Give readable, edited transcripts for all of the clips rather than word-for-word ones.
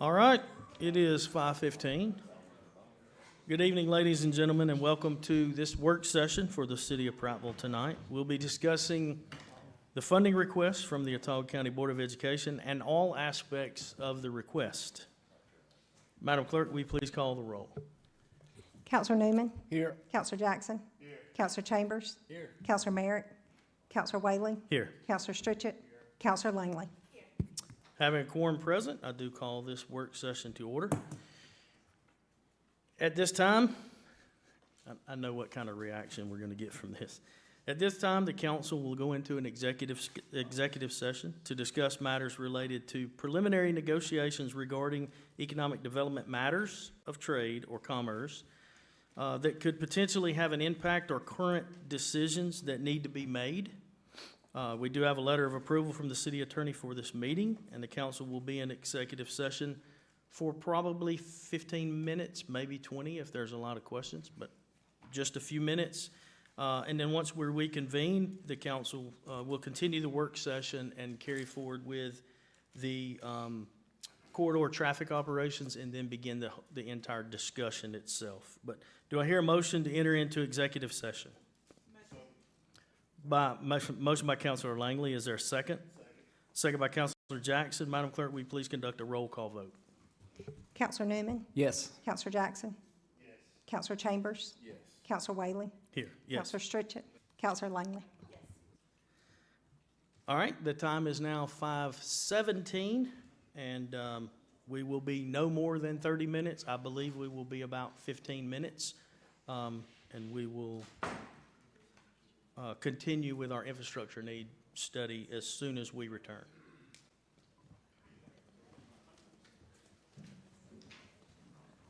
All right, it is 5:15. Good evening, ladies and gentlemen, and welcome to this work session for the City of Prattville tonight. We'll be discussing the funding request from the Ottawa County Board of Education and all aspects of the request. Madam Clerk, will you please call the roll? Counselor Newman. Here. Counselor Jackson. Here. Counselor Chambers. Here. Counselor Merritt. Counselor Whaley. Here. Counselor Stritchett. Counselor Langley. Having a quorum present, I do call this work session to order. At this time, I know what kind of reaction we're going to get from this. At this time, the council will go into an executive session to discuss matters related to preliminary negotiations regarding economic development matters of trade or commerce that could potentially have an impact or current decisions that need to be made. We do have a letter of approval from the city attorney for this meeting, and the council will be in executive session for probably 15 minutes, maybe 20 if there's a lot of questions, but just a few minutes. And then once we reconvene, the council will continue the work session and carry forward with the corridor traffic operations and then begin the entire discussion itself. But do I hear a motion to enter into executive session? Motion by Councilor Langley. Is there a second? Second by Councilor Jackson. Madam Clerk, will you please conduct a roll call vote? Counselor Newman. Yes. Counselor Jackson. Yes. Counselor Chambers. Yes. Counselor Whaley. Here, yes. Counselor Stritchett. Counselor Langley. All right, the time is now 5:17, and we will be no more than 30 minutes. I believe we will be about 15 minutes, and we will continue with our infrastructure need study as soon as we return.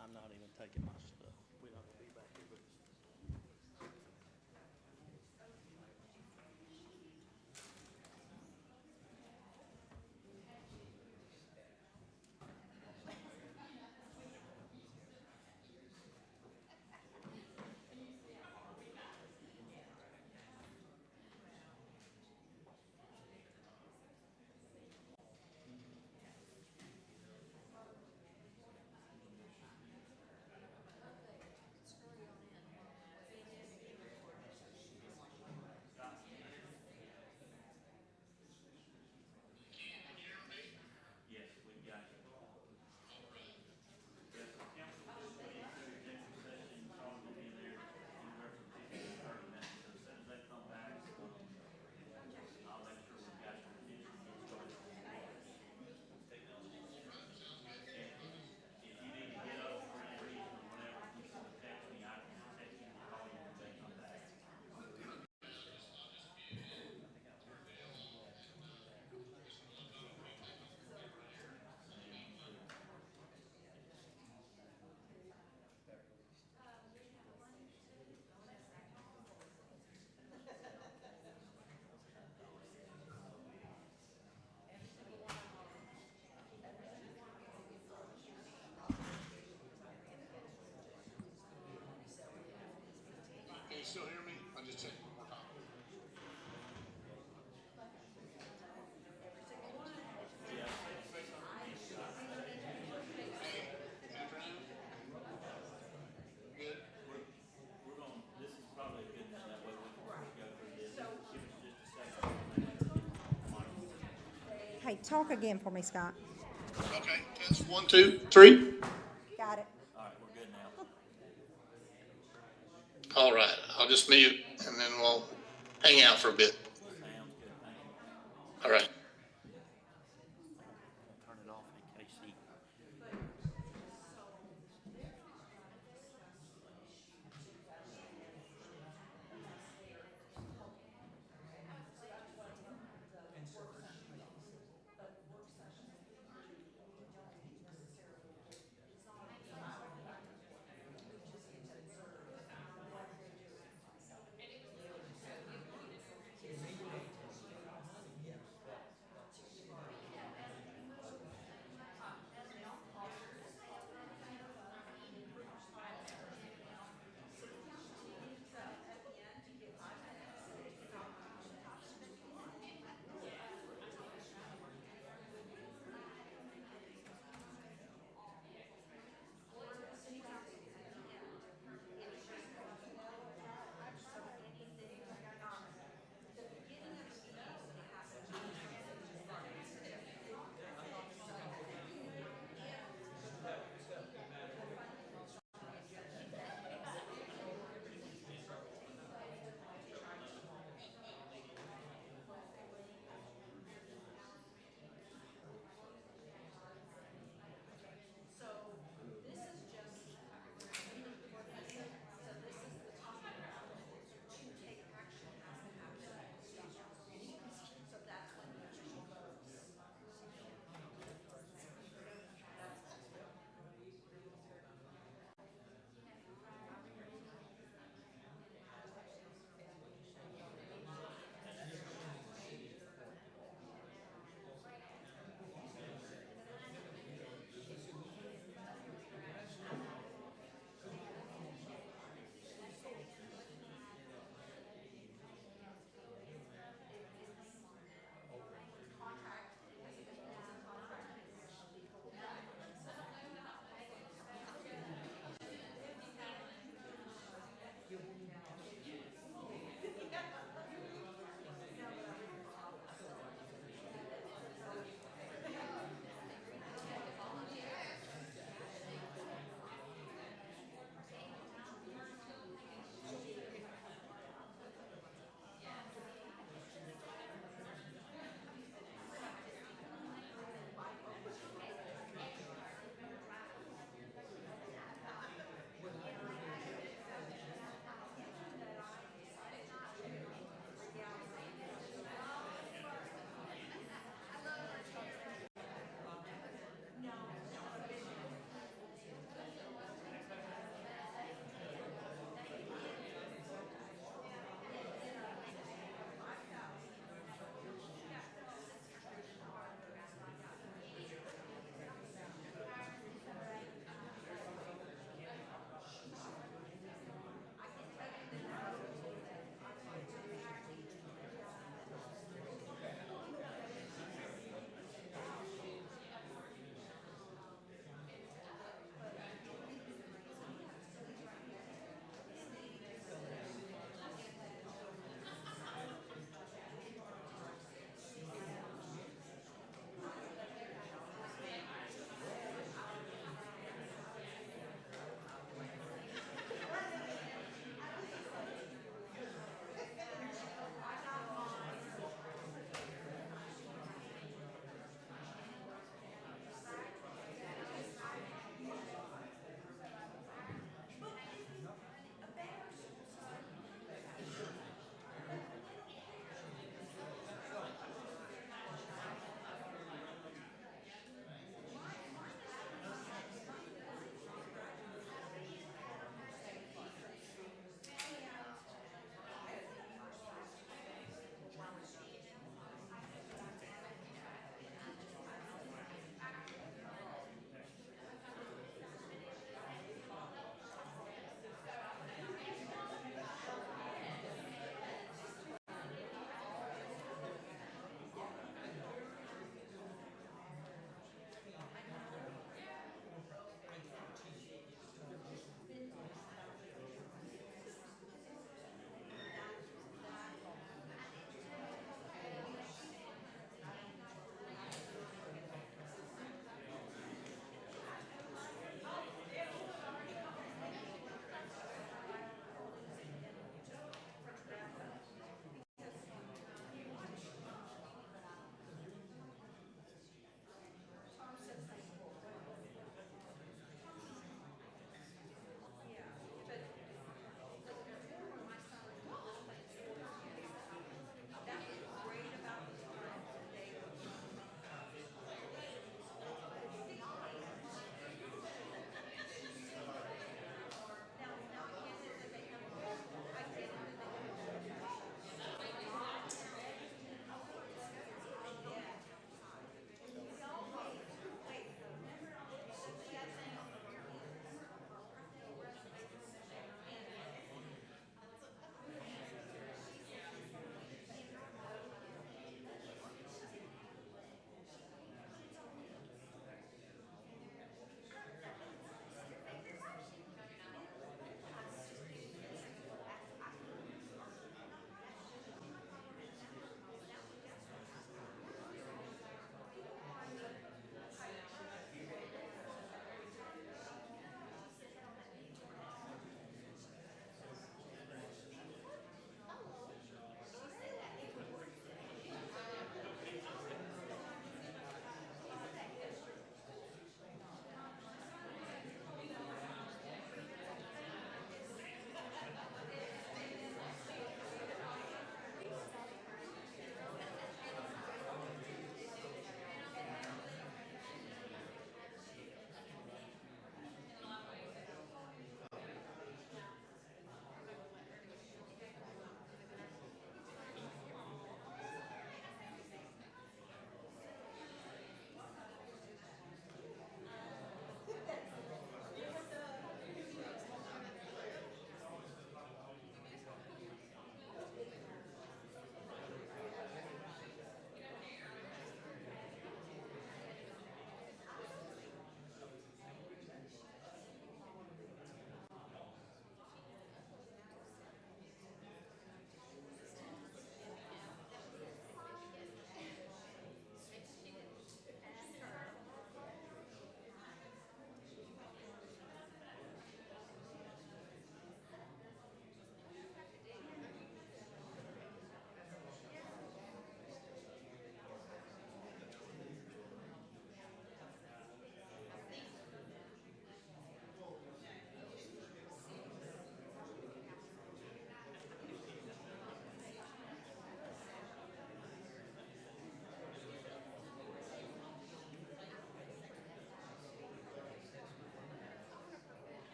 I'm not even taking my stuff. We don't have to be back here with us. Can you still hear me? I just checked one more time. Hey, afternoon. Good. We're going, this is probably a good, that way we can go through this. Give us just a second. Hey, talk again for me, Scott. Okay, test 1, 2, 3. Got it. All right, we're good now. All right, I'll just mute and then we'll hang out for a bit. Sounds good, thank you. All right. Turn it off in case he.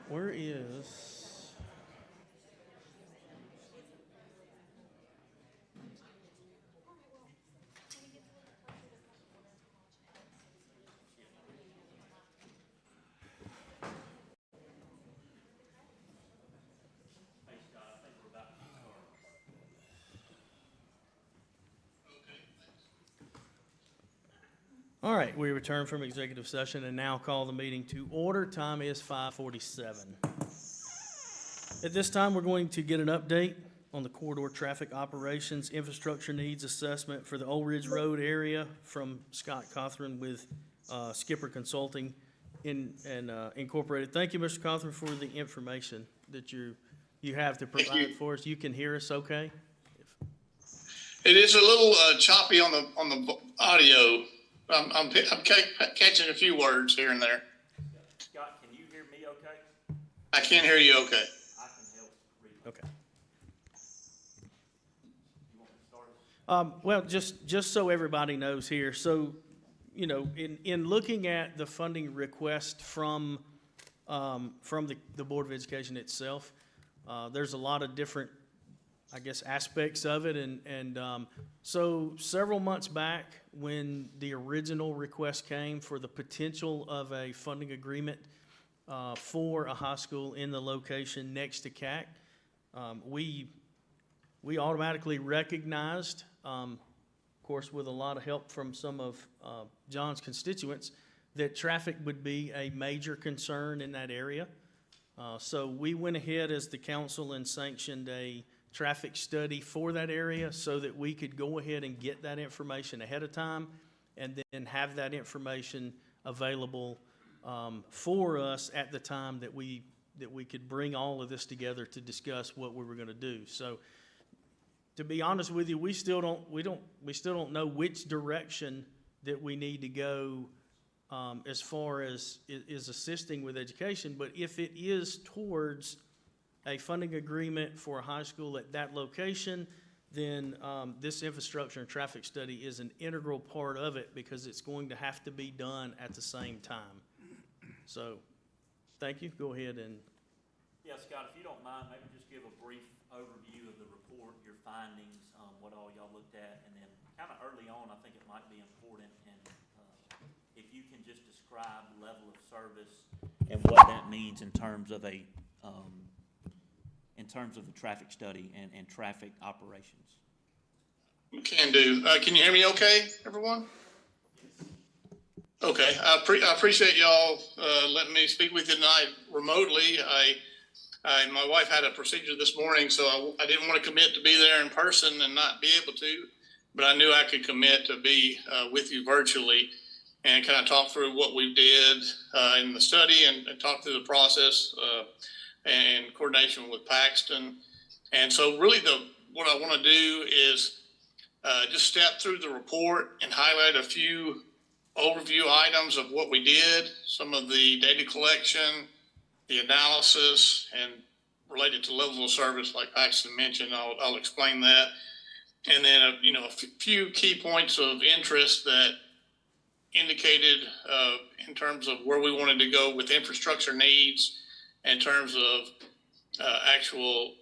Where is? All right, we return from executive session and now call the meeting to order. Time is 5:47. At this time, we're going to get an update on the corridor traffic operations infrastructure needs assessment for the Old Ridge Road area from Scott Cothran with Skipper Consulting Incorporated. Thank you, Mr. Cothran, for the information that you have to Thank provide you. for us. You can hear us okay? It is a little choppy on the audio. I'm catching a few words here and there. Scott, can you hear me okay? I can't hear you okay. I can help read. Okay. You want me to start? Well, just so everybody knows here, so, you know, in looking at the funding request from the Board of Education itself, there's a lot of different, I guess, aspects of it, and so several months back, when the original request came for the potential of a funding agreement for a high school in the location next to CAC, we automatically recognized, of course, with a lot of help from some of John's constituents, that traffic would be a major concern in that area. So we went ahead as the council and sanctioned a traffic study for that area so that we could go ahead and get that information ahead of time and then have that information available for us at the time that we could bring all of this together to discuss what we were going to do. So to be honest with you, we still don't know which direction that we need to go as far as is assisting with education, but if it is towards a funding agreement for a high school at that location, then this infrastructure and traffic study is an integral part of it because it's going to have to be done at the same time. So, thank you. Go ahead and. Yeah, Scott, if you don't mind, maybe just give a brief overview of the report, your findings, what all y'all looked at, and then kind of early on, I think it might be important, and if you can just describe level of service and what that means in terms of the traffic study and traffic operations. Can do. Can you hear me okay, everyone? Okay, I appreciate y'all letting me speak with you tonight remotely. My wife had a procedure this morning, so I didn't want to commit to be there in person and not be able to, but I knew I could commit to be with you virtually and kind of talk through what we did in the study and talk through the process and coordination with Paxton. And so really what I want to do is just step through the report and highlight a few overview items of what we did, some of the data collection, the analysis, and related to level of service, like Paxton mentioned. I'll explain that. And then, a few key points of interest that indicated in terms of where we wanted to go with infrastructure needs, in terms of actual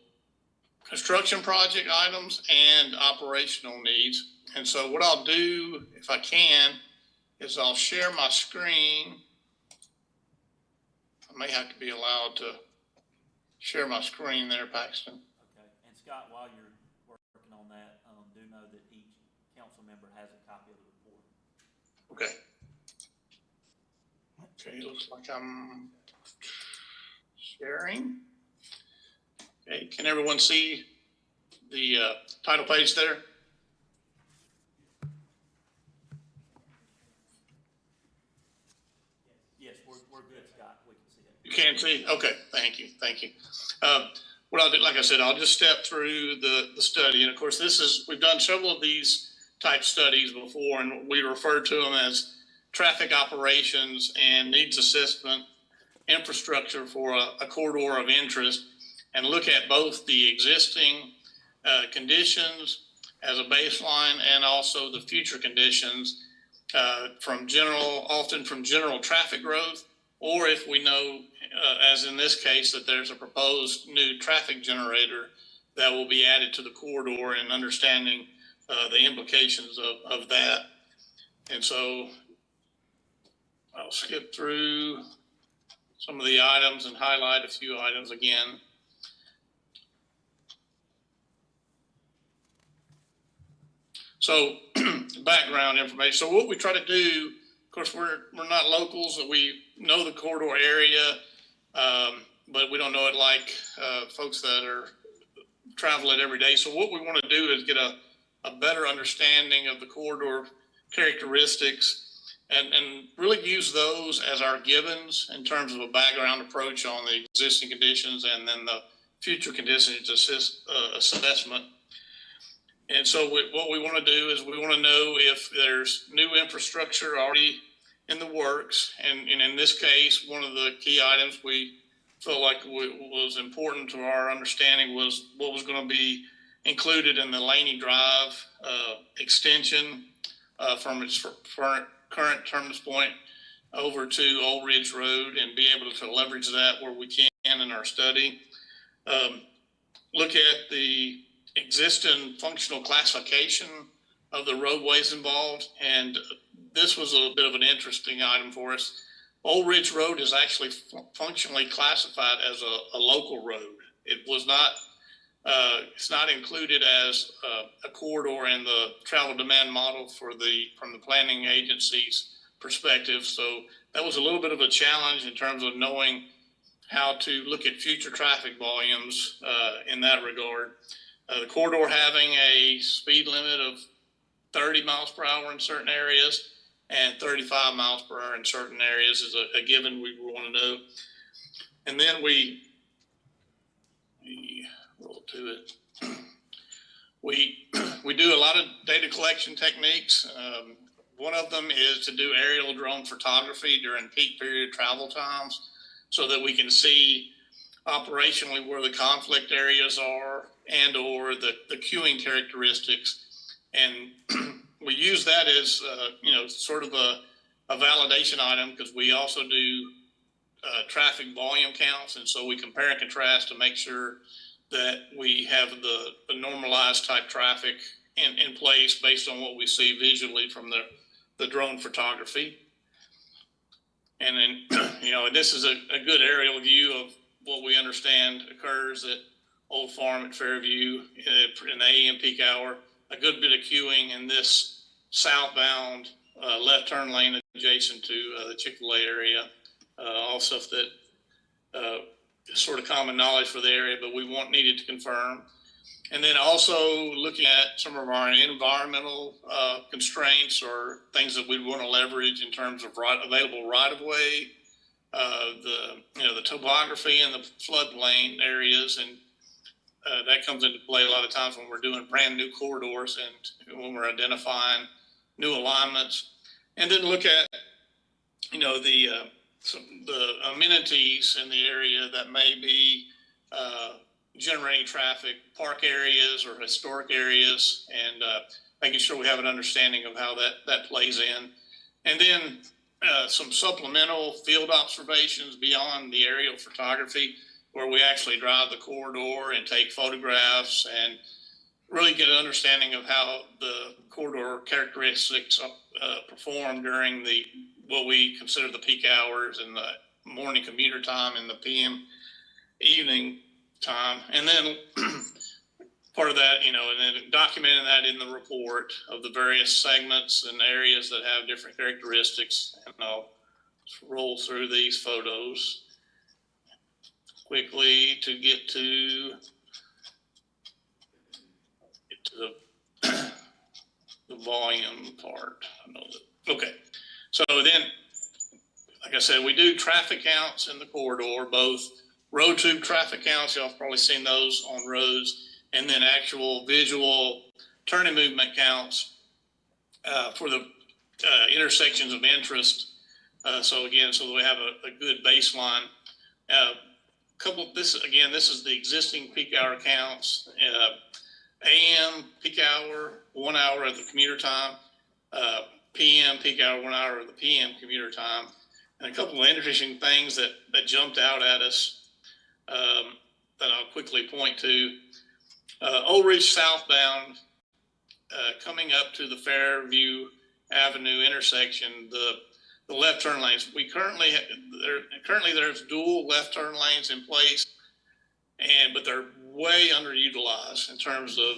construction project items and operational needs. And so what I'll do, if I can, is I'll share my screen. I may have to be allowed to share my screen there, Paxton. Okay, and Scott, while you're working on that, do know that each council member has a copy of the report. Okay. Okay, it looks like I'm sharing. Okay, can everyone see the title page there? Yes, we're good, Scott. We can see it. You can see? Okay, thank you. What I'll do, like I said, I'll just step through the study. And of course, we've done several of these type studies before, and we refer to them as traffic operations and needs assessment infrastructure for a corridor of interest, and look at both the existing conditions as a baseline and also the future conditions often from general traffic growth, or if we know as in this case, that there's a proposed new traffic generator that will be added to the corridor, and understanding the implications of that. And so I'll skip through some of the items and highlight a few items again. So background information. So what we try to do, of course, we're not locals. We know the corridor area, but we don't know it like folks that are travel it every day. So what we want to do is get a better understanding of the corridor characteristics, and really use those as our givens in terms of a background approach on the existing conditions and then the future conditions assessment. And so what we want to do is we want to know if there's new infrastructure already in the works. And in this case, one of the key items we felt like was important to our understanding was what was going to be included in the Laney Drive extension from its current terminus point over to Old Ridge Road, and be able to leverage that where we can in our study. Look at the existing functional classification of the roadways involved, and this was a bit of an interesting item for us. Old Ridge Road is actually functionally classified as a local road. It was not, it's not included as a corridor in the travel demand model from the planning agency's perspective. So that was a little bit of a challenge in terms of knowing how to look at future traffic volumes in that regard. The corridor having a speed limit of 30 miles per hour in certain areas and 35 miles per hour in certain areas is a given we want to know. And then we roll to it. We do a lot of data collection techniques. One of them is to do aerial drone photography during peak period travel times, so that we can see operationally where the conflict areas are and or the queuing characteristics. And we use that as, sort of a validation item, because we also do traffic volume counts. And so we compare and contrast to make sure that we have the normalized type traffic in place based on what we see visually from the drone photography. And then, and this is a good aerial view of what we understand occurs at Old Farm at Fairview in the AM peak hour. A good bit of queuing in this southbound left turn lane adjacent to the Chick-fil-A area. All stuff that is sort of common knowledge for the area, but we needed to confirm. And then also looking at some of our environmental constraints or things that we want to leverage in terms of available right-of-way, the topography and the floodplain areas. And that comes into play a lot of times when we're doing brand new corridors and when we're identifying new alignments. And then look at, the amenities in the area that may be generating traffic, park areas or historic areas, and making sure we have an understanding of how that plays in. And then some supplemental field observations beyond the aerial photography, where we actually drive the corridor and take photographs and really get an understanding of how the corridor characteristics perform during what we consider the peak hours and the morning commuter time and the PM evening time. And then part of that, and then documenting that in the report of the various segments and areas that have different characteristics. And I'll roll through these photos quickly to get to the volume part. I know that. Okay. So then, like I said, we do traffic counts in the corridor, both road tube traffic counts. Y'all have probably seen those on roads, and then actual visual turning movement counts for the intersections of interest. So that we have a good baseline. This is the existing peak hour counts. AM peak hour, 1 hour of the commuter time. PM peak hour, 1 hour of the PM commuter time. And a couple of interesting things that jumped out at us that I'll quickly point to. Old Ridge southbound, coming up to the Fairview Avenue intersection, the left turn lanes. We currently there's dual left turn lanes in place, but they're way underutilized in terms of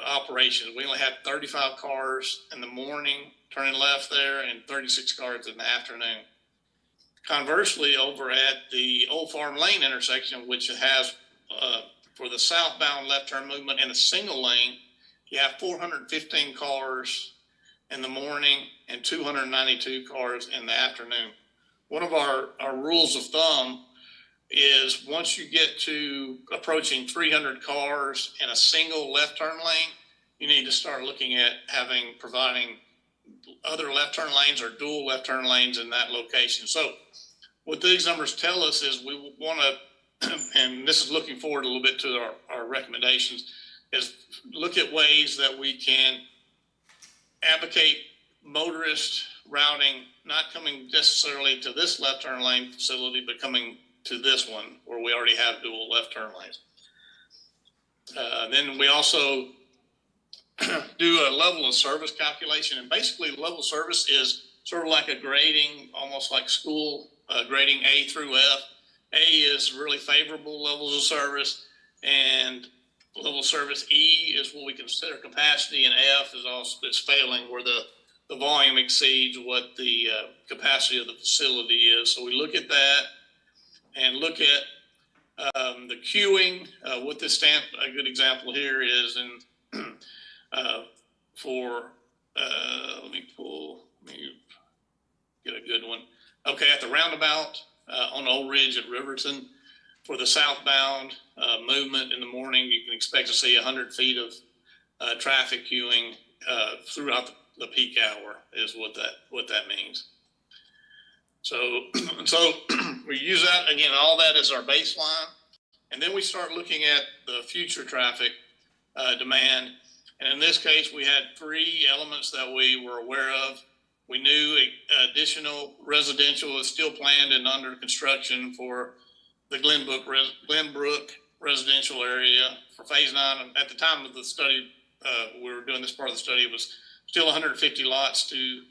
operations. We only have 35 cars in the morning turning left there and 36 cars in the afternoon. Conversely, over at the Old Farm Lane intersection, which has for the southbound left turn movement in a single lane, you have 415 cars in the morning and 292 cars in the afternoon. One of our rules of thumb is once you get to approaching 300 cars in a single left turn lane, you need to start looking at providing other left turn lanes or dual left turn lanes in that location. So what these numbers tell us is we want to, and this is looking forward a little bit to our recommendations, is look at ways that we can advocate motorist routing, not coming necessarily to this left turn lane facility, but coming to this one where we already have dual left turn lanes. Then we also do a level of service calculation, and basically level of service is sort of like a grading, almost like school grading A through F. A is really favorable levels of service, and level of service E is what we consider capacity, and F is failing, where the volume exceeds what the capacity of the facility is. So we look at that and look at the queuing. What this stamp, a good example here is in let me get a good one. Okay, at the roundabout on Old Ridge at Riverton, for the southbound movement in the morning, you can expect to see 100 feet of traffic queuing throughout the peak hour is what that means. So we use that, again, all that is our baseline. And then we start looking at the future traffic demand. And in this case, we had 3 elements that we were aware of. We knew additional residential is still planned and under construction for the Glenbrook residential area for phase 9. At the time of the study, we were doing this part of the study, it was still 150 lots to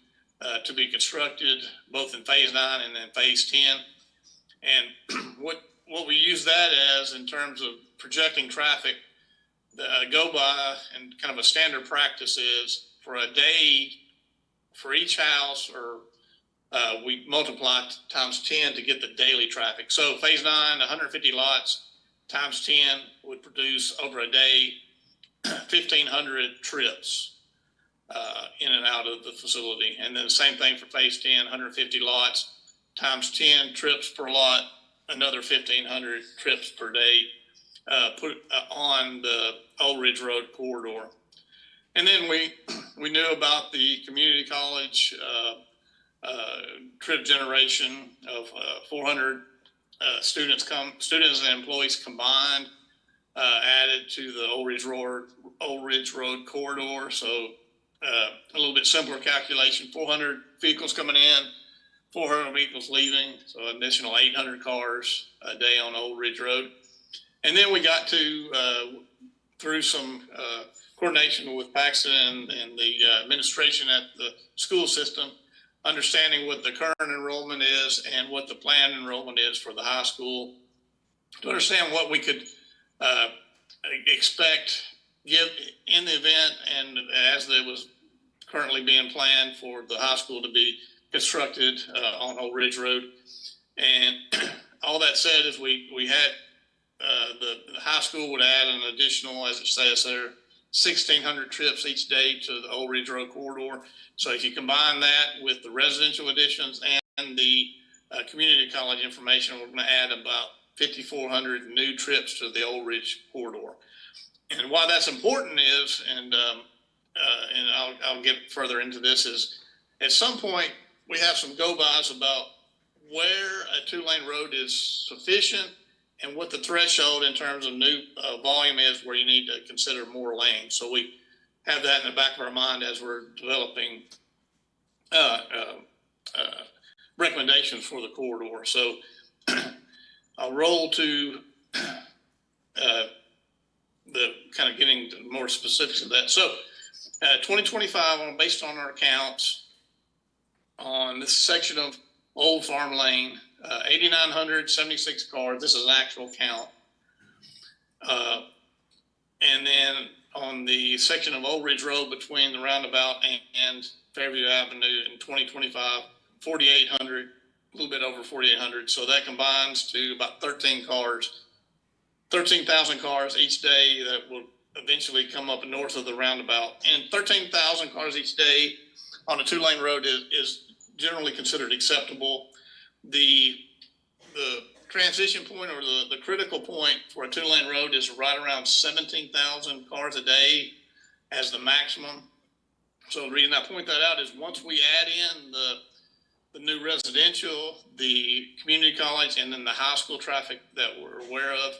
be constructed, both in phase 9 and then phase 10. And what we use that as in terms of projecting traffic, go by, and kind of a standard practice is for a day, for each house, or we multiply times 10 to get the daily traffic. So phase 9, 150 lots times 10 would produce over a day 1,500 trips in and out of the facility. And then the same thing for phase 10, 150 lots times 10 trips per lot, another 1,500 trips per day put on the Old Ridge Road corridor. And then we knew about the community college trip generation of 400 students and employees combined added to the Old Ridge Road corridor. So a little bit simpler calculation: 400 vehicles coming in, 400 vehicles leaving, so an additional 800 cars a day on Old Ridge Road. And then we got to through some coordination with Paxton and the administration at the school system, understanding what the current enrollment is and what the planned enrollment is for the high school, to understand what we could expect in the event and as it was currently being planned for the high school to be constructed on Old Ridge Road. And all that said is we had the high school would add an additional, as it says there, 1,600 trips each day to the Old Ridge Road corridor. So if you combine that with the residential additions and the community college information, we're going to add about 5,400 new trips to the Old Ridge corridor. And why that's important is, and I'll get further into this, is at some point we have some go-bys about where a 2-lane road is sufficient and what the threshold in terms of new volume is where you need to consider more lanes. So we have that in the back of our mind as we're developing recommendations for the corridor. So I'll roll to the kind of getting to more specifics of that. So 2025, based on our accounts on this section of Old Farm Lane, 8,976 cars. This is an actual count. And then on the section of Old Ridge Road between the roundabout and Fairview Avenue in 2025, 4,800, a little bit over 4,800. So that combines to about 13,000 cars each day that will eventually come up north of the roundabout. And 13,000 cars each day on a 2-lane road is generally considered acceptable. The transition point, or the critical point for a 2-lane road, is right around 17,000 cars a day as the maximum. So the reason I point that out is once we add in the new residential, the community college, and then the high school traffic that we're aware of,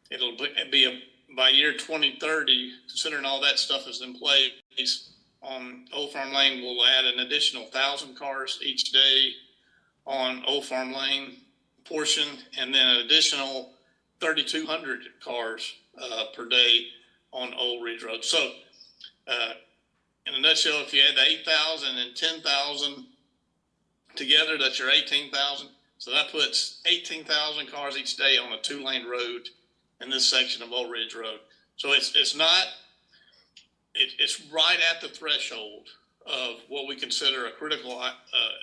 it'll be by year 2030, considering all that stuff is in place on Old Farm Lane, we'll add an additional 1,000 cars each day on Old Farm Lane portion, and then an additional 3,200 cars per day on Old Ridge Road. So in a nutshell, if you add the 8,000 and 10,000 together, that's your 18,000. So that puts 18,000 cars each day on a 2-lane road in this section of Old Ridge Road. So it's right at the threshold of what we consider a critical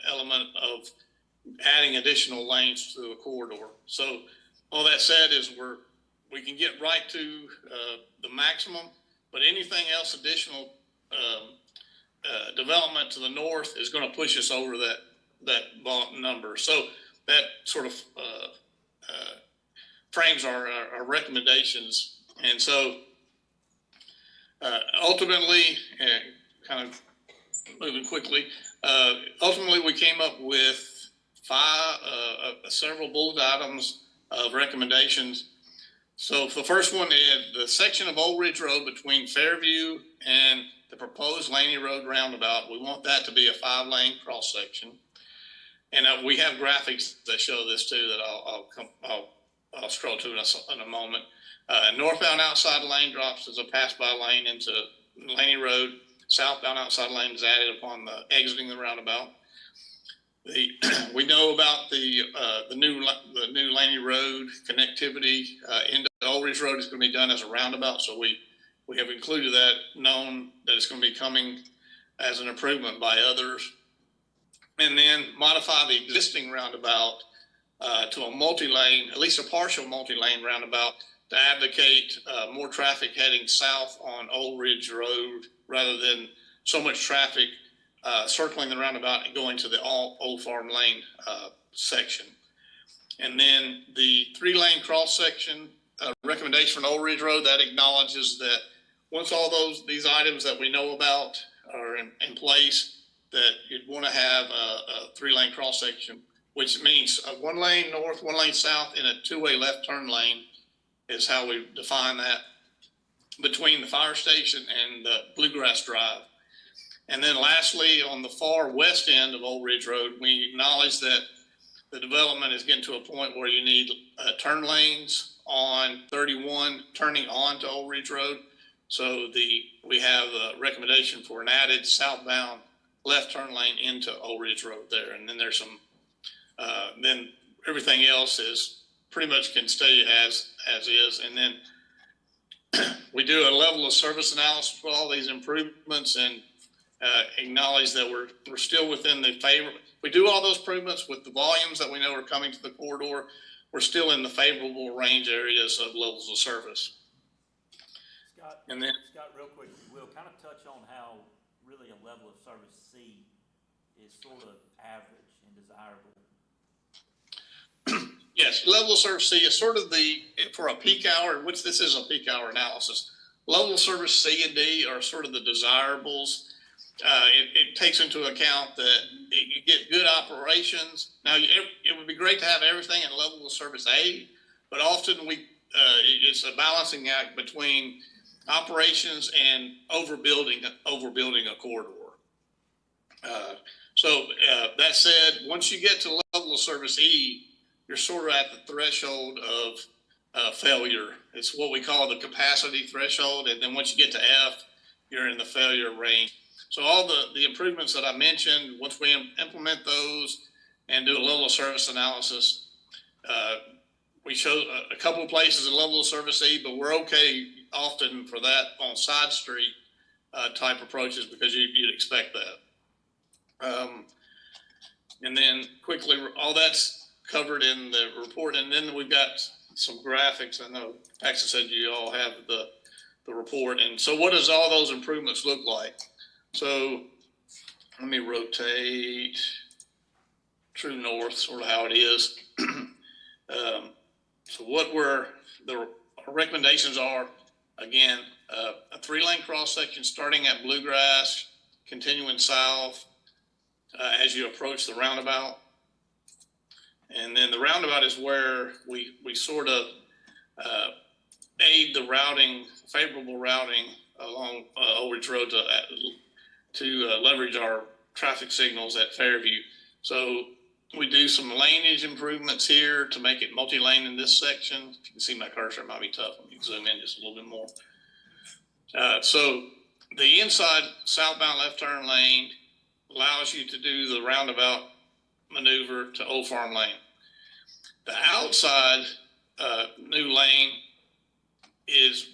element of adding additional lanes to a corridor. So all that said is we can get right to the maximum, but anything else additional development to the north is going to push us over that number. So that sort of frames our recommendations. And so ultimately, kind of moving quickly, ultimately we came up with several bullet items of recommendations. So the first one is the section of Old Ridge Road between Fairview and the proposed Laney Road roundabout. We want that to be a 5-lane cross section. And we have graphics that show this too that I'll scroll to in a moment. Northbound outside lane drops as a pass-by lane into Laney Road. Southbound outside lane is added upon the exiting the roundabout. We know about the new Laney Road connectivity into Old Ridge Road is going to be done as a roundabout. So we have included that, known that it's going to be coming as an improvement by others. And then modify the existing roundabout to a multi-lane, at least a partial multi-lane roundabout, to advocate more traffic heading south on Old Ridge Road rather than so much traffic circling the roundabout and going to the Old Farm Lane section. And then the 3-lane cross section recommendation for Old Ridge Road, that acknowledges that once all these items that we know about are in place, that you'd want to have a 3-lane cross section, which means 1 lane north, 1 lane south, and a 2-way left turn lane is how we define that between the fire station and the Bluegrass Drive. And then lastly, on the far west end of Old Ridge Road, we acknowledge that the development is getting to a point where you need turn lanes on 31 turning on to Old Ridge Road. So we have a recommendation for an added southbound left turn lane into Old Ridge Road there. And then there's some, then everything else is pretty much can stay as is. And then we do a level of service analysis for all these improvements and acknowledge that we're still within the favor. We do all those improvements with the volumes that we know are coming to the corridor. We're still in the favorable range areas of levels of service. Scott, and then Scott, real quick, we'll kind of touch on how really a level of service C is sort of average and desirable. Yes, level of service C is sort of for a peak hour, which this is a peak hour analysis. Level of service C and D are sort of the desirables. It takes into account that you get good operations. Now, it would be great to have everything at level of service A, but often it's a balancing act between operations and overbuilding a corridor. So that said, once you get to level of service E, you're sort of at the threshold of failure. It's what we call the capacity threshold. And then once you get to F, you're in the failure range. So all the improvements that I mentioned, once we implement those and do a level of service analysis, we show a couple of places at level of service E, but we're okay often for that on side street type approaches because you'd expect that. And then quickly, all that's covered in the report. And then we've got some graphics. I know Paxton said you all have the report. And so what does all those improvements look like? So let me rotate true north, sort of how it is. So what the recommendations are, again, a 3-lane cross section starting at Bluegrass, continuing south as you approach the roundabout. And then the roundabout is where we sort of aid the routing, favorable routing along Old Ridge Road to leverage our traffic signals at Fairview. So we do some laneage improvements here to make it multi-lane in this section. If you can see my cursor, it might be tough. Let me zoom in just a little bit more. So the inside southbound left turn lane allows you to do the roundabout maneuver to Old Farm Lane. The outside new lane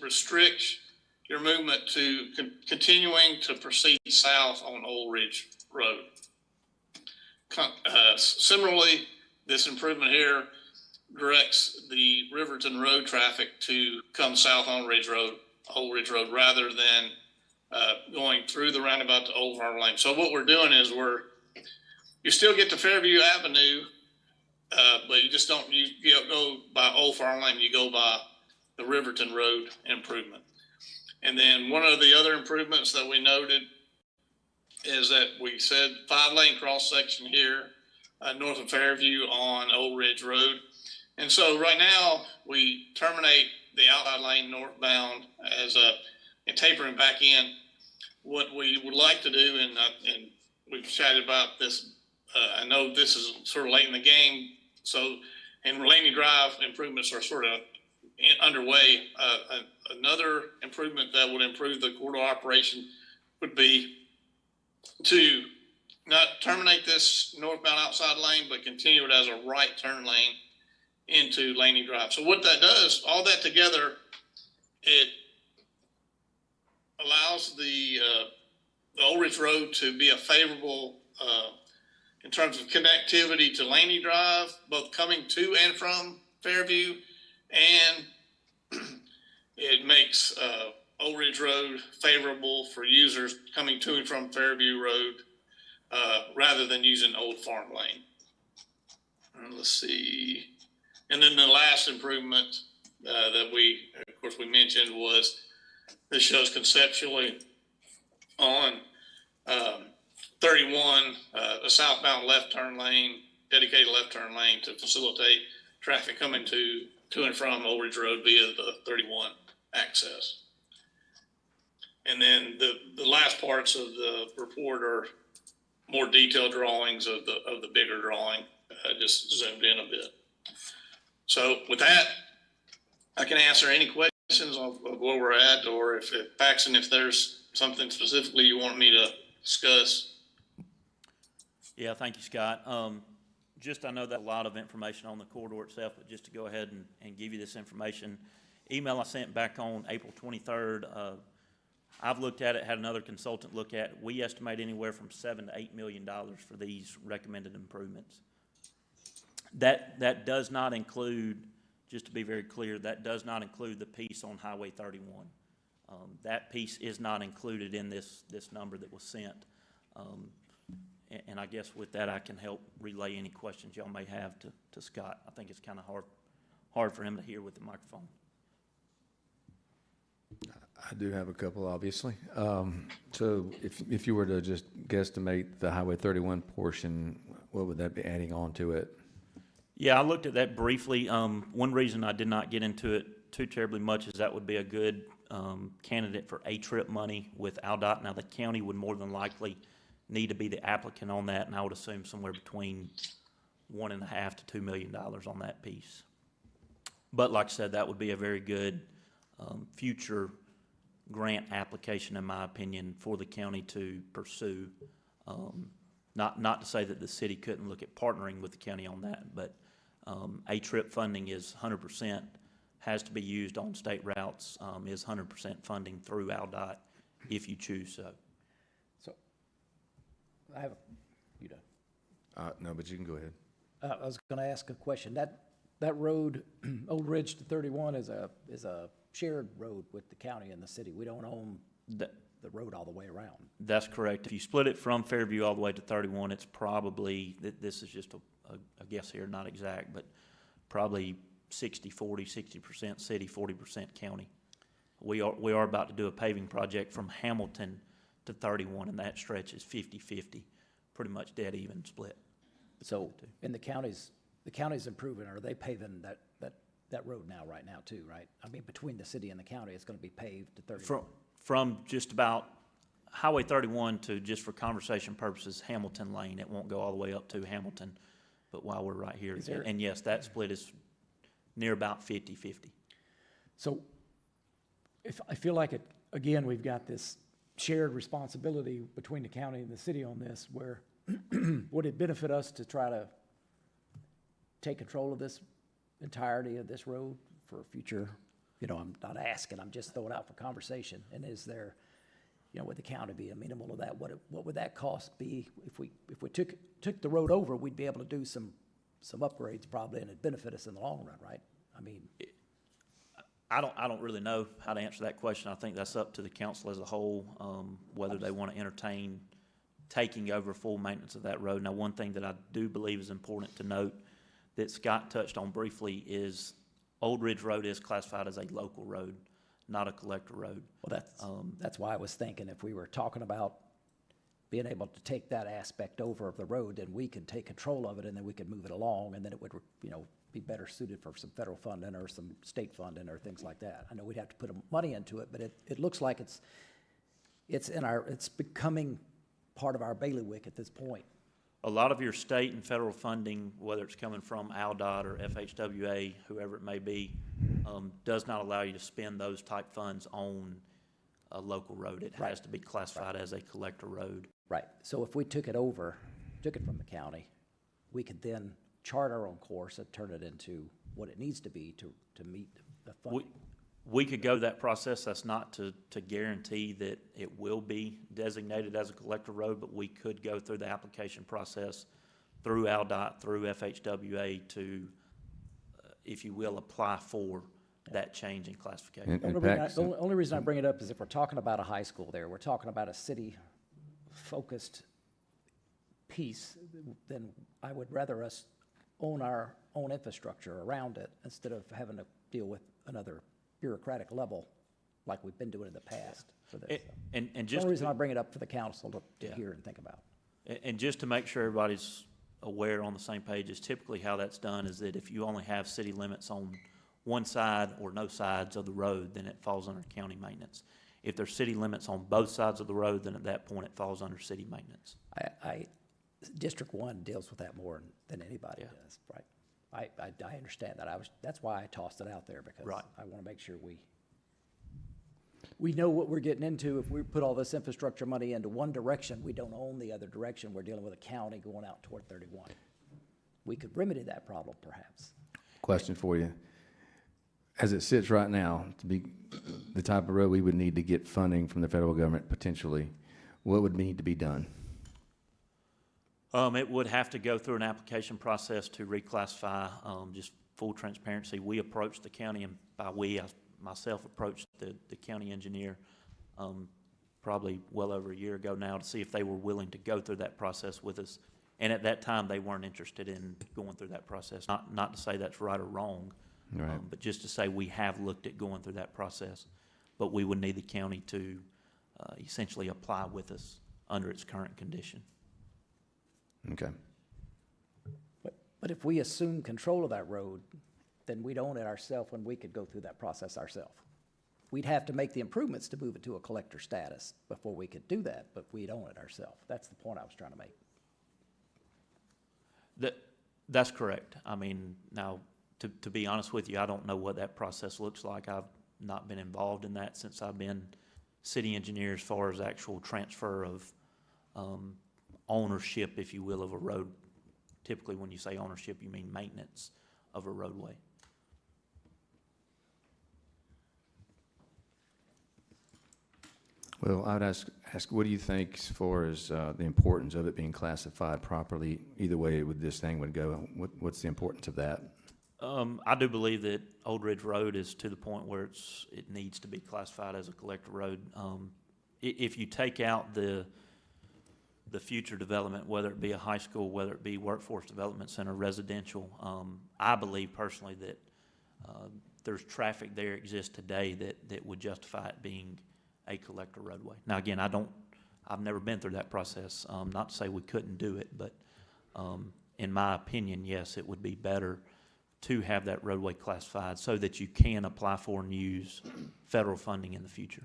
restricts your movement to continuing to proceed south on Old Ridge Road. Similarly, this improvement here directs the Riverton Road traffic to come south on Old Ridge Road, rather than going through the roundabout to Old Farm Lane. So what we're doing is you still get to Fairview Avenue, but you just don't go by Old Farm Lane. You go by the Riverton Road improvement. And then one of the other improvements that we noted is that we said 5-lane cross section here north of Fairview on Old Ridge Road. And so right now we terminate the outside lane northbound and tapering back in. What we would like to do, and we've chatted about this, I know this is sort of late in the game, so, and Laney Drive improvements are sort of underway. Another improvement that would improve the corridor operation would be to not terminate this northbound outside lane, but continue it as a right turn lane into Laney Drive. So what that does, all that together, it allows the Old Ridge Road to be a favorable in terms of connectivity to Laney Drive, both coming to and from Fairview, and it makes Old Ridge Road favorable for users coming to and from Fairview Road rather than using Old Farm Lane. Let's see. And then the last improvement that of course, we mentioned was this shows conceptually on 31, a southbound left turn lane, dedicated left turn lane to facilitate traffic coming to and from Old Ridge Road via the 31 access. And then the last parts of the report are more detailed drawings of the bigger drawing, just zoomed in a bit. So with that, I can answer any questions of where we're at, or if Paxton, if there's something specifically you want me to discuss. Yeah, thank you, Scott. I know that a lot of information on the corridor itself, but just to go ahead and give you this information, email I sent back on April 23rd, I've looked at it, had another consultant look at it. We estimate anywhere from $7 to $8 million for these recommended improvements. That does not include, just to be very clear, that does not include the piece on Highway 31. That piece is not included in this number that was sent. And I guess with that, I can help relay any questions y'all may have to Scott. I think it's kind of hard for him to hear with the microphone. I do have a couple, obviously. So if you were to just guesstimate the Highway 31 portion, what would that be adding on to it? Yeah, I looked at that briefly. One reason I did not get into it too terribly much is that would be a good candidate for A-trip money with AlDOT. Now, the county would more than likely need to be the applicant on that, and I would assume somewhere between $1.5 to $2 million on that piece. But like I said, that would be a very good future grant application, in my opinion, for the county to pursue. Not to say that the city couldn't look at partnering with the county on that, but A-TRIP funding is 100%, has to be used on state routes, is 100% funding through ALDOT if you choose so. So, I have, you know, No, but you can go ahead. I was gonna ask a question. That road, Old Ridge to 31 is a shared road with the county and the city. We don't own That, the road all the way around. That's correct. If you split it from Fairview all the way to 31, it's probably, this is just a guess here, not exact, but probably 60-40, 60% city, 40% county. We are about to do a paving project from Hamilton to 31, and that stretch is 50-50, pretty much dead even split. So, and the county's improving, are they paving that road now, right now too, right? I mean, between the city and the county, it's gonna be paved to 31. From just about Highway 31 to, just for conversation purposes, Hamilton Lane. It won't go all the way up to Hamilton, but while we're right here. Is there- And yes, that split is near about 50-50. So, if, I feel like it, again, we've got this shared responsibility between the county and the city on this, where would it benefit us to try to take control of this entirety of this road for future? You know, I'm not asking, I'm just throwing out for conversation. And is there, you know, would the county be amenable to that? What would that cost be? If we took the road over, we'd be able to do some upgrades probably, and it'd benefit us in the long run, right? I mean, I don't really know how to answer that question. I think that's up to the council as a whole, whether they want to entertain taking over full maintenance of that road. Now, one thing that I do believe is important to note that Scott touched on briefly is Old Ridge Road is classified as a local road, not a collector road. well, that's why I was thinking if we were talking about being able to take that aspect over of the road, then we could take control of it, and then we could move it along, and then it would, you know, be better suited for some federal funding or some state funding or things like that. I know we'd have to put money into it, but it looks like it's becoming part of our bailiwick at this point. A lot of your state and federal funding, whether it's coming from ALDOT or FHWA, whoever it may be, does not allow you to spend those type funds on a local road. It has to be classified as a collector road. Right, so if we took it from the county, we could then chart our own course and turn it into what it needs to be to meet the funding. We could go that process. That's not to guarantee that it will be designated as a collector road, but we could go through the application process through ALDOT, through FHWA to, if you will, apply for that change in classification. The only reason I bring it up is if we're talking about a high school there, we're talking about a city-focused piece, then I would rather us own our own infrastructure around it instead of having to deal with another bureaucratic level like we've been doing in the past for this. And The just only reason I bring it up for the council to Yeah. hear and think about. And just to make sure everybody's aware on the same page, is typically how that's done is that if you only have city limits on one side or no sides of the road, then it falls under county maintenance. If there's city limits on both sides of the road, then at that point it falls under city maintenance. District 1 deals with that more than anybody Yeah. does, right? I understand that. That's why I tossed it out there, because Right. I want to make sure we know what we're getting into. If we put all this infrastructure money into one direction, we don't own the other direction. We're dealing with a county going out toward 31. We could remedy that problem, perhaps. Question for you. As it sits right now, to be the type of road we would need to get funding from the federal government potentially, what would need to be done? It would have to go through an application process to reclassify, just full transparency. We approached the county, and by we, I myself approached the county engineer, probably well over a year ago now, to see if they were willing to go through that process with us. And at that time, they weren't interested in going through that process. Not to say that's right or wrong, Right. but just to say we have looked at going through that process. But we would need the county to essentially apply with us under its current condition. Okay. But if we assume control of that road, then we'd own it ourselves when we could go through that process ourselves. we'd have to make the improvements to move it to a collector status before we could do that, but we'd own it ourselves. That's the point I was trying to make. That's correct. I mean, now, to be honest with you, I don't know what that process looks like. I've not been involved in that since I've been city engineer as far as actual transfer of ownership, if you will, of a road. Typically, when you say ownership, you mean maintenance of a roadway. Well, I would ask, what do you think as far as the importance of it being classified properly? Either way this thing would go, what's the importance of that? I do believe that Old Ridge Road is to the point where it needs to be classified as a collector road. If you take out the future development, whether it be a high school, whether it be workforce development center, residential, I believe personally that there's traffic there exists today that would justify it being a collector roadway. Now, again, I've never been through that process. Not to say we couldn't do it, but in my opinion, yes, it would be better to have that roadway classified so that you can apply for and use federal funding in the future.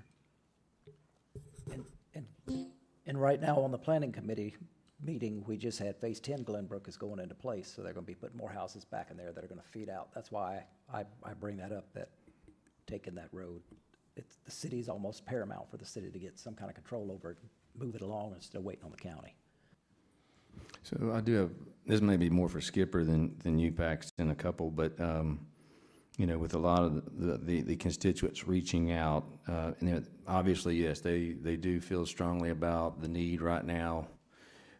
And right now on the planning committee meeting, we just had Phase 10 Glenbrook is going into place, so they're gonna be putting more houses back in there that are gonna feed out. That's why I bring that up, that taking that road, the city's almost paramount for the city to get some kind of control over it, move it along instead of waiting on the county. So I do have, this may be more for Skipper than you, Paxton, a couple, but, you know, with a lot of the constituents reaching out, and obviously, yes, they do feel strongly about the need right now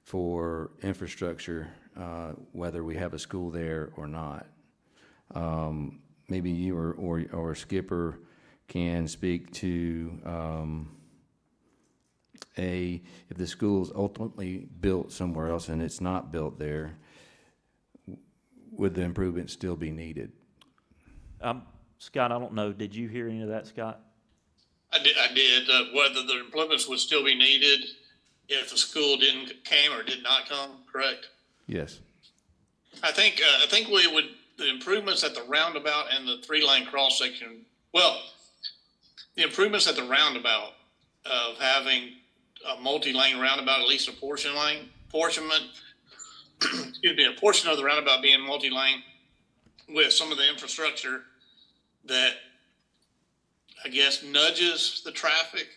for infrastructure, whether we have a school there or not. Maybe you or Skipper can speak to, if the school is ultimately built somewhere else and it's not built there, would the improvement still be needed? Scott, I don't know, did you hear any of that, Scott? I did, whether the improvements would still be needed if the school came or did not come, correct? Yes. I think the improvements at the roundabout and the 3-lane cross section, well, the improvements at the roundabout of having a multi-lane roundabout, at least a portion of the roundabout being multi-lane with some of the infrastructure that I guess nudges the traffic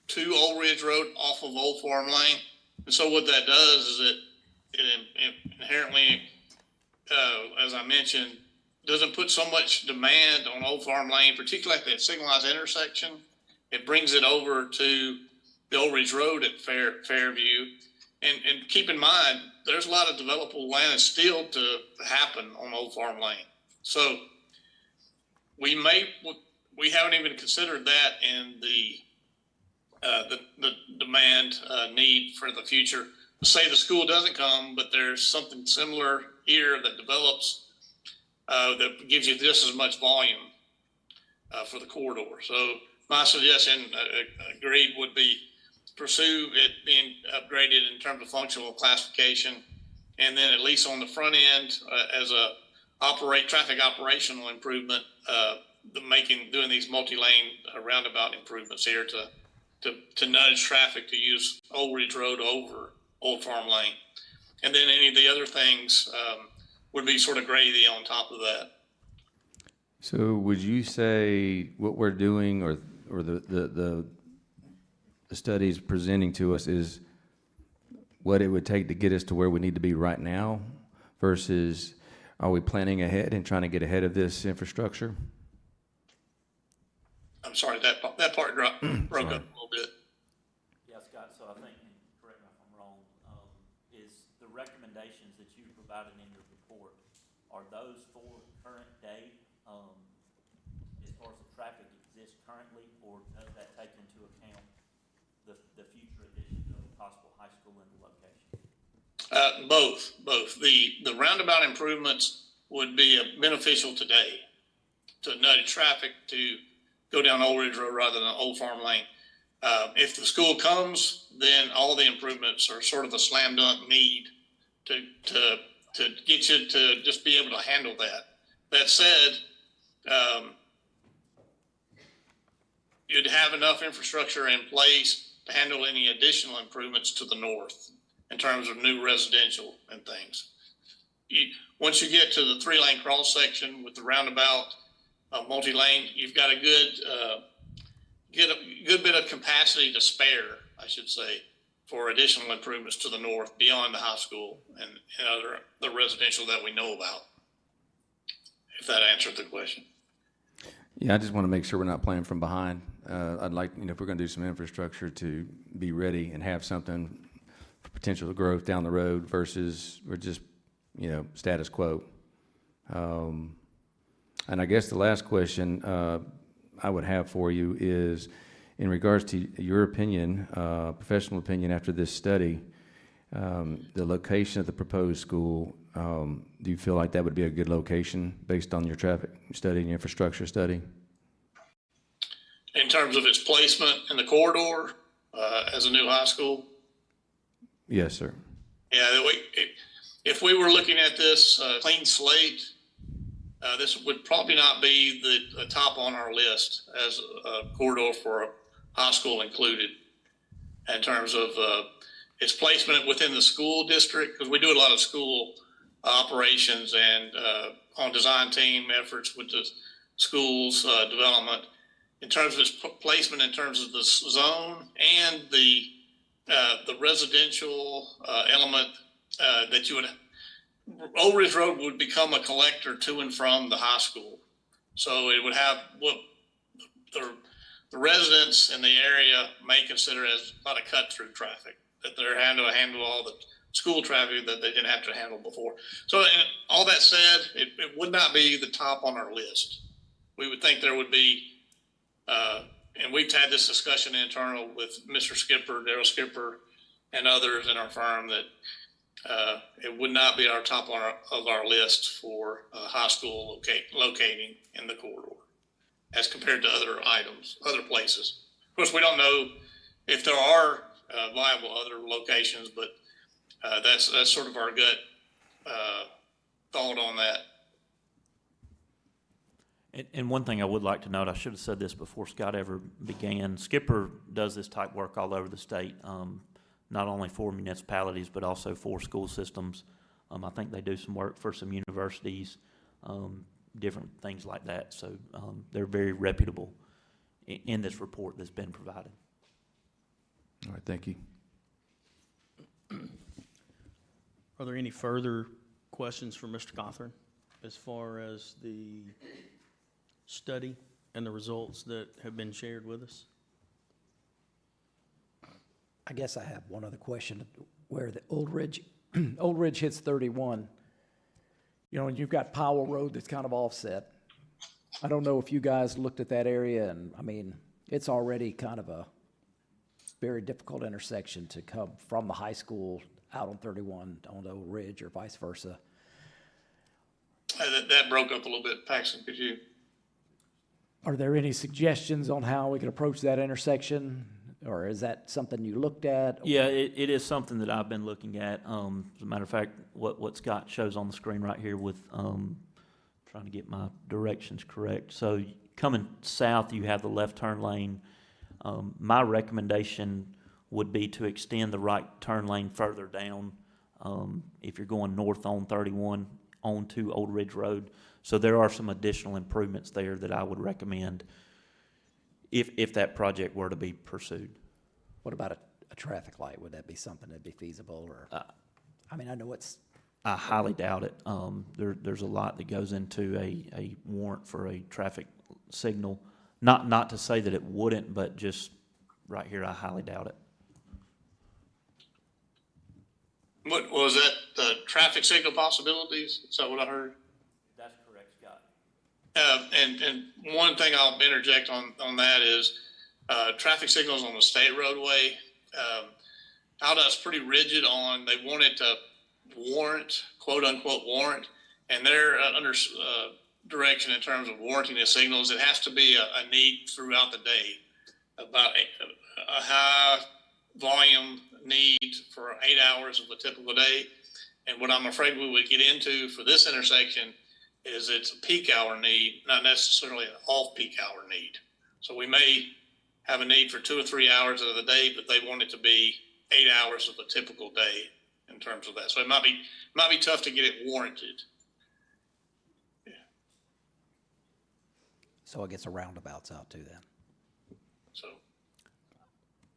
to Old Ridge Road off of Old Farm Lane. And so what that does is it inherently, as I mentioned, doesn't put so much demand on Old Farm Lane, particularly at that signalized intersection. It brings it over to the Old Ridge Road at Fairview. And keep in mind, there's a lot of developable land still to happen on Old Farm Lane. So we haven't even considered that in the demand need for the future. Say the school doesn't come, but there's something similar here that develops that gives you just as much volume for the corridor. So my suggestion, agreed, would be pursue it being upgraded in terms of functional classification, and then at least on the front end as a traffic operational improvement, doing these multi-lane roundabout improvements here to nudge traffic to use Old Ridge Road over Old Farm Lane, and then any of the other things would be sort of gravy on top of that. So would you say what we're doing or the studies presenting to us is what it would take to get us to where we need to be right now versus are we planning ahead and trying to get ahead of this infrastructure? I'm sorry, that part broke up a little bit. Yeah, Scott, so I think, and correct me if I'm wrong, is the recommendations that you provided in your report, are those for current day, as far as the traffic exists currently, or does that take into account the future addition of a possible high school in the location? Both. The roundabout improvements would be beneficial today to nudge traffic to go down Old Ridge Road rather than Old Farm Lane. If the school comes, then all the improvements are sort of a slam dunk need to get you to just be able to handle that. That said, you'd have enough infrastructure in place to handle any additional improvements to the north in terms of new residential and things. Once you get to the 3-lane cross section with the roundabout, multi-lane, you've got a good bit of capacity to spare, I should say, for additional improvements to the north beyond the high school and the residential that we know about. If that answered the question. Yeah, I just want to make sure we're not playing from behind. I'd like, if we're going to do some infrastructure, to be ready and have something for potential growth down the road versus we're just, status quo. And I guess the last question I would have for you is, in regards to your opinion, professional opinion after this study, the location of the proposed school, do you feel like that would be a good location based on your traffic study and your infrastructure study? In terms of its placement in the corridor as a new high school? Yes, sir. Yeah, if we were looking at this clean slate, this would probably not be the top on our list as a corridor for a high school included in terms of its placement within the school district, because we do a lot of school operations and on design team efforts with the schools development. In terms of its placement, in terms of the zone and the residential element that you would, Old Ridge Road would become a collector to and from the high school. So it would have what the residents in the area may consider as a lot of cut-through traffic, that they're having to handle all the school traffic that they didn't have to handle before. So, and all that said, it would not be the top on our list. We would think there would be, and we've had this discussion internal with Mr. Skipper, Daryl Skipper, and others in our firm, that it would not be our top of our list for high school locating in the corridor as compared to other items, other places. Of course, we don't know if there are viable other locations, but that's sort of our gut thought on that. And one thing I would like to note, I should have said this before Scott ever began, Skipper does this type work all over the state, not only for municipalities, but also for school systems. I think they do some work for some universities, different things like that. So they're very reputable in this report that's been provided. All right, thank you. Are there any further questions for Mr. Gothard as far as the study and the results that have been shared with us? I guess I have one other question, where the Old Ridge hits 31. And you've got Powell Road that's kind of offset. I don't know if you guys looked at that area, and I mean, it's already kind of a very difficult intersection to come from the high school out on 31 on the Old Ridge or vice versa. That broke up a little bit. Paxton, could you? Are there any suggestions on how we can approach that intersection? Or is that something you looked at? Yeah, it is something that I've been looking at. As a matter of fact, what Scott shows on the screen right here with, trying to get my directions correct. So coming south, you have the left turn lane. My recommendation would be to extend the right turn lane further down if you're going north on 31 onto Old Ridge Road. So there are some additional improvements there that I would recommend if that project were to be pursued. What about a traffic light? Would that be something that'd be feasible? Or, I mean, I know it's... I highly doubt it. There's a lot that goes into a warrant for a traffic signal. Not to say that it wouldn't, but just right here, I highly doubt it. What was that? The traffic signal possibilities? Is that what I heard? That's correct, Scott. And one thing I'll interject on that is traffic signals on the state roadway. AlDOT's pretty rigid on, they want it to warrant, quote unquote warrant, and they're under direction in terms of warranting the signals. It has to be a need throughout the day, about a high volume need for 8 hours of a typical day. And what I'm afraid we would get into for this intersection is it's a peak hour need, not necessarily an off-peak hour need. So we may have a need for 2 or 3 hours of the day, but they want it to be 8 hours of a typical day in terms of that. So it might be tough to get it warranted. So it gets a roundabouts out too then. So,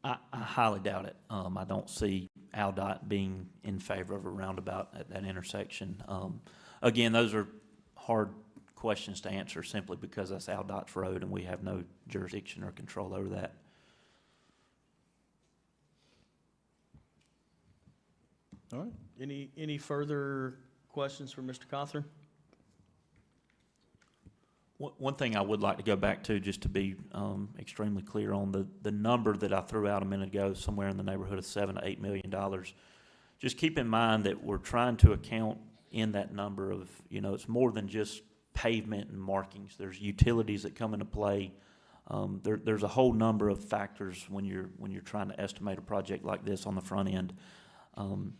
I highly doubt it. I don't see AlDOT being in favor of a roundabout at that intersection. Again, those are hard questions to answer simply because that's AlDOT's road and we have no jurisdiction or control over that. All right. Any further questions for Mr. Cawthorn? One thing I would like to go back to, just to be extremely clear on the number that I threw out a minute ago, somewhere in the neighborhood of $7 to $8 million. Just keep in mind that we're trying to account in that number of, it's more than just pavement and markings. There's utilities that come into play. There's a whole number of factors when you're trying to estimate a project like this on the front end. $7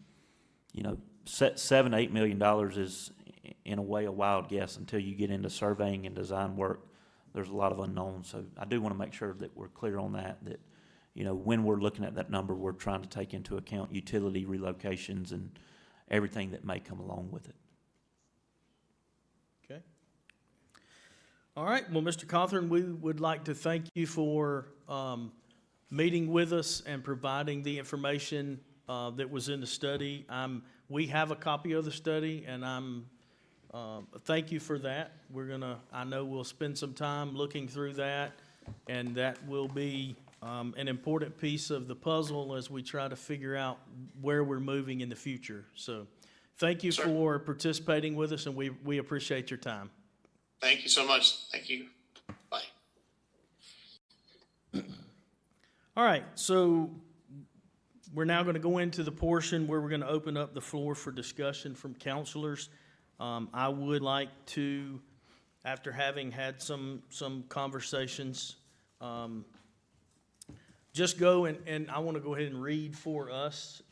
to $8 million is, in a way, a wild guess until you get into surveying and design work. There's a lot of unknowns, so I do want to make sure that we're clear on that when we're looking at that number, we're trying to take into account utility relocations and everything that may come along with it. Okay. All right. Well, Mr. Cawthorn, we would like to thank you for meeting with us and providing the information that was in the study. We have a copy of the study, and thank you for that. I know we'll spend some time looking through that, and that will be an important piece of the puzzle as we try to figure out where we're moving in the future. So thank you for participating with us, and we appreciate your time. thank you so much. Thank you. Bye. All right, so we're now going to go into the portion where we're going to open up the floor for discussion from counselors. I would like to, after having had some conversations, just go and I want to go ahead and read for us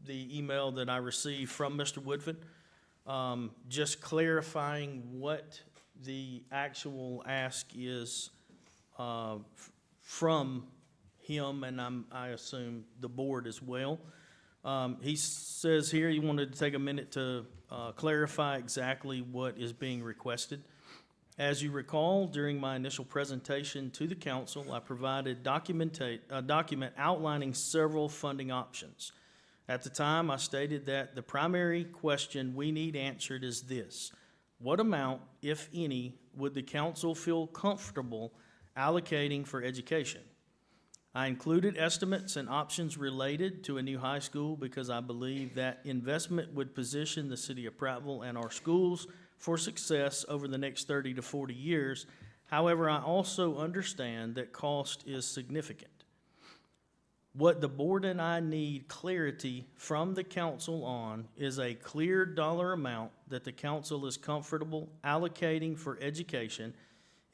the email that I received from Mr. Woodfin, just clarifying what the actual ask is from him, and I assume the board as well. He says here he wanted to take a minute to clarify exactly what is being requested. As you recall, during my initial presentation to the council, I provided a document outlining several funding options. At the time, I stated that the primary question we need answered is this: what amount, if any, would the council feel comfortable allocating for education? I included estimates and options related to a new high school because I believe that investment would position the city of Prattville and our schools for success over the next 30 to 40 years. However, I also understand that cost is significant. What the board and I need clarity from the council on is a clear dollar amount that the council is comfortable allocating for education.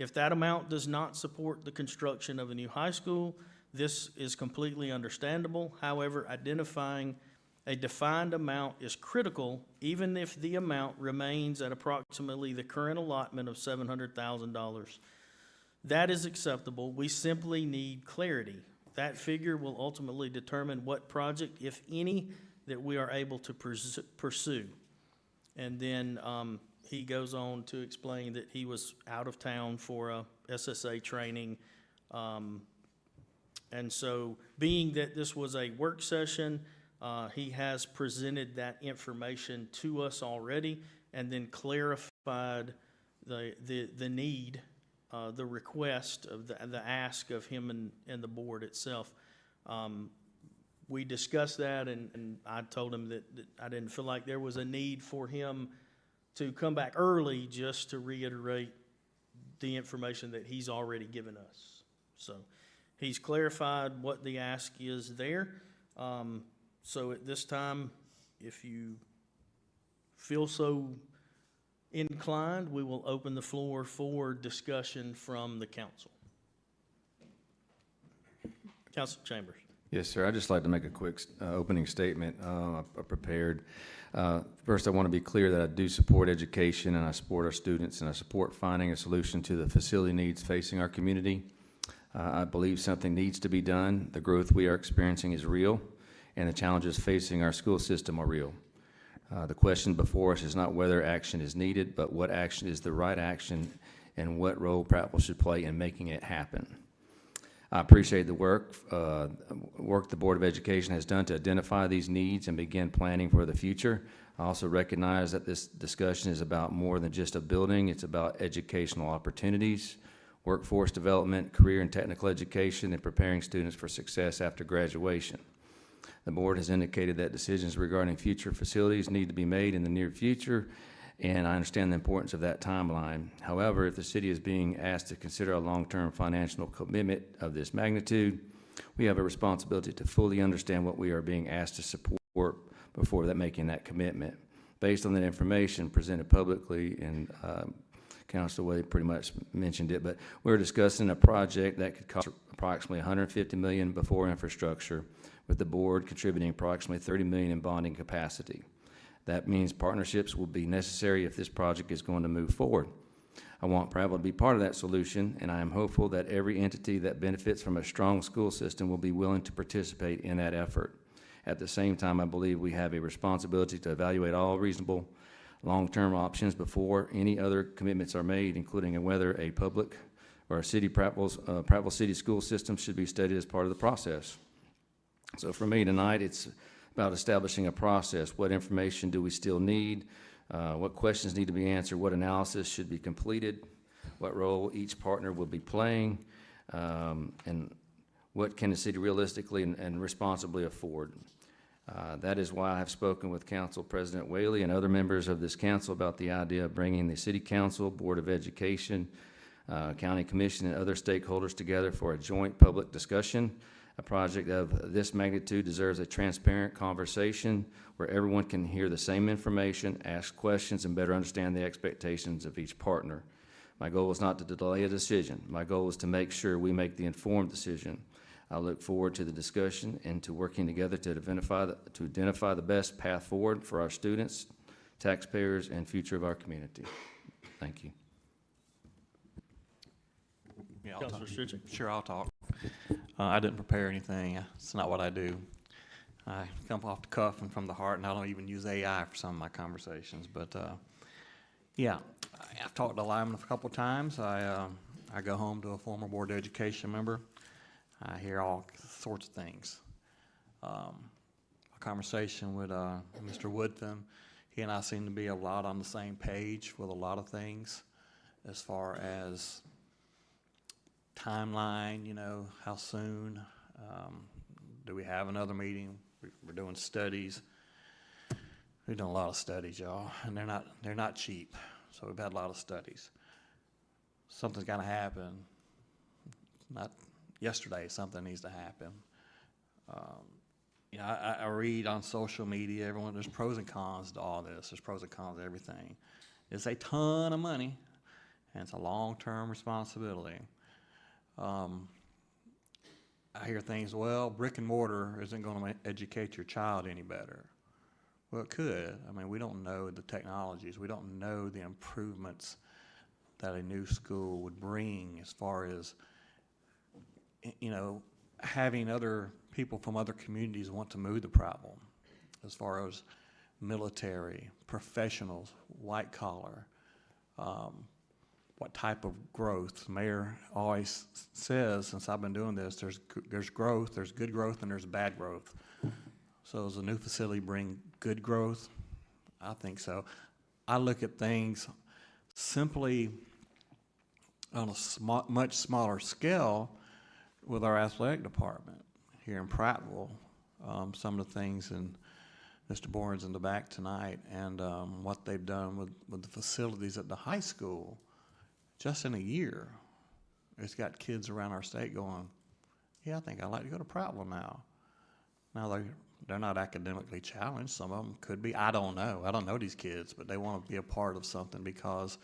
If that amount does not support the construction of a new high school, this is completely understandable. However, identifying a defined amount is critical, even if the amount remains at approximately the current allotment of $700,000. That is acceptable. We simply need clarity. That figure will ultimately determine what project, if any, that we are able to pursue. And then he goes on to explain that he was out of town for a SSA training. And so, being that this was a work session, he has presented that information to us already and then clarified the need, the request of the ask of him and the board itself. We discussed that, and I told him that I didn't feel like there was a need for him to come back early just to reiterate the information that he's already given us. So he's clarified what the ask is there. So at this time, if you feel so inclined, we will open the floor for discussion from the council. Councilor Chambers. Yes, sir. I'd just like to make a quick opening statement. I prepared. First, I want to be clear that I do support education, and I support our students, and I support finding a solution to the facility needs facing our community. I believe something needs to be done. The growth we are experiencing is real, and the challenges facing our school system are real. The question before us is not whether action is needed, but what action is the right action and what role Prattville should play in making it happen. I appreciate the work the Board of Education has done to identify these needs and begin planning for the future. I also recognize that this discussion is about more than just a building. It's about educational opportunities, workforce development, career and technical education, and preparing students for success after graduation. The board has indicated that decisions regarding future facilities need to be made in the near future, and I understand the importance of that timeline. However, if the city is being asked to consider a long-term financial commitment of this magnitude, we have a responsibility to fully understand what we are being asked to support before making that commitment. Based on that information presented publicly, and Councilor Wade pretty much mentioned it, but we're discussing a project that could cost approximately $150 million before infrastructure, with the board contributing approximately $30 million in bonding capacity. That means partnerships will be necessary if this project is going to move forward. I want Prattville to be part of that solution, and I am hopeful that every entity that benefits from a strong school system will be willing to participate in that effort. At the same time, I believe we have a responsibility to evaluate all reasonable long-term options before any other commitments are made, including whether a public or a city Prattville City school system should be studied as part of the process. So for me tonight, it's about establishing a process. What information do we still need? What questions need to be answered? What analysis should be completed? What role each partner will be playing? And what can the city realistically and responsibly afford? That is why I have spoken with Council President Whaley and other members of this council about the idea of bringing the City Council, Board of Education, County Commission, and other stakeholders together for a joint public discussion. A project of this magnitude deserves a transparent conversation where everyone can hear the same information, ask questions, and better understand the expectations of each partner. My goal is not to delay a decision. My goal is to make sure we make the informed decision. I look forward to the discussion and to working together to identify the best path forward for our students, taxpayers, and future of our community. Thank you. Yeah, I'll Councilor talk. Stritchik. Sure, I'll talk. I didn't prepare anything. It's not what I do. I come off the cuff and from the heart, and I don't even use AI for some of my conversations. But yeah, I've talked to Lyman a couple of times. I go home to a former Board of Education member. I hear all sorts of things. A conversation with Mr. Woodfin, he and I seem to be a lot on the same page with a lot of things as far as timeline, you know, how soon, do we have another meeting? We're doing studies. We've done a lot of studies, y'all, and they're not cheap. So we've had a lot of studies. Something's got to happen. Not yesterday, something needs to happen. You know, I read on social media, everyone, there's pros and cons to all this. There's pros and cons to everything. It's a ton of money, and it's a long-term responsibility. I hear things, well, brick and mortar isn't going to educate your child any better. Well, it could. I mean, we don't know the technologies. We don't know the improvements that a new school would bring as far as, you know, having other people from other communities want to move the problem, as far as military, professionals, white collar, what type of growth. The mayor always says, since I've been doing this, there's growth, there's good growth, and there's bad growth. So does a new facility bring good growth? I think so. I look at things simply on a much smaller scale with our athletic department here in Prattville. Some of the things in Mr. Bourne's in the back tonight, and what they've done with the facilities at the high school. Just in a year, it's got kids around our state going, yeah, I think I'd like to go to Prattville now. Now, they're not academically challenged. Some of them could be. I don't know. I don't know these kids, but they want to be a part of something because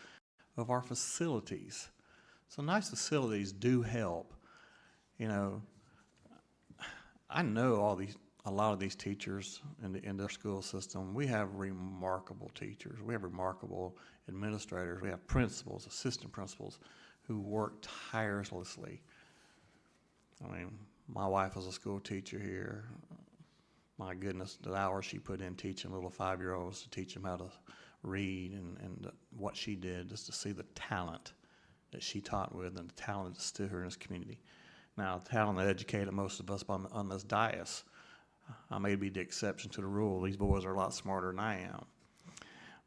of our facilities. So nice facilities do help. You know, I know a lot of these teachers in their school system. We have remarkable teachers. We have remarkable administrators. We have principals, assistant principals who work tirelessly I mean, my wife was a school teacher here. My goodness, the hours she put in teaching little 5-year-olds to teach them how to read and what she did, just to see the talent that she taught with and the talent that's still here in this community. Now, the talent that educated most of us on this dais, I may be the exception to the rule. These boys are a lot smarter than I am.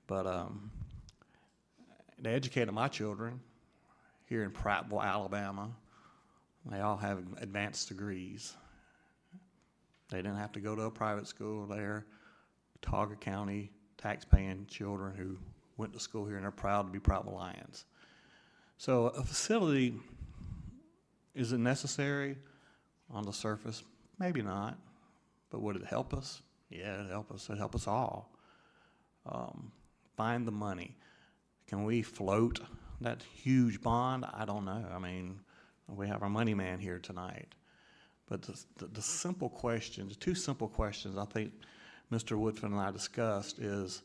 But they educated my children here in Prattville, Alabama. They all have advanced degrees. They didn't have to go to a private school. They're Watauga County tax-paying children who went to school here, and they're proud to be Prattville Lions. So a facility, is it necessary on the surface? Maybe not. But would it help us? Yeah, it'd help us. It'd help us all. Find the money. Can we float that huge bond? I don't know. I mean, we have our money man here tonight. But the simple questions, the two simple questions I think Mr. Woodfin and I discussed is,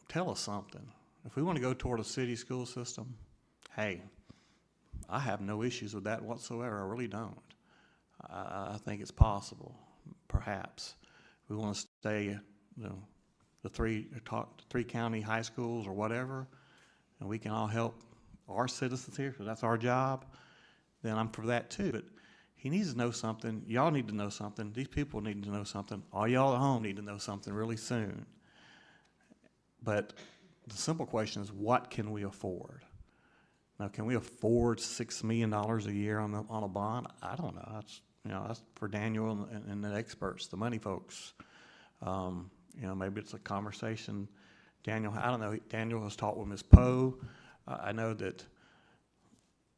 tell us something. If we want to go toward a city school system, hey, I have no issues with that whatsoever. I really don't. I think it's possible, perhaps. We want to stay, the three county high schools or whatever, and we can all help our citizens here, because that's our job, then I'm for that too. But he needs to know something. Y'all need to know something. These people need to know something. All y'all at home need to know something really soon. But the simple question is, what can we afford? Now, can we afford $6 million a year on a bond? I don't know. That's for Daniel and the experts, the money folks. Maybe it's a conversation. Daniel, I don't know. Daniel has talked with Ms. Poe. I know that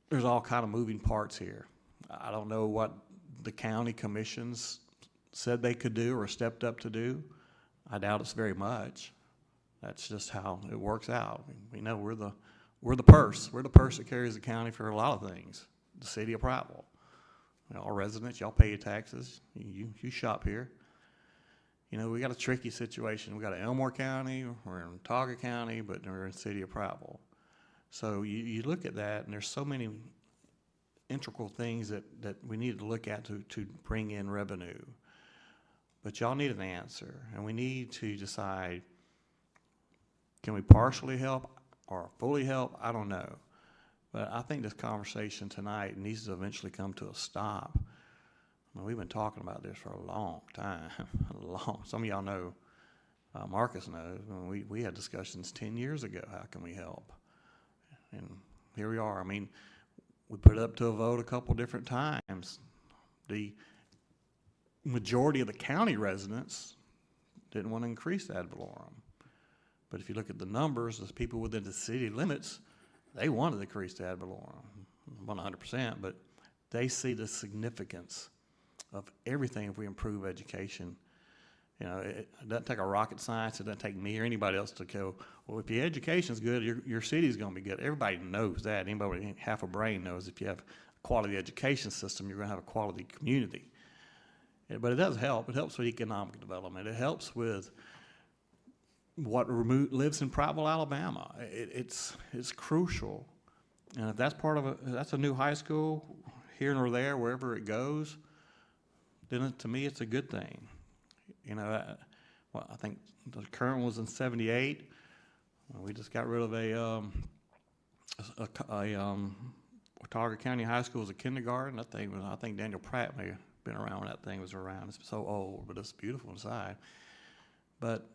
there's all kind of moving parts here. I don't know what the county commissions said they could do or stepped up to do. I doubt it's very much. That's just how it works out. We know we're the purse. We're the purse that carries the county for a lot of things. The city of Prattville. All residents, y'all pay your taxes. You shop here. We got a tricky situation. We got Elmore County, we're in Watauga County, but we're in the city of Prattville. So you look at that, and there's so many integral things that we need to look at to bring in revenue. But y'all need an answer, and we need to decide, can we partially help or fully help? I don't know. But I think this conversation tonight needs to eventually come to a stop. We've been talking about this for a long time. Some of y'all know, Marcus knows. We had discussions 10 years ago. How can we help? And here we are. We put it up to a vote a couple different times. The majority of the county residents didn't want to increase ad valorem. But if you look at the numbers, the people within the city limits, they wanted to increase the ad valorem. Not 100%, but they see the significance of everything if we improve education. It doesn't take a rocket science. It doesn't take me or anybody else to go, well, if your education's good, your city's going to be good. Everybody knows that. Anybody with half a brain knows if you have a quality education system, you're going to have a quality community. But it does help. It helps with economic development. It helps with what lives in Prattville, Alabama. It's crucial. And if that's that's a new high school here or there, wherever it goes, then to me it's a good thing. I think the current one was in '78. We just got rid of a Watauga County High School as a kindergarten. That thing was, I think Daniel Pratt may have been around when that thing was around. It's so old, but it's beautiful inside. But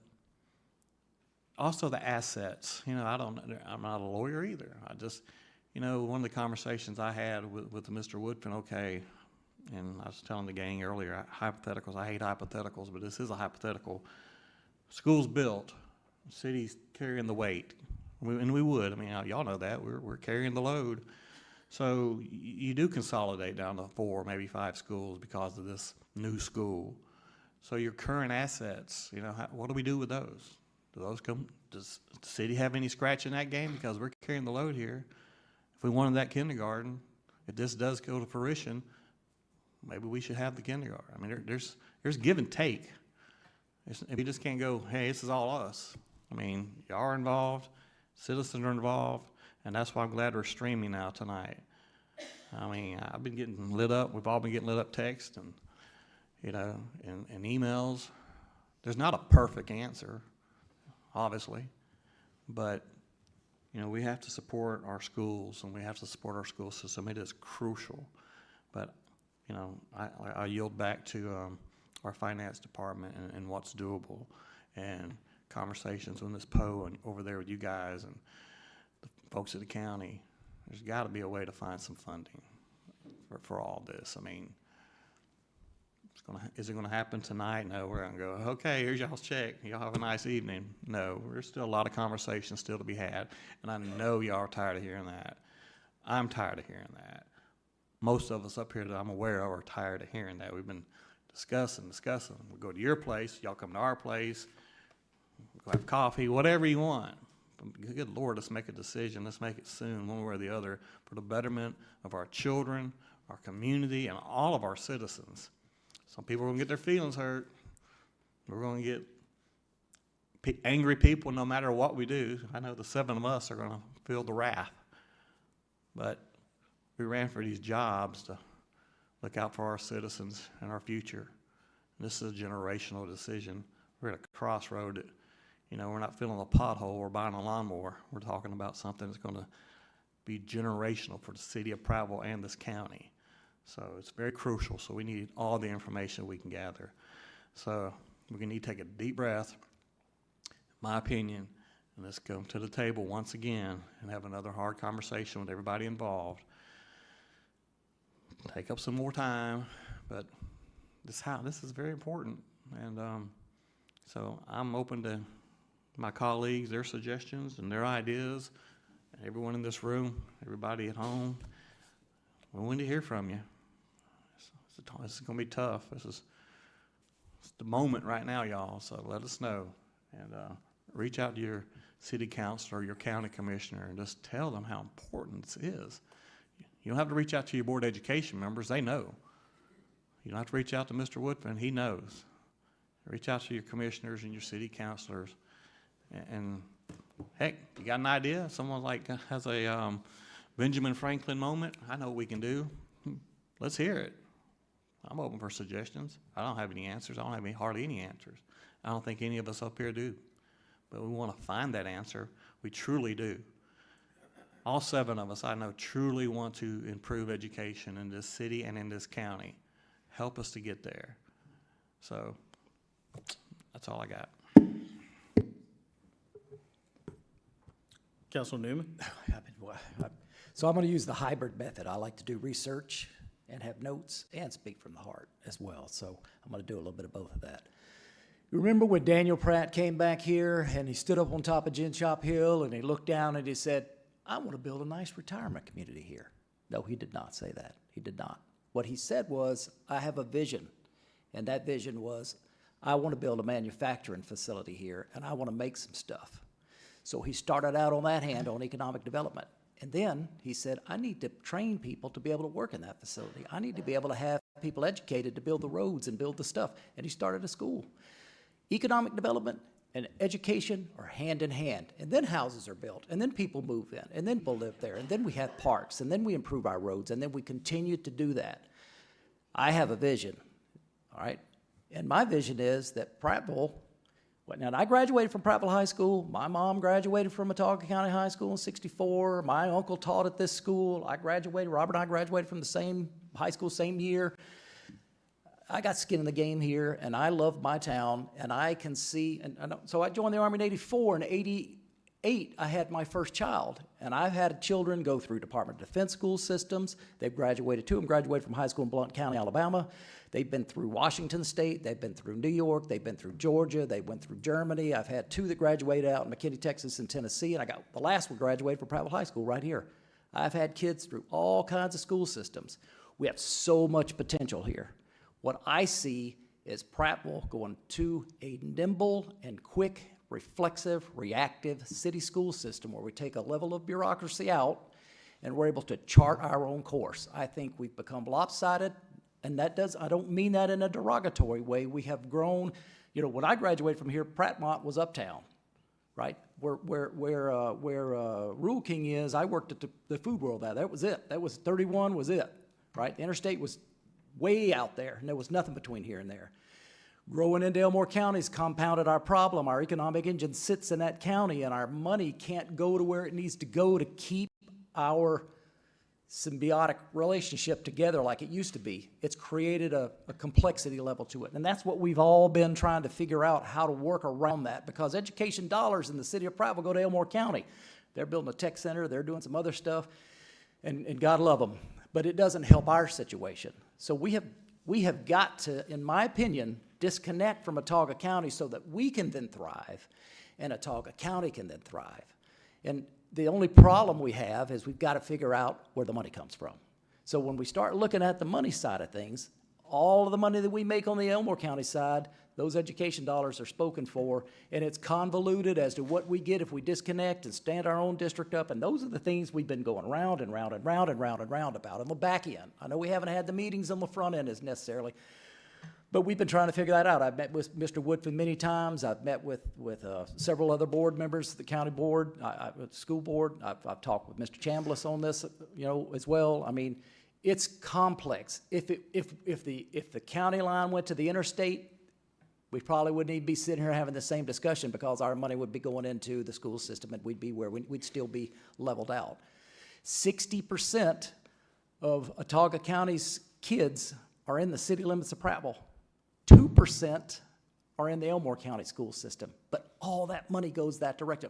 also the assets. I'm not a lawyer either. I just, one of the conversations I had with Mr. Woodfin, okay, and I was telling the gang earlier, hypotheticals, I hate hypotheticals, but this is a hypothetical. Schools built, cities carrying the weight, and we would. Y'all know that. We're carrying the load. So you do consolidate down to 4, maybe 5 schools because of this new school. So your current assets, what do we do with those? Does the city have any scratch in that game? Because we're carrying the load here. If we wanted that kindergarten, if this does go to fruition, maybe we should have the kindergarten. There's give and take. We just can't go, hey, this is all us. Y'all are involved, citizens are involved, and that's why I'm glad we're streaming now tonight. I mean, I've been getting lit up, we've all been getting lit up text and, you know, and emails. There's not a perfect answer, obviously, but, you know, we have to support our schools and we have to support our school system. It is crucial. But, you know, I yield back to our finance department and what's doable and conversations on this PO and over there with you guys and the folks at the county. There's got to be a way to find some funding for all this. I mean, is it going to happen tonight? No, we're going to go, okay, here's y'all's check. Y'all have a nice evening. No, there's still a lot of conversations still to be had. And I know y'all are tired of hearing that. I'm tired of hearing that. Most of us up here that I'm aware of are tired of hearing that. We've been discussing. We go to your place, y'all come to our place, go have coffee, whatever you want. But good Lord, let's make a decision. Let's make it soon, one way or the other, for the betterment of our children, our community, and all of our citizens. Some people are going to get their feelings hurt. We're going to get angry people no matter what we do. I know the 7 of us are going to feel the wrath. But we ran for these jobs to look out for our citizens and our future. And this is a generational decision. We're at a crossroad that, you know, we're not filling a pothole or buying a lawnmower. We're talking about something that's going to be generational for the city of Prattville and this county. So it's very crucial. So we need all the information we can gather. So we need to take a deep breath, my opinion, and let's go to the table once again and have another hard conversation with everybody involved. Take up some more time, but this is very important. And so I'm open to my colleagues, their suggestions and their ideas, and everyone in this room, everybody at home. We want to hear from you. This is going to be tough. It's the moment right now, y'all, so let us know. And reach out to your city councilor, your county commissioner, and just tell them how important this is. You don't have to reach out to your board of education members. They know. You don't have to reach out to Mr. Woodfin. He knows. Reach out to your commissioners and your city councilors. And heck, you got an idea? Someone like has a Benjamin Franklin moment? I know what we can do. Let's hear it. I'm open for suggestions. I don't have any answers. I don't have hardly any answers. I don't think any of us up here do. But we want to find that answer. We truly do. All 7 of us, I know, truly want to improve education in this city and in this county. Help us to get there. So that's all I got. Councilman Newman? So I'm going to use the hybrid method. I like to do research and have notes and speak from the heart as well. So I'm going to do a little bit of both of that. You remember when Daniel Pratt came back here and he stood up on top of Gin Shop Hill and he looked down and he said, I want to build a nice retirement community here. No, he did not say that. He did not. What he said was, I have a vision. And that vision was, I want to build a manufacturing facility here and I want to make some stuff. So he started out on that hand on economic development. And then he said, I need to train people to be able to work in that facility. I need to be able to have people educated to build the roads and build the stuff. And he started a school. Economic development and education are hand in hand. And then houses are built. And then people move in. And then people live there. And then we have parks. And then we improve our roads. And then we continue to do that. I have a vision, all right? And my vision is that Prattville, now I graduated from Prattville High School. My mom graduated from Watauga County High School in '64. My uncle taught at this school. Robert and I graduated from the same high school, same year. I got skin in the game here, and I love my town, and I can see, so I joined the Army in '84, and '88 I had my first child, and I've had children go through Department of Defense school systems. They've graduated, 2 of them graduated from high school in Blount County, Alabama. They've been through Washington State, they've been through New York, they've been through Georgia, they went through Germany. I've had 2 that graduated out in McKinney, Texas and Tennessee, and I got the last one graduated from Prattville High School right here. I've had kids through all kinds of school systems. We have so much potential here. What I see is Prattville going to a nimble and quick, reflexive, reactive city school system where we take a level of bureaucracy out and we're able to chart our own course. I think we've become lopsided, and I don't mean that in a derogatory way. We have grown, when I graduated from here, Prattmont was uptown, right? Where Rule King is, I worked at the Food World, that was it. That was 31 was it, right? The interstate was way out there, and there was nothing between here and there. Growing into Elmore County's compounded our problem. Our economic engine sits in that county, and our money can't go to where it needs to go to keep our symbiotic relationship together like it used to be. It's created a complexity level to it. And that's what we've all been trying to figure out, how to work around that, because education dollars in the city of Prattville go to Elmore County. They're building a tech center, they're doing some other stuff, and God love them. But it doesn't help our situation. So we have got to, in my opinion, disconnect from Autauga County so that we can then thrive, and Autauga County can then thrive. And the only problem we have is we've got to figure out where the money comes from. So when we start looking at the money side of things, all of the money that we make on the Elmore County side, those education dollars are spoken for, and it's convoluted as to what we get if we disconnect and stand our own district up, and those are the things we've been going round and round and round and round and round about on the back end. I know we haven't had the meetings on the front end as necessarily, but we've been trying to figure that out. I've met with Mr. Woodfin many times. I've met with several other board members, the county board, the school board. I've talked with Mr. Chambliss on this, as well. I mean, it's complex. If the county line went to the interstate, we probably wouldn't even be sitting here having the same discussion, because our money would be going into the school system, and we'd be where we'd still be leveled out. 60% of Autauga County's kids are in the city limits of Prattville. 2% are in the Elmore County school system, but all that money goes that direction.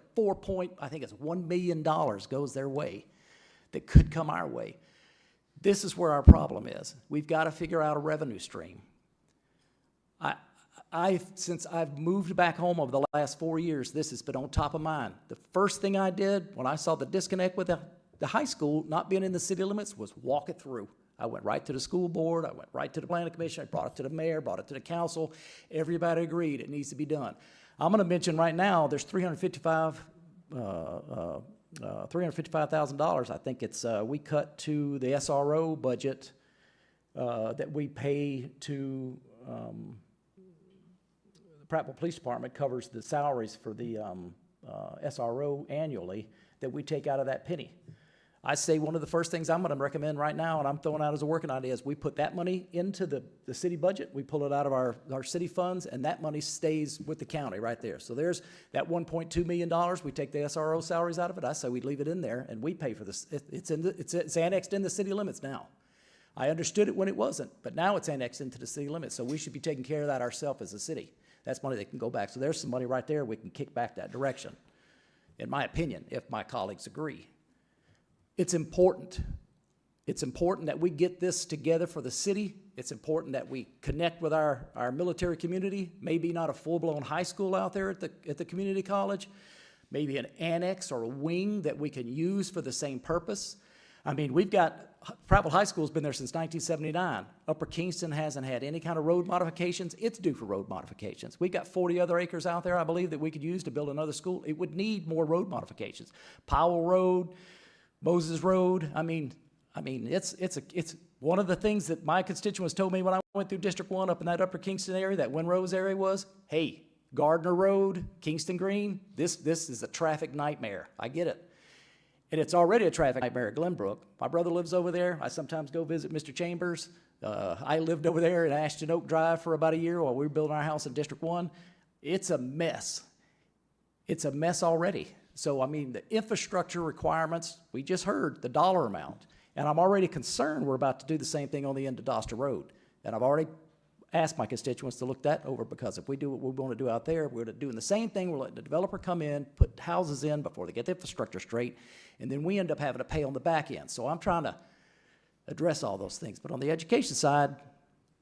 I think it's $1 million goes their way that could come our way. This is where our problem is. We've got to figure out a revenue stream. Since I've moved back home over the last 4 years, this has been on top of mind. The first thing I did when I saw the disconnect with the high school not being in the city limits was walk it through. I went right to the school board, I went right to the planning commission, I brought it to the mayor, brought it to the council. Everybody agreed it needs to be done. I'm gonna mention right now, there's $355,000, I think it's, we cut to the SRO budget that we pay to the Prattville Police Department, covers the salaries for the SRO annually, that we take out of that penny. I say one of the first things I'm going to recommend right now, and I'm throwing out as a working idea, is we put that money into the city budget. We pull it out of our city funds, and that money stays with the county right there. So there's that $1.2 million. We take the SRO salaries out of it. I say we leave it in there, and we pay for this. It's annexed in the city limits now. I understood it when it wasn't, but now it's annexed into the city limits. So we should be taking care of that ourselves as a city. That's money that can go back. So there's some money right there we can kick back that direction, in my opinion, if my colleagues agree. It's important. It's important that we get this together for the city. It's important that we connect with our military community, maybe not a full-blown high school out there at the community college, maybe an annex or a wing that we can use for the same purpose. I mean, Prattville High School's been there since 1979. Upper Kingston hasn't had any kind of road modifications. It's due for road modifications. We've got 40 other acres out there, I believe, that we could use to build another school. It would need more road modifications. Powell Road, Moses Road, I mean, it's one of the things that my constituents told me when I went through District 1 up in that Upper Kingston area, that Winrose area was, hey, Gardner Road, Kingston Green, this is a traffic nightmare. I get it. And it's already a traffic nightmare at Glenbrook. My brother lives over there. I sometimes go visit Mr. Chambers. I lived over there in Ashton Oak Drive for about a year while we were building our house in District 1. It's a mess. It's a mess already. So, I mean, the infrastructure requirements, we just heard the dollar amount. And I'm already concerned we're about to do the same thing on the end of Doster Road. And I've already asked my constituents to look that over, because if we do what we want to do out there, we're doing the same thing. We're letting the developer come in, put houses in before they get the infrastructure straight, and then we end up having to pay on the back end. So I'm trying to address all those things. But on the education side,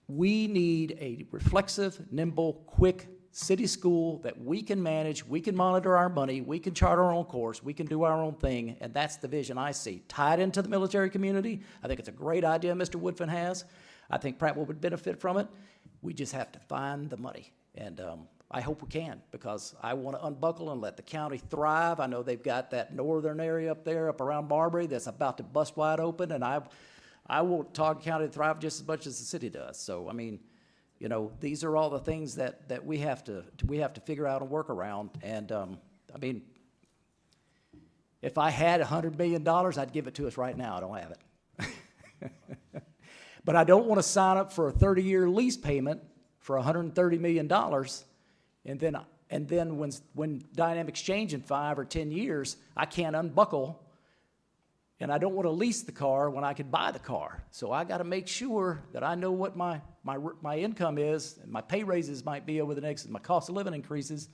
we need a reflexive, nimble, quick city school that we can manage, we can monitor our money, we can chart our own course, we can do our own thing, and that's the vision I see. Tied into the military community, I think it's a great idea Mr. Woodfin has. I think Prattville would benefit from it. We just have to find the money, and I hope we can, because I want to unbuckle and let the county thrive. I know they've got that northern area up there, up around Marbury, that's about to bust wide open, and I want Autauga County to thrive just as much as the city does. So, I mean, you know, these are all the things that we have to figure out and work around. And I mean, if I had $100 million, I'd give it to us right now. I don't have it. But I don't want to sign up for a 30-year lease payment for $130 million, and then when dynamics change in 5 or 10 years, I can't unbuckle, and I don't want to lease the car when I could buy the car. So I got to make sure that I know what my income is, and my pay raises might be over the next, my cost of living increases,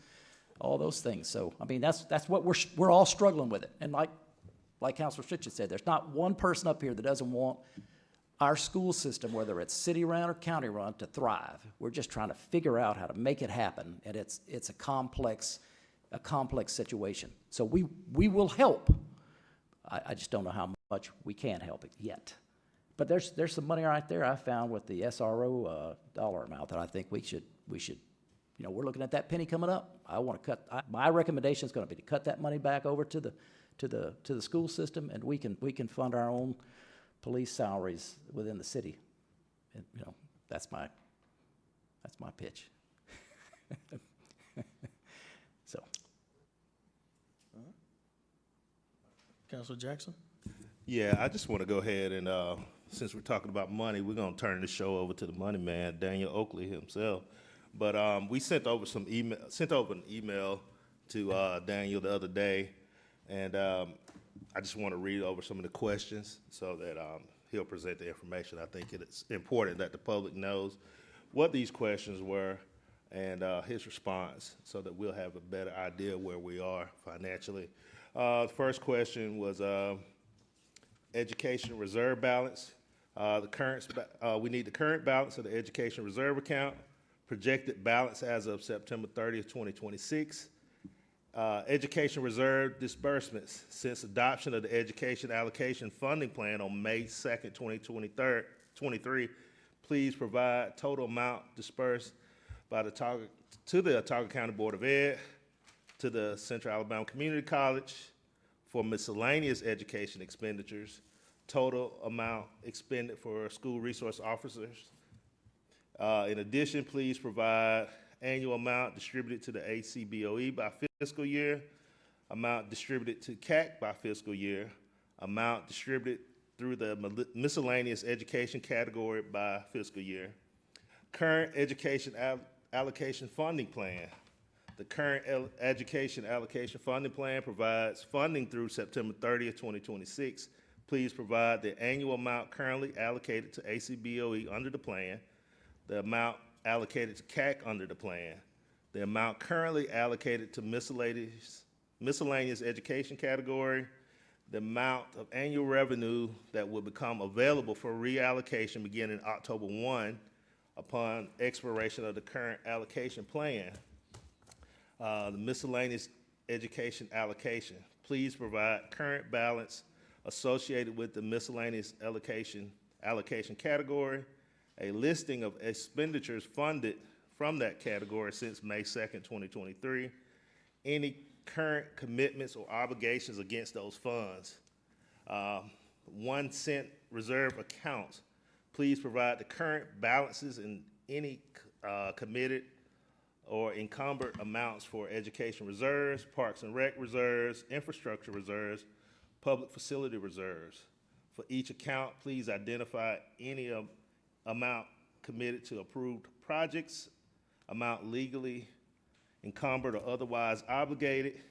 all those things. So, I mean, that's what we're all struggling with it. And like Councilor Stritch said, there's not one person up here that doesn't want our school system, whether it's city-run or county-run, to thrive. We're just trying to figure out how to make it happen, and it's a complex situation. So we will help. I just don't know how much we can help it yet. But there's some money right there I found with the SRO dollar amount that I think we should, we're looking at that penny coming up. I want to my recommendation is going to be to cut that money back over to the school system, and we can fund our own police salaries within the city. And, that's my pitch. So. Counselor Jackson? Yeah, I just want to go ahead and, since we're talking about money, we're going to turn the show over to the money man, Daniel Oakley himself. But we sent over an email to Daniel the other day, and I just want to read over some of the questions so that he'll present the information. I think it's important that the public knows what these questions were and his response so that we'll have a better idea where we are financially. The first question was education reserve balance. We need the current balance of the education reserve account, projected balance as of September 30th, 2026. Education reserve disbursements since adoption of the education allocation funding plan on May 2nd, 2023. Please provide total amount dispersed by the Autauga County Board of Ed, to the Central Alabama Community College for miscellaneous education expenditures, total amount expended for school resource officers. In addition, please provide annual amount distributed to the ACBOE by fiscal year, amount distributed to CAC by fiscal year, amount distributed through the miscellaneous education category by fiscal year. Current education allocation funding plan. The current education allocation funding plan provides funding through September 30th, 2026. Please provide the annual amount currently allocated to ACBOE under the plan, the amount allocated to CAC under the plan, the amount currently allocated to miscellaneous education category, the amount of annual revenue that will become available for reallocation beginning October 1 upon expiration of the current allocation plan. The miscellaneous education allocation. Please provide current balance associated with the miscellaneous allocation category, a listing of expenditures funded from that category since May 2nd, 2023, any current commitments or obligations against those funds. 1 cent reserve accounts. Please provide the current balances in any committed or encumbered amounts for education reserves, parks and rec reserves, infrastructure reserves, public facility reserves. For each account, please identify any amount committed to approved projects, amount legally encumbered or otherwise obligated,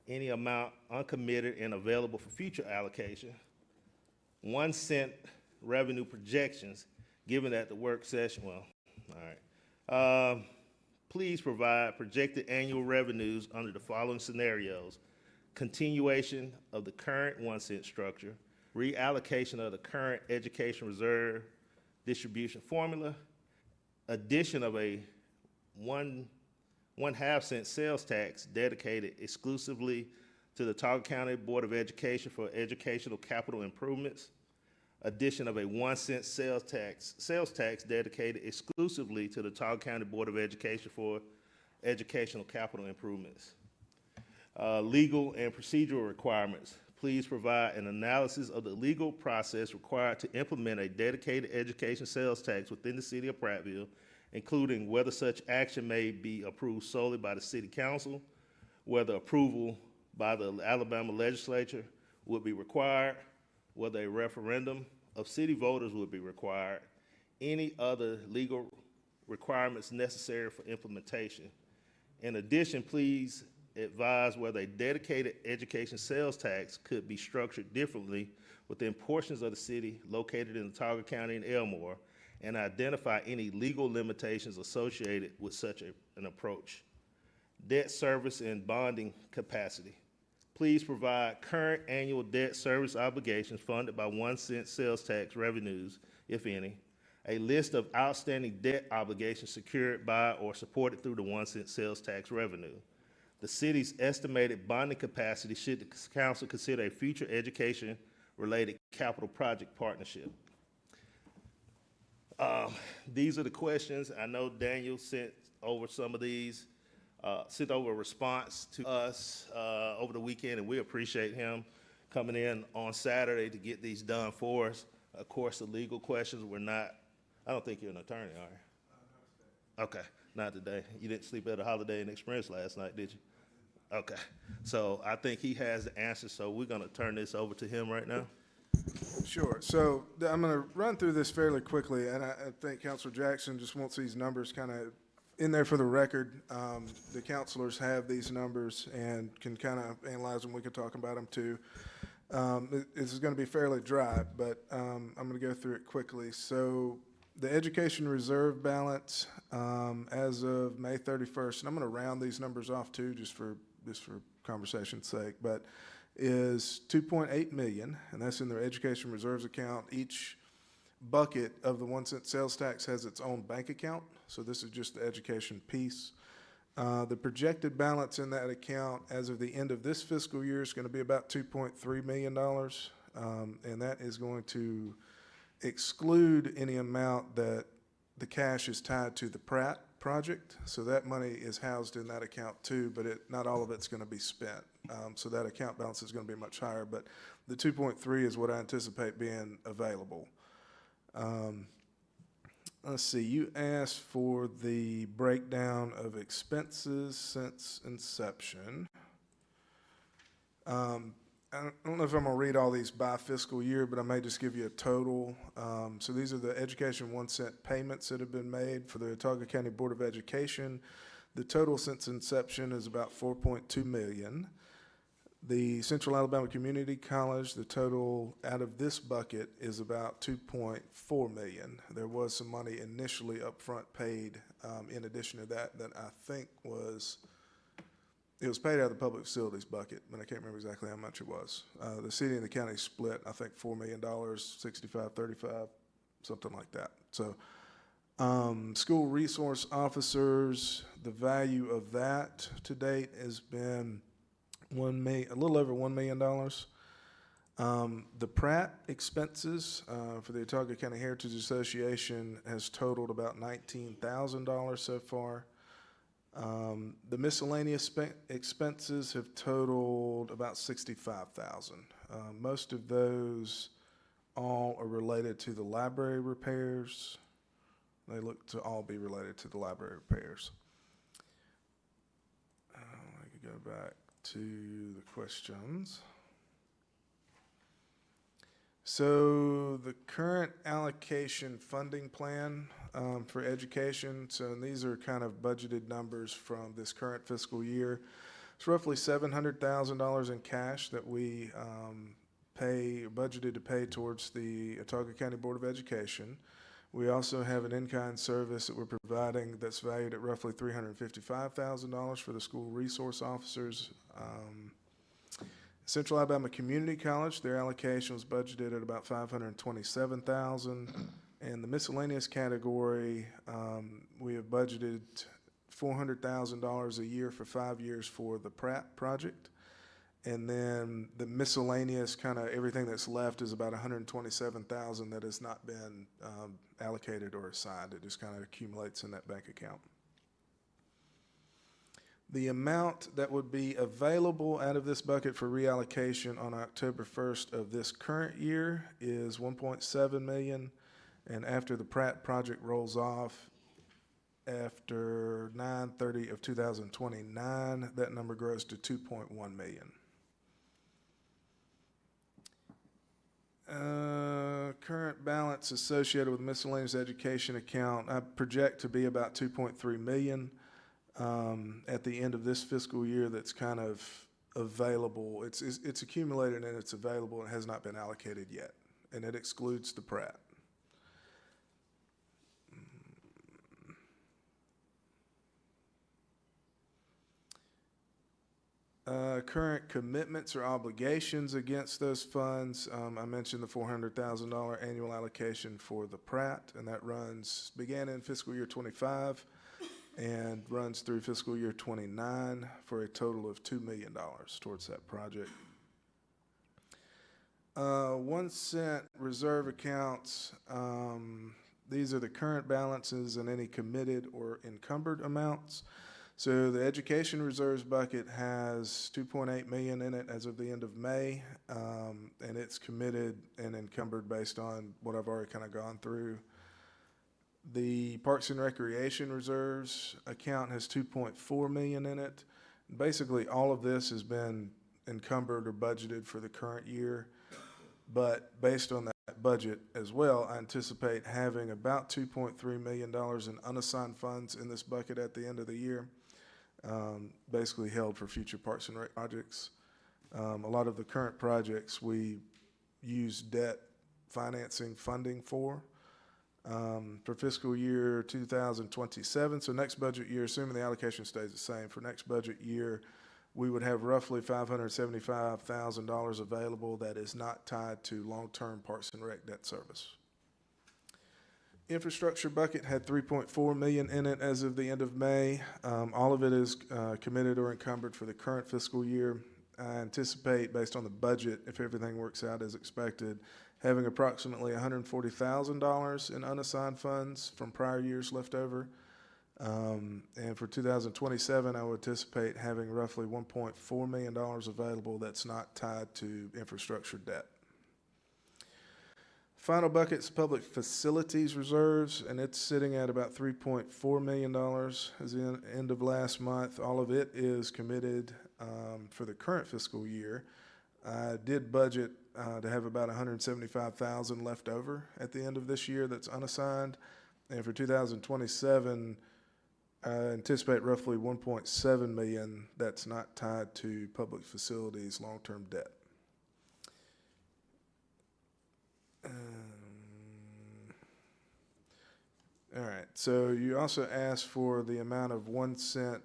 any amount uncommitted and available for future allocation. 1 cent revenue projections given at the work session. Well, all right. Please provide projected annual revenues under the following scenarios: continuation of the current 1 cent structure, reallocation of the current education reserve distribution formula, addition of a 1.5 cent sales tax dedicated exclusively to the Autauga County Board of Education for educational capital improvements, addition of a 1 cent sales tax dedicated exclusively to the Autauga County Board of Education for educational capital improvements. Legal and procedural requirements. Please provide an analysis of the legal process required to implement a dedicated education sales tax within the city of Prattville, including whether such action may be approved solely by the city council, whether approval by the Alabama legislature would be required, whether a referendum of city voters would be required, any other legal requirements necessary for implementation. In addition, please advise whether a dedicated education sales tax could be structured differently within portions of the city located in Autauga County and Elmore, and identify any legal limitations associated with such an approach. Debt service and bonding capacity. Please provide current annual debt service obligations funded by 1 cent sales tax revenues, if any, a list of outstanding debt obligations secured by or supported through the 1 cent sales tax revenue, the city's estimated bonding capacity should the council consider a future education-related capital project partnership. These are the questions. I know Daniel sent over some of these, sent over a response to us over the weekend, and we appreciate him coming in on Saturday to get these done for us. Of course, the legal questions were not, I don't think you're an attorney, are you? Okay, not today. You didn't sleep at a Holiday Inn Express last night, did you? Okay, so I think he has the answer, so we're gonna turn this over to him right now. Sure. So I'm going to run through this fairly quickly, and I think Councilor Jackson just wants these numbers kind of in there for the record. The councilors have these numbers and can kind of analyze them. We can talk about them too. This is going to be fairly dry, but I'm going to go through it quickly. So the education reserve balance as of May 31st, and I'm going to round these numbers off too, just for conversation's sake, but is 2.8 million, and that's in their education reserves account. Each bucket of the 1 cent sales tax has its own bank account, so this is just the education piece. The projected balance in that account as of the end of this fiscal year is going to be about $2.3 million, and that is going to exclude any amount that the cash is tied to the Pratt project. So that money is housed in that account too, but not all of it's going to be spent. So that account balance is going to be much higher, but the 2.3 is what I anticipate being available. Let's see, you asked for the breakdown of expenses since inception. I don't know if I'm gonna read all these by fiscal year, but I may just give you a total. So these are the education 1 cent payments that have been made for the Autauga County Board of Education. The total since inception is about 4.2 million. The Central Alabama Community College, the total out of this bucket is about 2.4 million. There was some money initially upfront paid in addition to that I think it was paid out of the public facilities bucket, but I can't remember exactly how much it was. The city and the county split, I think, $4 million, 65, 35, something like that. So school resource officers, the value of that to date has been a little over $1 million. The Pratt expenses for the Autauga County Heritage Association has totaled about $19,000 so far. The miscellaneous expenses have totaled about $65,000. Most of those all are related to the library repairs. They look to all be related to the library repairs. I could go back to the questions. So the current allocation funding plan for education, so these are kind of budgeted numbers from this current fiscal year. It's roughly $700,000 in cash that we budgeted to pay towards the Autauga County Board of Education. We also have an in-kind service that we're providing that's valued at roughly $355,000 for the school resource officers. Central Alabama Community College, their allocation was budgeted at about $527,000. And the miscellaneous category, we have budgeted $400,000 a year for 5 years for the Pratt project. And then the miscellaneous, kind of everything that's left, is about $127,000 that has not been allocated or assigned. It just kind of accumulates in that bank account. The amount that would be available out of this bucket for reallocation on October 1st of this current year is $1.7 million. And after the Pratt project rolls off, after 9/30 of 2029, that number grows to 2.1 million. Current balance associated with miscellaneous education account, I project to be about 2.3 million at the end of this fiscal year. That's kind of available. It's accumulated and it's available and has not been allocated yet, and it excludes the Pratt. Current commitments or obligations against those funds. I mentioned the $400,000 annual allocation for the Pratt, and that began in fiscal year 25 and runs through fiscal year 29 for a total of $2 million towards that project. 1 cent reserve accounts. These are the current balances and any committed or encumbered amounts. So the education reserves bucket has 2.8 million in it as of the end of May, and it's committed and encumbered based on what I've already kind of gone through. The Parks and Recreation reserves account has 2.4 million in it. Basically, all of this has been encumbered or budgeted for the current year, but based on that budget as well, I anticipate having about $2.3 million in unassigned funds in this bucket at the end of the year. Basically held for future Parks and Rec projects. A lot of the current projects we use debt financing funding for fiscal year 2027. So next budget year, assuming the allocation stays the same, for next budget year, we would have roughly $575,000 available that is not tied to long-term Parks and Rec debt service. Infrastructure bucket had 3.4 million in it as of the end of May. All of it is committed or encumbered for the current fiscal year. I anticipate, based on the budget, if everything works out as expected, having approximately $140,000 in unassigned funds from prior years left over. And for 2027, I would anticipate having roughly $1.4 million available that's not tied to infrastructure debt. Final bucket's public facilities reserves, and it's sitting at about $3.4 million as the end of last month. All of it is committed for the current fiscal year. I did budget to have about $175,000 left over at the end of this year that's unassigned. And for 2027, I anticipate roughly $1.7 million that's not tied to public facilities long-term debt. All right, so you also asked for the amount of 1 cent,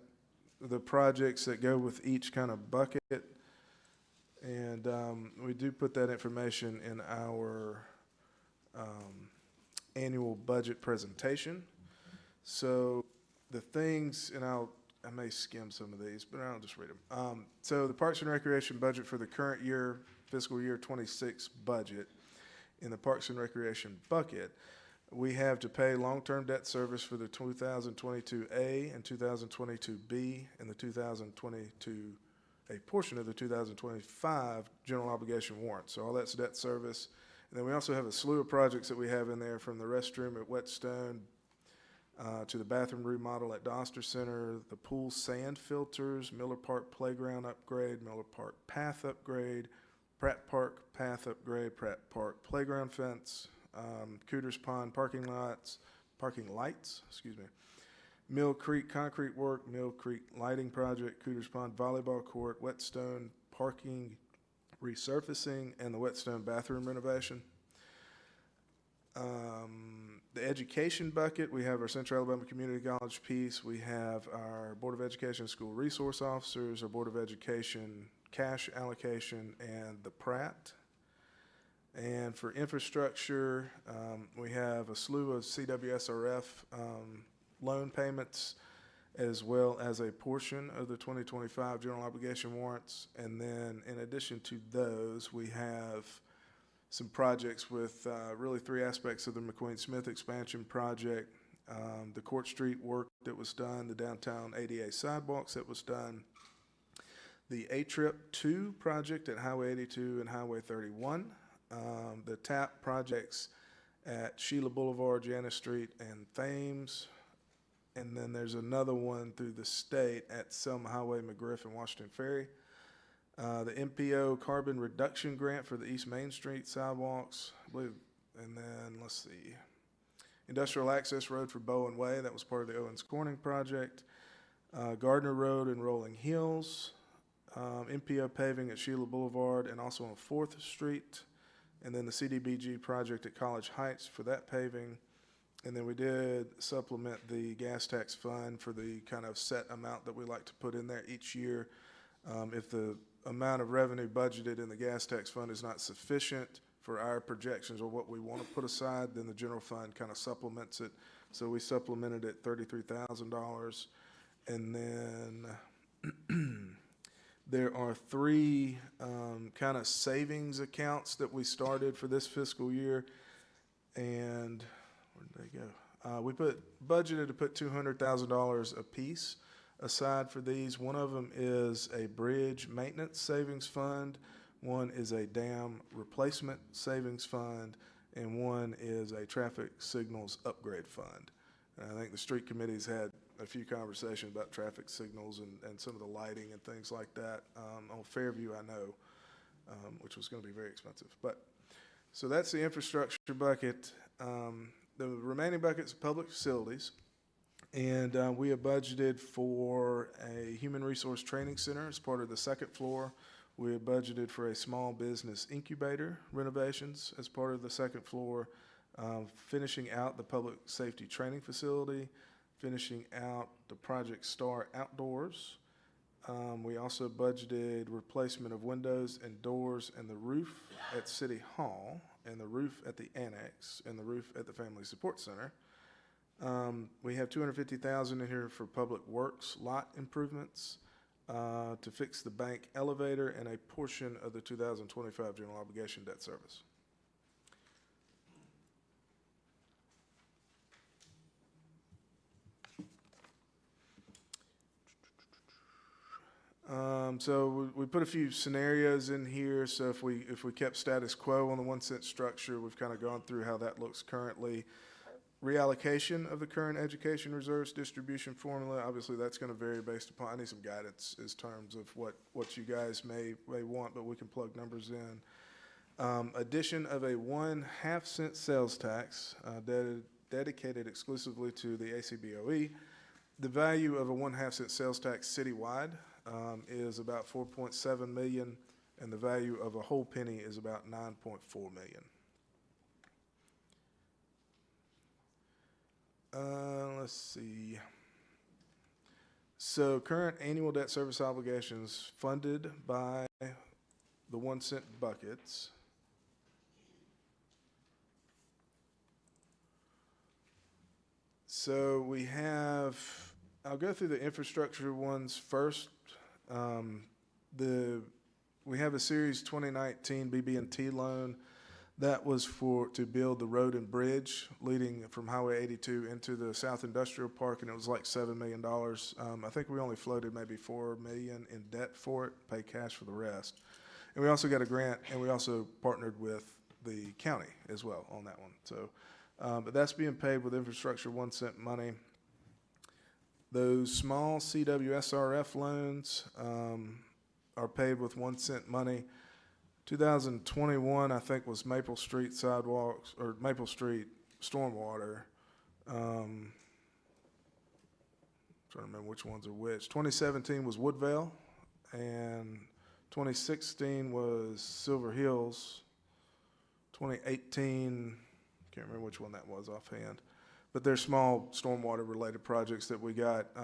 the projects that go with each kind of bucket. And we do put that information in our annual budget presentation. So the things, and I may skim some of these, but I'll just read them. So the Parks and Recreation budget for the current year, fiscal year 26 budget, in the Parks and Recreation bucket, we have to pay long-term debt service for the 2022A and 2022B and the 2022, a portion of the 2025 general obligation warrant. So all that's debt service. And then we also have a slew of projects that we have in there, from the restroom at Whetstone to the bathroom remodel at Doster Center, the pool sand filters, Miller Park playground upgrade, Miller Park path upgrade, Pratt Park path upgrade, Pratt Park playground fence, Cooters Pond parking lights, Mill Creek concrete work, Mill Creek lighting project, Cooters Pond volleyball court, Whetstone parking resurfacing, and the Whetstone bathroom renovation. The education bucket, we have our Central Alabama Community College piece. We have our Board of Education school resource officers, our Board of Education cash allocation, and the Pratt. And for infrastructure, we have a slew of CWSRF loan payments, as well as a portion of the 2025 general obligation warrants. And then in addition to those, we have some projects with really three aspects of the McQueen Smith expansion project. The Court Street work that was done, the downtown ADA sidewalks that was done, the A-Trip 2 project at Highway 82 and Highway 31, the TAP projects at Sheila Boulevard, Janice Street, and Thames, And then there's another one through the state at Selma Highway, McGriff, and Washington Ferry. The MPO Carbon Reduction Grant for the East Main Street sidewalks, I believe. And then, let's see, Industrial Access Road for Bowen Way, that was part of the Owens Corning project. Gardner Road and Rolling Hills. MPO paving at Sheila Boulevard and also on 4th Street. And then the CDBG project at College Heights for that paving. And then we did supplement the gas tax fund for the kind of set amount that we like to put in there each year. If the amount of revenue budgeted in the gas tax fund is not sufficient for our projections or what we want to put aside, then the general fund kind of supplements it. So we supplemented it $33,000. And then there are 3 kind of savings accounts that we started for this fiscal year. And where did they go? We budgeted to put $200,000 apiece aside for these. One of them is a bridge maintenance savings fund, one is a dam replacement savings fund, and one is a traffic signals upgrade fund. And I think the street committee's had a few conversations about traffic signals and some of the lighting and things like that. On Fairview, I know, which was going to be very expensive. But so that's the infrastructure bucket. The remaining buckets are public facilities. And we have budgeted for a human resource training center as part of the second floor. We have budgeted for a small business incubator renovations as part of the second floor, finishing out the public safety training facility, finishing out the Project Star outdoors. We also budgeted replacement of windows and doors and the roof at City Hall, and the roof at the annex, and the roof at the Family Support Center. We have $250,000 in here for public works lot improvements, to fix the bank elevator and a portion of the 2025 general obligation debt service. So we put a few scenarios in here. So if we kept status quo on the 1 cent structure, we've kind of gone through how that looks currently. Reallocation of the current education reserves distribution formula, obviously that's going to vary based upon, I need some guidance in terms of what you guys may want, but we can plug numbers in. Addition of a 1/2 cent sales tax dedicated exclusively to the ACBOE. The value of a 1/2 cent sales tax citywide is about $4.7 million, and the value of a whole penny is about $9.4 million. Let's see. So current annual debt service obligations funded by the 1 cent buckets. So we have, I'll go through the infrastructure ones first. We have a Series 2019 BB&T loan that was to build the road and bridge leading from Highway 82 into the South Industrial Park, and it was like $7 million. I think we only floated maybe $4 million in debt for it, pay cash for the rest. And we also got a grant, and we also partnered with the county as well on that one. So, but that's being paid with infrastructure 1 cent money. Those small CWSRF loans are paid with 1 cent money. 2021, I think, was Maple Street sidewalks, or Maple Street stormwater. Trying to remember which ones are which. 2017 was Woodvale, and 2016 was Silver Hills. 2018, can't remember which one that was offhand. But they're small stormwater-related projects that we got.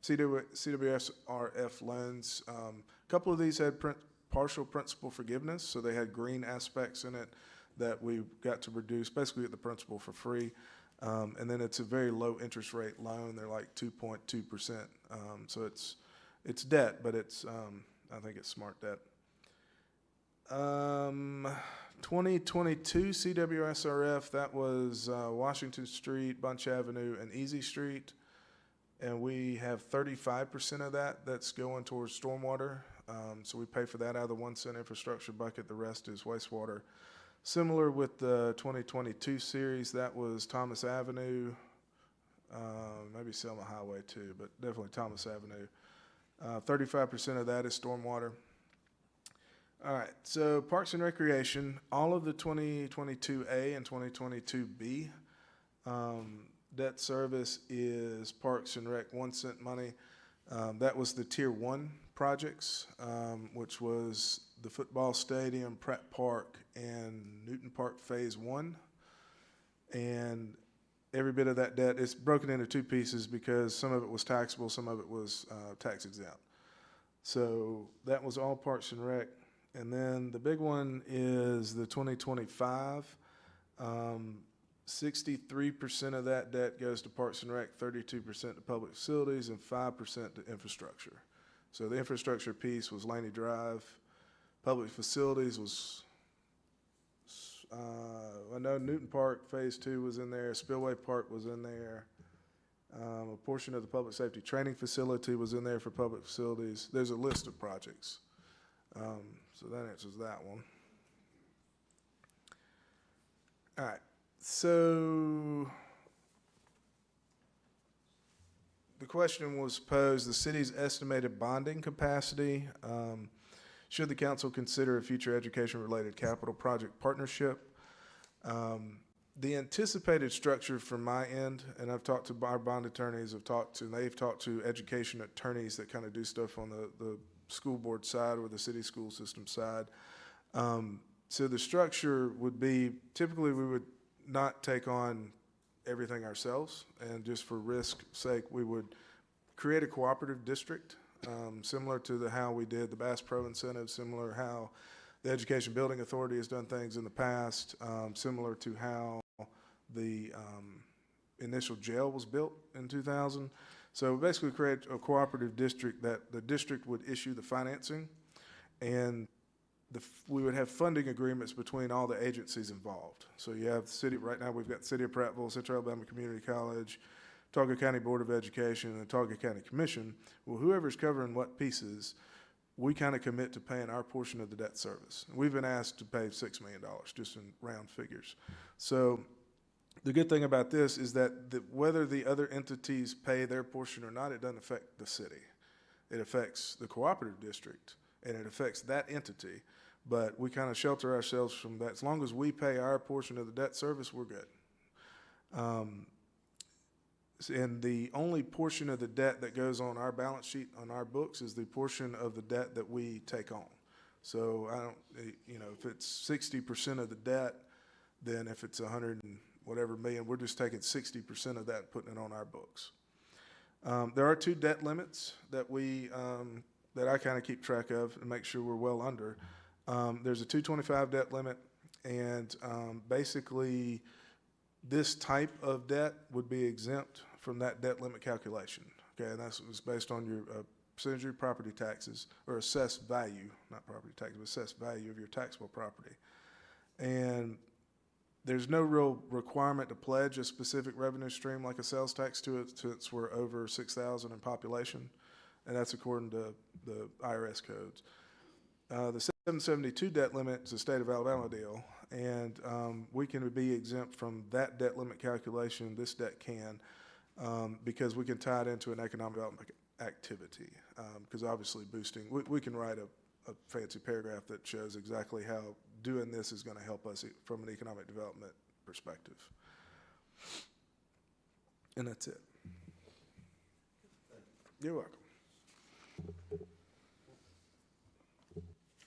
CWSRF loans, a couple of these had partial principal forgiveness, so they had green aspects in it that we got to reduce, basically get the principal for free. And then it's a very low interest rate loan. They're like 2.2%. So it's debt, but it's, I think it's smart debt. 2022 CWSRF, that was Washington Street, Bunch Avenue, and Easy Street. And we have 35% of that that's going towards stormwater. So we pay for that out of the 1 cent infrastructure bucket. The rest is wastewater. Similar with the 2022 series, that was Thomas Avenue, maybe Selma Highway too, but definitely Thomas Avenue. 35% of that is stormwater. All right, so Parks and Recreation, all of the 2022A and 2022B debt service is Parks and Rec 1 cent money. That was the Tier 1 projects, which was the football stadium, Pratt Park, and Newton Park Phase 1. And every bit of that debt is broken into two pieces because some of it was taxable, some of it was tax exempt. So that was all Parks and Rec. And then the big one is the 2025. 63% of that debt goes to Parks and Rec, 32% to public facilities, and 5% to infrastructure. So the infrastructure piece was Laney Drive. Public facilities was, I know Newton Park Phase 2 was in there, Spillway Park was in there. A portion of the public safety training facility was in there for public facilities. There's a list of projects. So that answers that one. All right, so the question was posed, the city's estimated bonding capacity. Should the council consider a future education-related capital project partnership? The anticipated structure from my end, and I've talked to our bond attorneys, they've talked to education attorneys that kind of do stuff on the school board side or the city school system side. So the structure would be, typically we would not take on everything ourselves, and just for risk's sake, we would create a cooperative district, similar to how we did the Bass Pro incentive, similar how the Education Building Authority has done things in the past, similar to how the initial jail was built in 2000. So basically create a cooperative district that the district would issue the financing, and we would have funding agreements between all the agencies involved. So you have the city, right now we've got the City of Prattville, Central Alabama Community College, Talca County Board of Education, and the Talca County Commission. Well, whoever's covering what pieces, we kind of commit to paying our portion of the debt service. We've been asked to pay $6 million, just in round figures. So the good thing about this is that whether the other entities pay their portion or not, it doesn't affect the city. It affects the cooperative district, and it affects that entity. But we kind of shelter ourselves from that. As long as we pay our portion of the debt service, we're good. And the only portion of the debt that goes on our balance sheet, on our books, is the portion of the debt that we take on. So I don't, if it's 60% of the debt, then if it's 100 and whatever million, we're just taking 60% of that and putting it on our books. There are two debt limits that that I kind of keep track of and make sure we're well under. There's a 225 debt limit, and basically this type of debt would be exempt from that debt limit calculation. Okay, and that's based on your percentage of your property taxes, or assessed value, not property taxes, but assessed value of your taxable property. And there's no real requirement to pledge a specific revenue stream like a sales tax to it since we're over 6,000 in population, and that's according to the IRS codes. The 772 debt limit is a state of Alabama deal, and we can be exempt from that debt limit calculation. This debt can, because we can tie it into an economic development activity, because obviously boosting, we can write a fancy paragraph that shows exactly how doing this is going to help us from an economic development perspective. And that's it. You're welcome.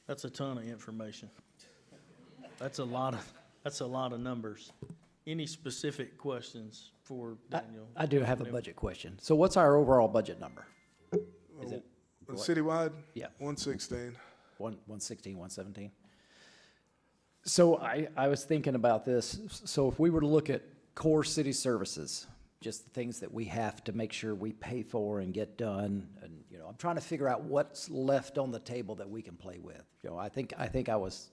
That's a ton of information. That's a lot of numbers. Any specific questions for Daniel? I do have a budget question. So what's our overall budget number? Is it Citywide? Yeah. 116. 116, 117? So I was thinking about this. So if we were to look at core city services, just the things that we have to make sure we pay for and get done, and, I'm trying to figure out what's left on the table that we can play with. I think I was,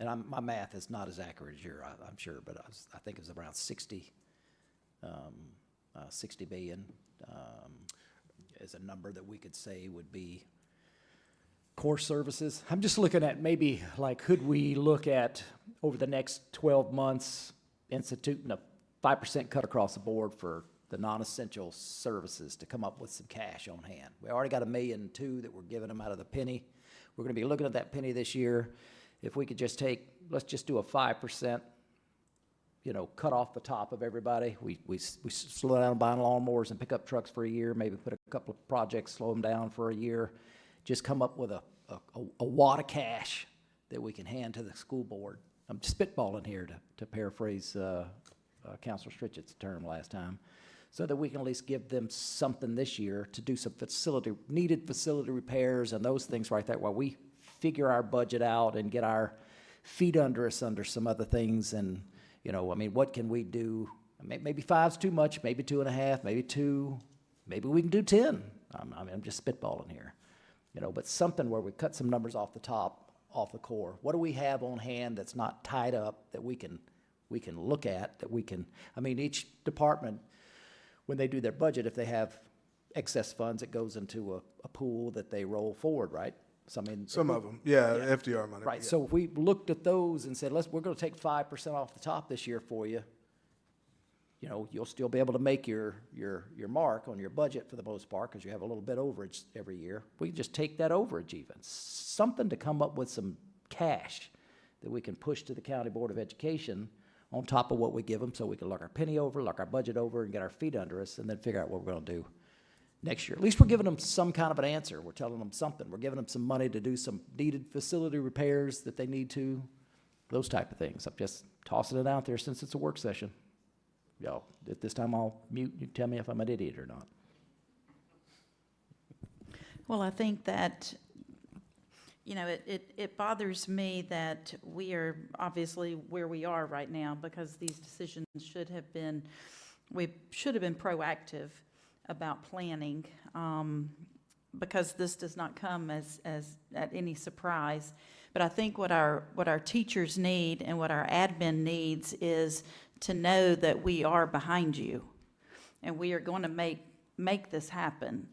and my math is not as accurate as yours, I'm sure, but I think it was around 60 billion is a number that we could say would be core services. I'm just looking at maybe, could we look at, over the next 12 months, instituting a 5% cut across the board for the non-essential services to come up with some cash on hand. We already got $1.2 million that we're giving them out of the penny. We're gonna be looking at that penny this year. If we could just take, let's just do a 5%, cut off the top of everybody. We slow down buying lawnmowers and pickup trucks for a year, maybe put a couple of projects, slow them down for a year. Just come up with a wad of cash that we can hand to the school board. I'm spitballing here to paraphrase Councilor Stritchett's term last time, so that we can at least give them something this year to do some needed facility repairs and those things right there while we figure our budget out and get our feet under us under some other things. And, what can we do? Maybe 5's too much, maybe 2.5, maybe 2, maybe we can do 10. I'm just spitballing here, but something where we cut some numbers off the top, off the core. What do we have on hand that's not tied up that we can look at, that we can, each department, when they do their budget, if they have excess funds, it goes into a pool that they roll forward, right? So Some of them, yeah, FDR money. right, yeah. so if we looked at those and said, we're gonna take 5% off the top this year for you, you'll still be able to make your mark on your budget for the most part, because you have a little bit overage every year. We can just take that overage even, something to come up with some cash that we can push to the County Board of Education on top of what we give them, so we can look our penny over, look our budget over, and get our feet under us, and then figure out what we're gonna do next year. At least we're giving them some kind of an answer. We're telling them something. We're giving them some money to do some needed facility repairs that they need to, those type of things. I'm just tossing it out there since it's a work session. Y'all, at this time I'll mute. You tell me if I'm an idiot or not. Well, I think that, it bothers me that we are obviously where we are right now, because these decisions we should have been proactive about planning, because this does not come as at any surprise. But I think what our teachers need and what our admin needs is to know that we are behind you, and we are going to make this happen.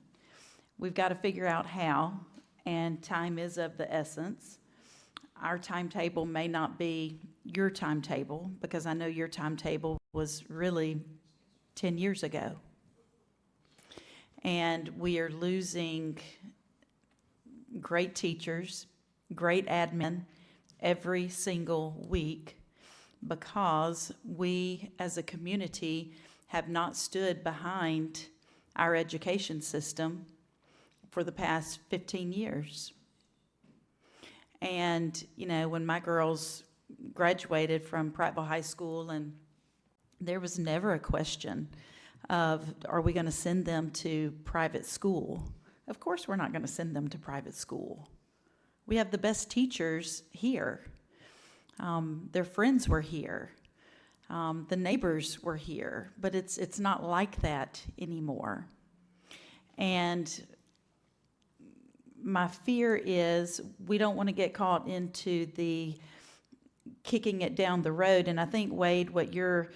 We've got to figure out how, and time is of the essence. Our timetable may not be your timetable, because I know your timetable was really 10 years ago. And we are losing great teachers, great admin every single week, because we as a community have not stood behind our education system for the past 15 years. And, when my girls graduated from Prattville High School, and there was never a question of, are we going to send them to private school? Of course we're not going to send them to private school. We have the best teachers here. Their friends were here. The neighbors were here, but it's not like that anymore. And my fear is we don't want to get caught into the kicking it down the road. And I think, Wade, what you're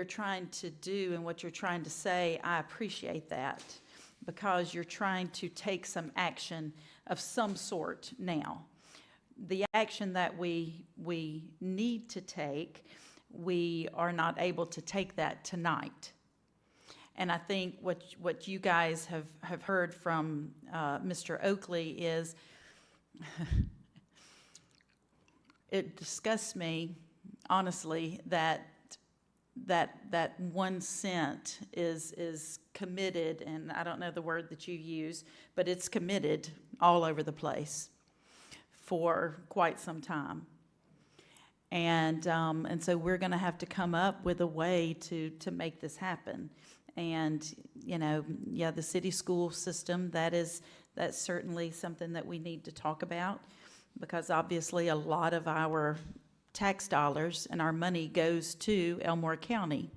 trying to do and what you're trying to say, I appreciate that, because you're trying to take some action of some sort now. The action that we need to take, we are not able to take that tonight. And I think what you guys have heard from Mr. Oakley is, it disgusts me, honestly, that 1 cent is committed, and I don't know the word that you use, but it's committed all over the place for quite some time. And so we're going to have to come up with a way to make this happen. And, the city school system, that's certainly something that we need to talk about, because obviously a lot of our tax dollars and our money goes to Elmore County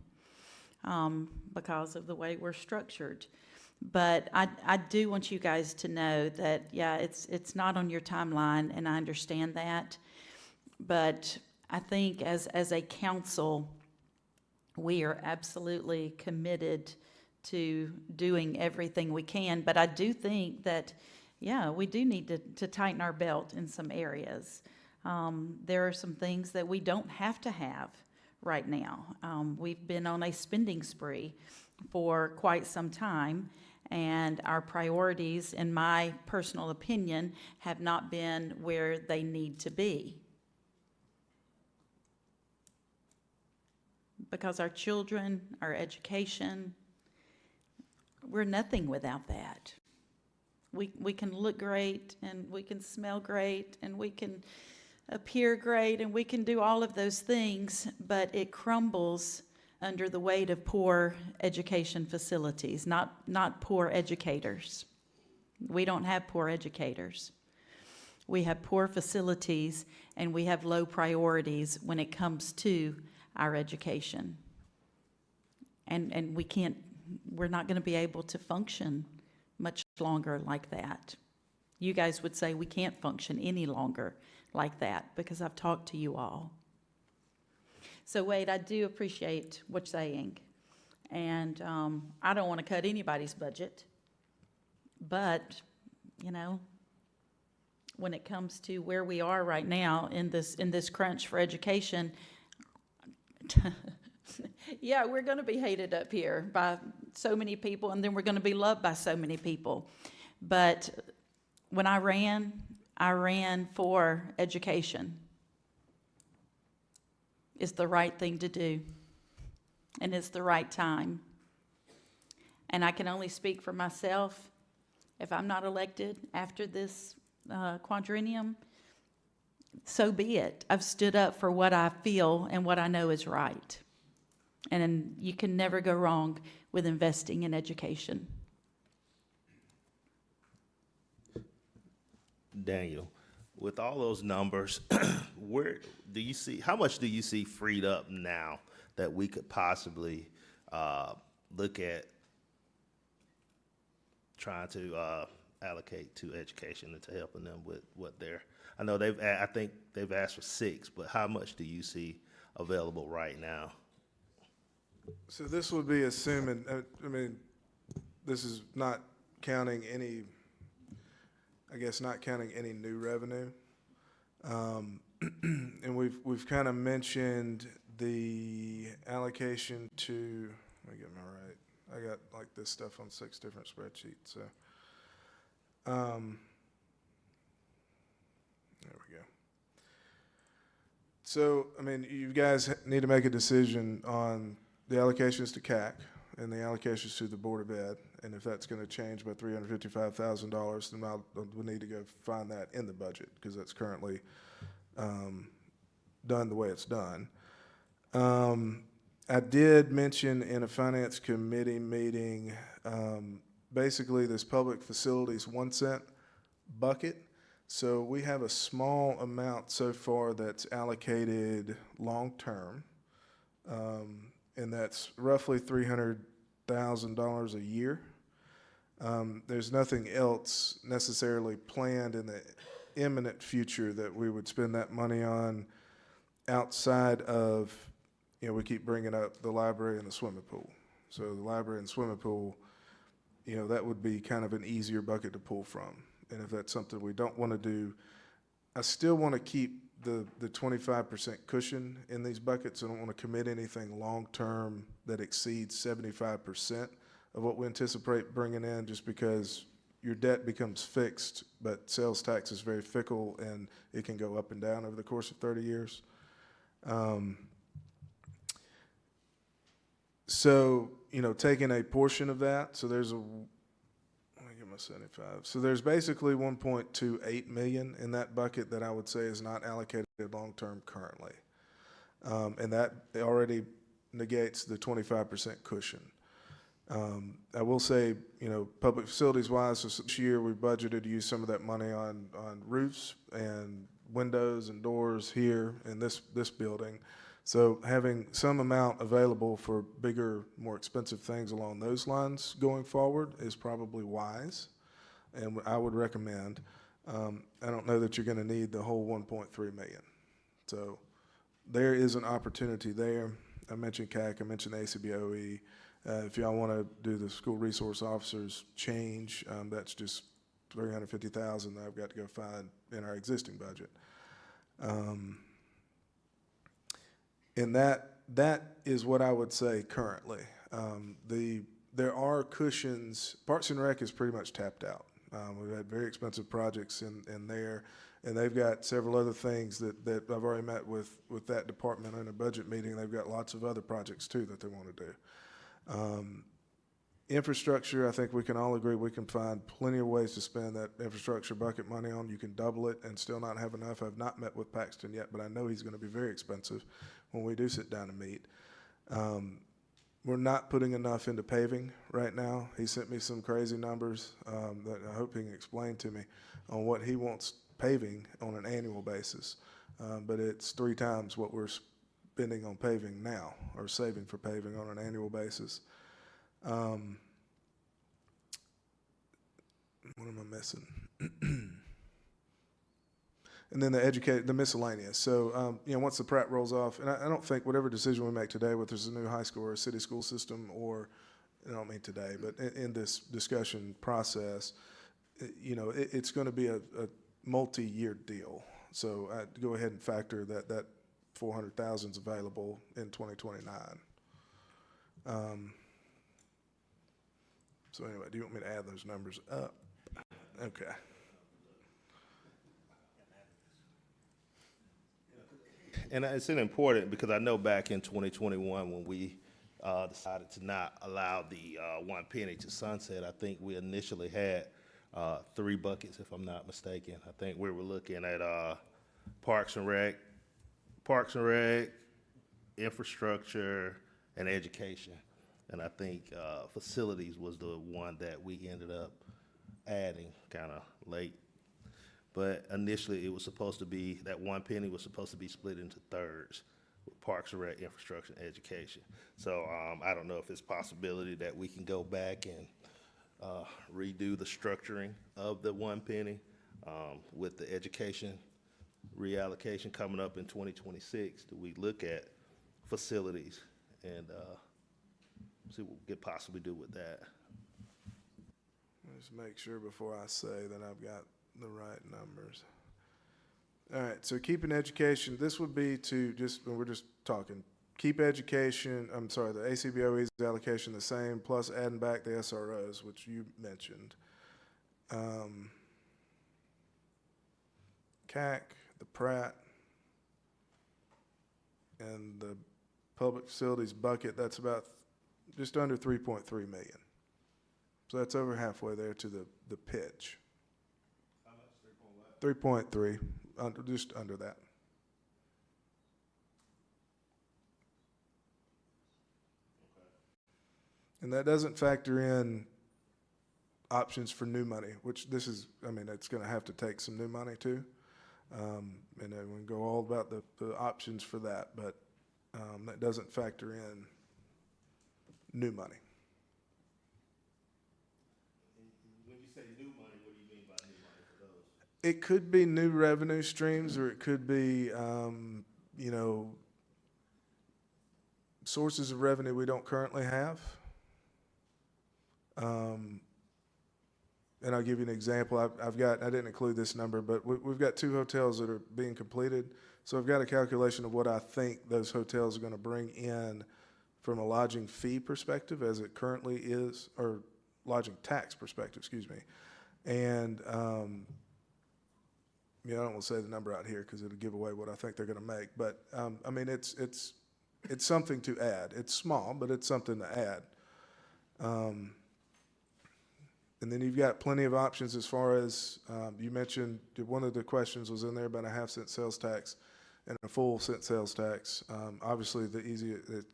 because of the way we're structured. But I do want you guys to know that, it's not on your timeline, and I understand that. But I think as a council, we are absolutely committed to doing everything we can. But I do think that, we do need to tighten our belt in some areas. There are some things that we don't have to have right now. We've been on a spending spree for quite some time, and our priorities, in my personal opinion, have not been where they need to be. Because our children, our education, we're nothing without that. We can look great, and we can smell great, and we can appear great, and we can do all of those things, but it crumbles under the weight of poor education facilities, not poor educators. We don't have poor educators. We have poor facilities, and we have low priorities when it comes to our education. And we're not going to be able to function much longer like that. You guys would say we can't function any longer like that, because I've talked to you all. So Wade, I do appreciate what you're saying, and I don't want to cut anybody's budget, but, you know, when it comes to where we are right now in this crunch for education, yeah, we're going to be hated up here by so many people, and then we're going to be loved by so many people. But when I ran for education. It's the right thing to do, and it's the right time. And I can only speak for myself. If I'm not elected after this quadrennium, so be it. I've stood up for what I feel and what I know is right. And you can never go wrong with investing in education. Daniel, with all those numbers, where do you see, how much do you see freed up now that we could possibly look at trying to allocate to education and to helping them with what they're, I know I think they've asked for 6, but how much do you see available right now? So this would be assuming, I mean, this is not counting any, I guess not counting any new revenue. And we've kind of mentioned the allocation to, let me get my right. I got like this stuff on 6 different spreadsheets, so. There we go. So, I mean, you guys need to make a decision on the allocations to CAC and the allocations to the Board of Ed. And if that's going to change by $355,000, then we'll need to go find that in the budget, because that's currently done the way it's done. I did mention in a Finance Committee meeting, basically this public facilities 1 cent bucket. So we have a small amount so far that's allocated long-term, and that's roughly $300,000 a year. There's nothing else necessarily planned in the imminent future that we would spend that money on outside of, you know, we keep bringing up the library and the swimming pool. So the library and swimming pool, you know, that would be kind of an easier bucket to pull from. And if that's something we don't want to do, I still want to keep the 25% cushion in these buckets. I don't want to commit anything long-term that exceeds 75% of what we anticipate bringing in, just because your debt becomes fixed, but sales tax is very fickle and it can go up and down over the course of 30 years. So, you know, taking a portion of that, so there's a, let me get my 75. So there's basically 1.28 million in that bucket that I would say is not allocated long-term currently. And that already negates the 25% cushion. I will say, you know, public facilities wise, so this year we budgeted to use some of that money on roofs and windows and doors here in this building. So having some amount available for bigger, more expensive things along those lines going forward is probably wise, and I would recommend. I don't know that you're going to need the whole 1.3 million. So there is an opportunity there. I mentioned CAC, I mentioned ACBOE. If y'all want to do the school resource officers change, that's just $350,000 that I've got to go find in our existing budget. And that is what I would say currently. The there are cushions. Parks and Rec is pretty much tapped out. We've had very expensive projects in there, and they've got several other things that I've already met with that department in a budget meeting. They've got lots of other projects too that they want to do. Infrastructure, I think we can all agree we can find plenty of ways to spend that infrastructure bucket money on. You can double it and still not have enough. I've not met with Paxton yet, but I know he's going to be very expensive when we do sit down and meet. We're not putting enough into paving right now. He sent me some crazy numbers that I hope he can explain to me on what he wants paving on an annual basis. But it's 3 times what we're spending on paving now, or saving for paving on an annual basis. What am I missing? And then the miscellaneous. So, once the Pratt rolls off, and I don't think whatever decision we make today, whether it's a new high school or a city school system, or, I don't mean today, but in this discussion process, it's going to be a multi-year deal. So I'd go ahead and factor that 400,000 is available in 2029. So anyway, do you want me to add those numbers up? Okay. And it's important because I know back in 2021 when we decided to not allow the 1 penny to sunset, I think we initially had 3 buckets, if I'm not mistaken. I think we were looking at Parks and Rec, infrastructure, and education. And I think facilities was the one that we ended up adding kind of late. But initially, it was supposed to be, that 1 penny was supposed to be split into thirds, with Parks and Rec, infrastructure, and education. So I don't know if it's a possibility that we can go back and redo the structuring of the 1 penny with the education reallocation coming up in 2026. Do we look at facilities and see what we could possibly do with that? Just make sure before I say that I've got the right numbers. All right, so keeping education, this would be to we're just talking, keep education, the ACBOE's allocation the same, plus adding back the SROs, which you mentioned. CAC, the Pratt, and the public facilities bucket, that's about just under 3.3 million. So that's over halfway there to the pitch. How much? 3.3, just under that. And that doesn't factor in options for new money, which this is, it's going to have to take some new money too. And then we can go all about the options for that, but that doesn't factor in new money. When you say new money, what do you mean by new money for those? It could be new revenue streams, or it could be, sources of revenue we don't currently have. And I'll give you an example. I didn't include this number, but we've got 2 hotels that are being completed. So I've got a calculation of what I think those hotels are going to bring in from a lodging fee perspective as it currently is, or lodging tax perspective, excuse me. And, I don't want to say the number out here because it'll give away what I think they're going to make. But, it's something to add. It's small, but it's something to add. And then you've got plenty of options as far as, you mentioned, one of the questions was in there about a 1/2-cent sales tax and a full cent sales tax. Obviously,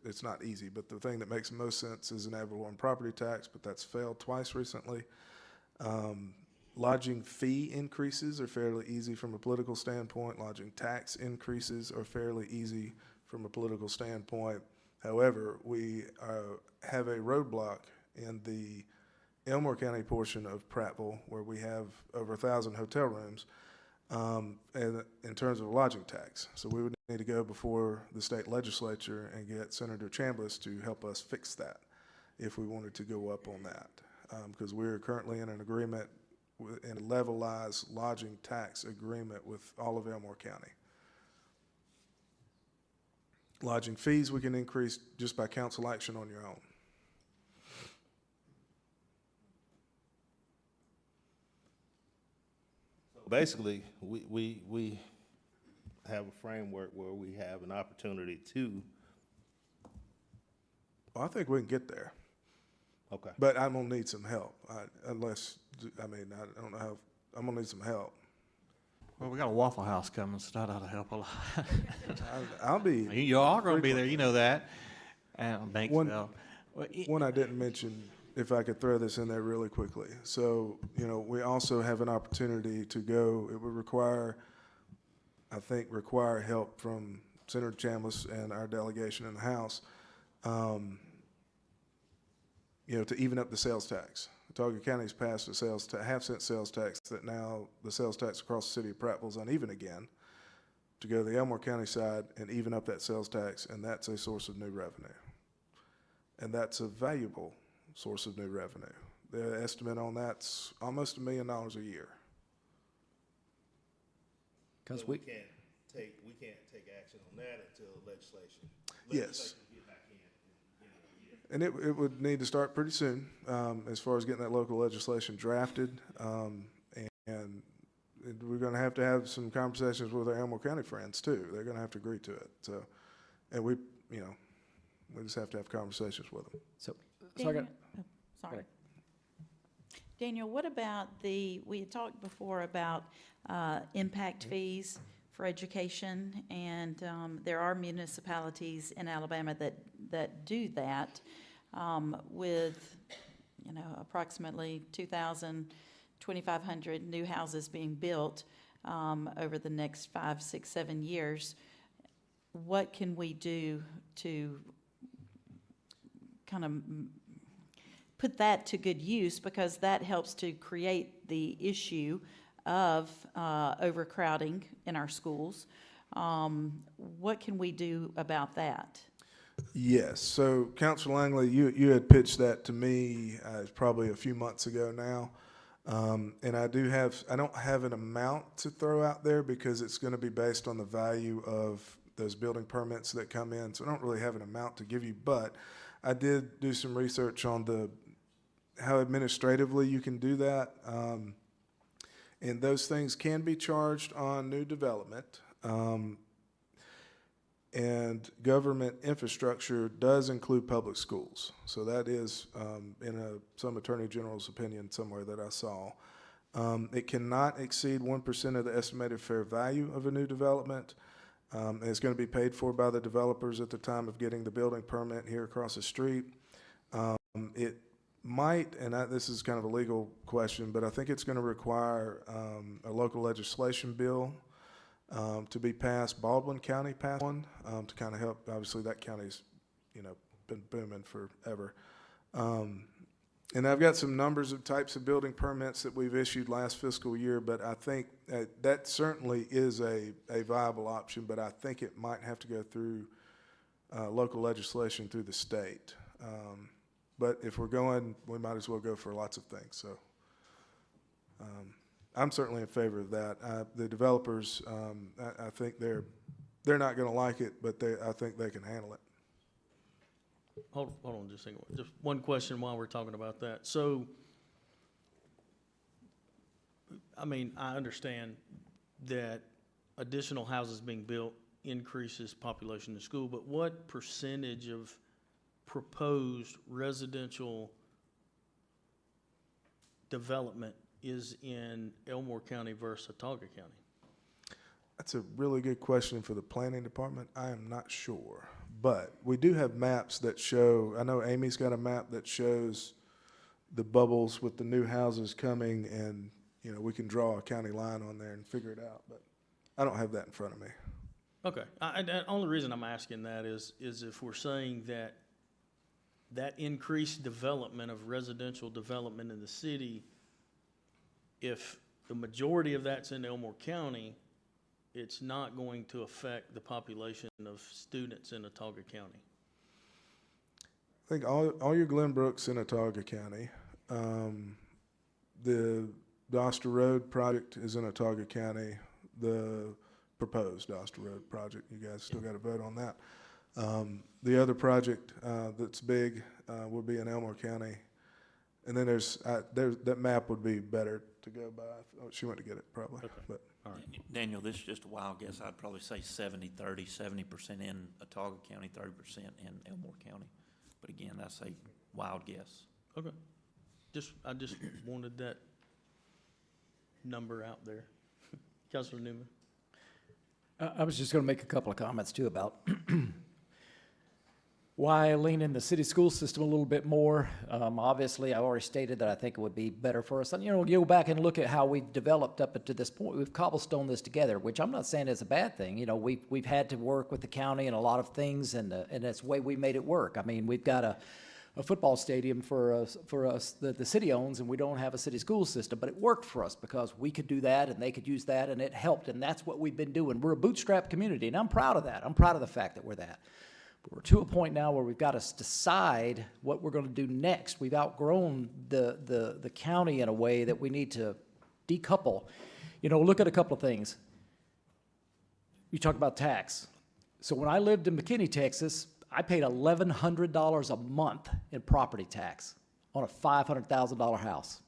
it's not easy, but the thing that makes the most sense is an ad valorem property tax, but that's failed twice recently. Lodging fee increases are fairly easy from a political standpoint. Lodging tax increases are fairly easy from a political standpoint. However, we have a roadblock in the Elmore County portion of Prattville, where we have over 1,000 hotel rooms, and in terms of lodging tax. So we would need to go before the state legislature and get Senator Chambliss to help us fix that if we wanted to go up on that. Because we're currently in an agreement, in a levelized lodging tax agreement with all of Elmore County. Lodging fees we can increase just by council action on your own. basically, we have a framework where we have an opportunity to, Well, I think we can get there, okay. but I'm gonna need some help, I don't know how, I'm gonna need some help. Well, we got a Waffle House coming, so that ought to help a lot. I'll be, You are gonna be there, you know that, and Banksville. one I didn't mention, if I could throw this in there really quickly. So, we also have an opportunity to go, it would require help from Senator Chambliss and our delegation in the House, to even up the sales tax. Watauga County's passed a half-cent sales tax that now the sales tax across the city of Prattville is uneven again, to go to the Elmore County side and even up that sales tax, and that's a source of new revenue. And that's a valuable source of new revenue. The estimate on that's almost $1 million a year. Because We can't take action on that until legislation. Yes. Get back in. And it would need to start pretty soon, as far as getting that local legislation drafted. And we're gonna have to have some conversations with our Elmore County friends too. They're gonna have to agree to it, so. And we just have to have conversations with them. So I got, Daniel- oh, sorry. Daniel, what about we had talked before about impact fees for education, and there are municipalities in Alabama that do that with, approximately 2,500 new houses being built over the next 5, 6, 7 years. What can we do to kind of put that to good use, because that helps to create the issue of overcrowding in our schools? What can we do about that? Yes, so Councilor Langley, you had pitched that to me probably a few months ago now. And I don't have an amount to throw out there because it's gonna be based on the value of those building permits that come in, so I don't really have an amount to give you, but I did do some research on how administratively you can do that. And those things can be charged on new development. And government infrastructure does include public schools. So that is in some Attorney General's opinion somewhere that I saw. It cannot exceed 1% of the estimated fair value of a new development. And it's going to be paid for by the developers at the time of getting the building permit here across the street. It might, and this is kind of a legal question, but I think it's going to require a local legislation bill to be passed. Baldwin County passed one to kind of help. Obviously, that county's been booming forever. And I've got some numbers of types of building permits that we've issued last fiscal year, but I think that certainly is a viable option, but I think it might have to go through local legislation through the state. But if we're going, we might as well go for lots of things. So I'm certainly in favor of that. The developers, I think they're not going to like it, but I think they can handle it. Hold on just a second. Just one question while we're talking about that. So, I understand that additional houses being built increases population in school, but what percentage of proposed residential development is in Elmore County versus Watauga County? That's a really good question for the planning department. I am not sure. But we do have maps that show, I know Amy's got a map that shows the bubbles with the new houses coming, and, we can draw a county line on there and figure it out, but I don't have that in front of me. Okay. The only reason I'm asking that is if we're saying that increased development of residential development in the city, if the majority of that's in Elmore County, it's not going to affect the population of students in Watauga County. I think all your Glenbrooks in Watauga County. The Doster Road project is in Watauga County, the proposed Doster Road project. You guys still got to vote on that. The other project that's big will be in Elmore County. And then that map would be better to go by. Oh, she went to get it probably, but. Daniel, this is just a wild guess. I'd probably say 70-30, 70% in Otago County, 30% in Elmore County. But again, that's a wild guess. Okay. I just wanted that number out there. Councilor Newman? I was just going to make a couple of comments too about why I lean in the city school system a little bit more. Obviously, I already stated that I think it would be better for us. And, you go back and look at how we've developed up to this point. We've cobblestoned this together, which I'm not saying is a bad thing. We've had to work with the county and a lot of things, and that's the way we made it work. I mean, we've got a football stadium for us that the city owns, and we don't have a city school system, but it worked for us because we could do that and they could use that, and it helped, and that's what we've been doing. We're a bootstrap community, and I'm proud of that. I'm proud of the fact that we're that. But we're to a point now where we've got to decide what we're going to do next. We've outgrown the county in a way that we need to decouple. Look at a couple of things. You talk about tax. So when I lived in McKinney, Texas, I paid $1,100 a month in property tax on a $500,000 house.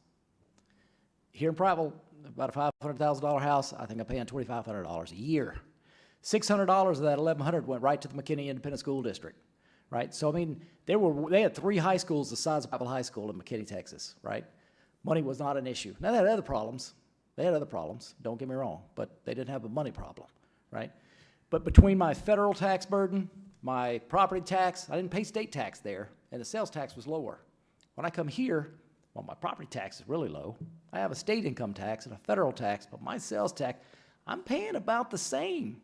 Here in Prattville, about a $500,000 house, I think I'm paying $2,500 a year. $600 of that $1,100 went right to the McKinney Independent School District, right? So, I mean, they had 3 high schools the size of Prattville High School in McKinney, Texas, right? Money was not an issue. Now, they had other problems. Don't get me wrong, but they didn't have a money problem, right? But between my federal tax burden, my property tax, I didn't pay state tax there, and the sales tax was lower. When I come here, well, my property tax is really low. I have a state income tax and a federal tax, but my sales tax, I'm paying about the same.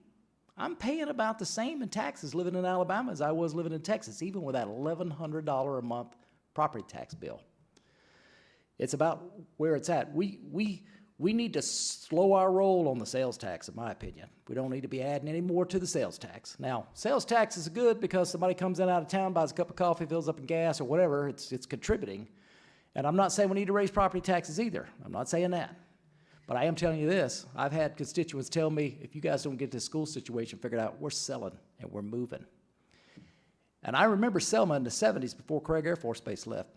I'm paying about the same in taxes living in Alabama as I was living in Texas, even with that $1,100 a month property tax bill. It's about where it's at. We need to slow our roll on the sales tax, in my opinion. We don't need to be adding any more to the sales tax. Now, sales tax is good because somebody comes in out of town, buys a cup of coffee, fills up in gas or whatever, it's contributing. And I'm not saying we need to raise property taxes either. I'm not saying that. But I am telling you this, I've had constituents tell me, if you guys don't get this school situation figured out, we're selling and we're moving. And I remember Selma in the 70s before Craig Air Force Base left,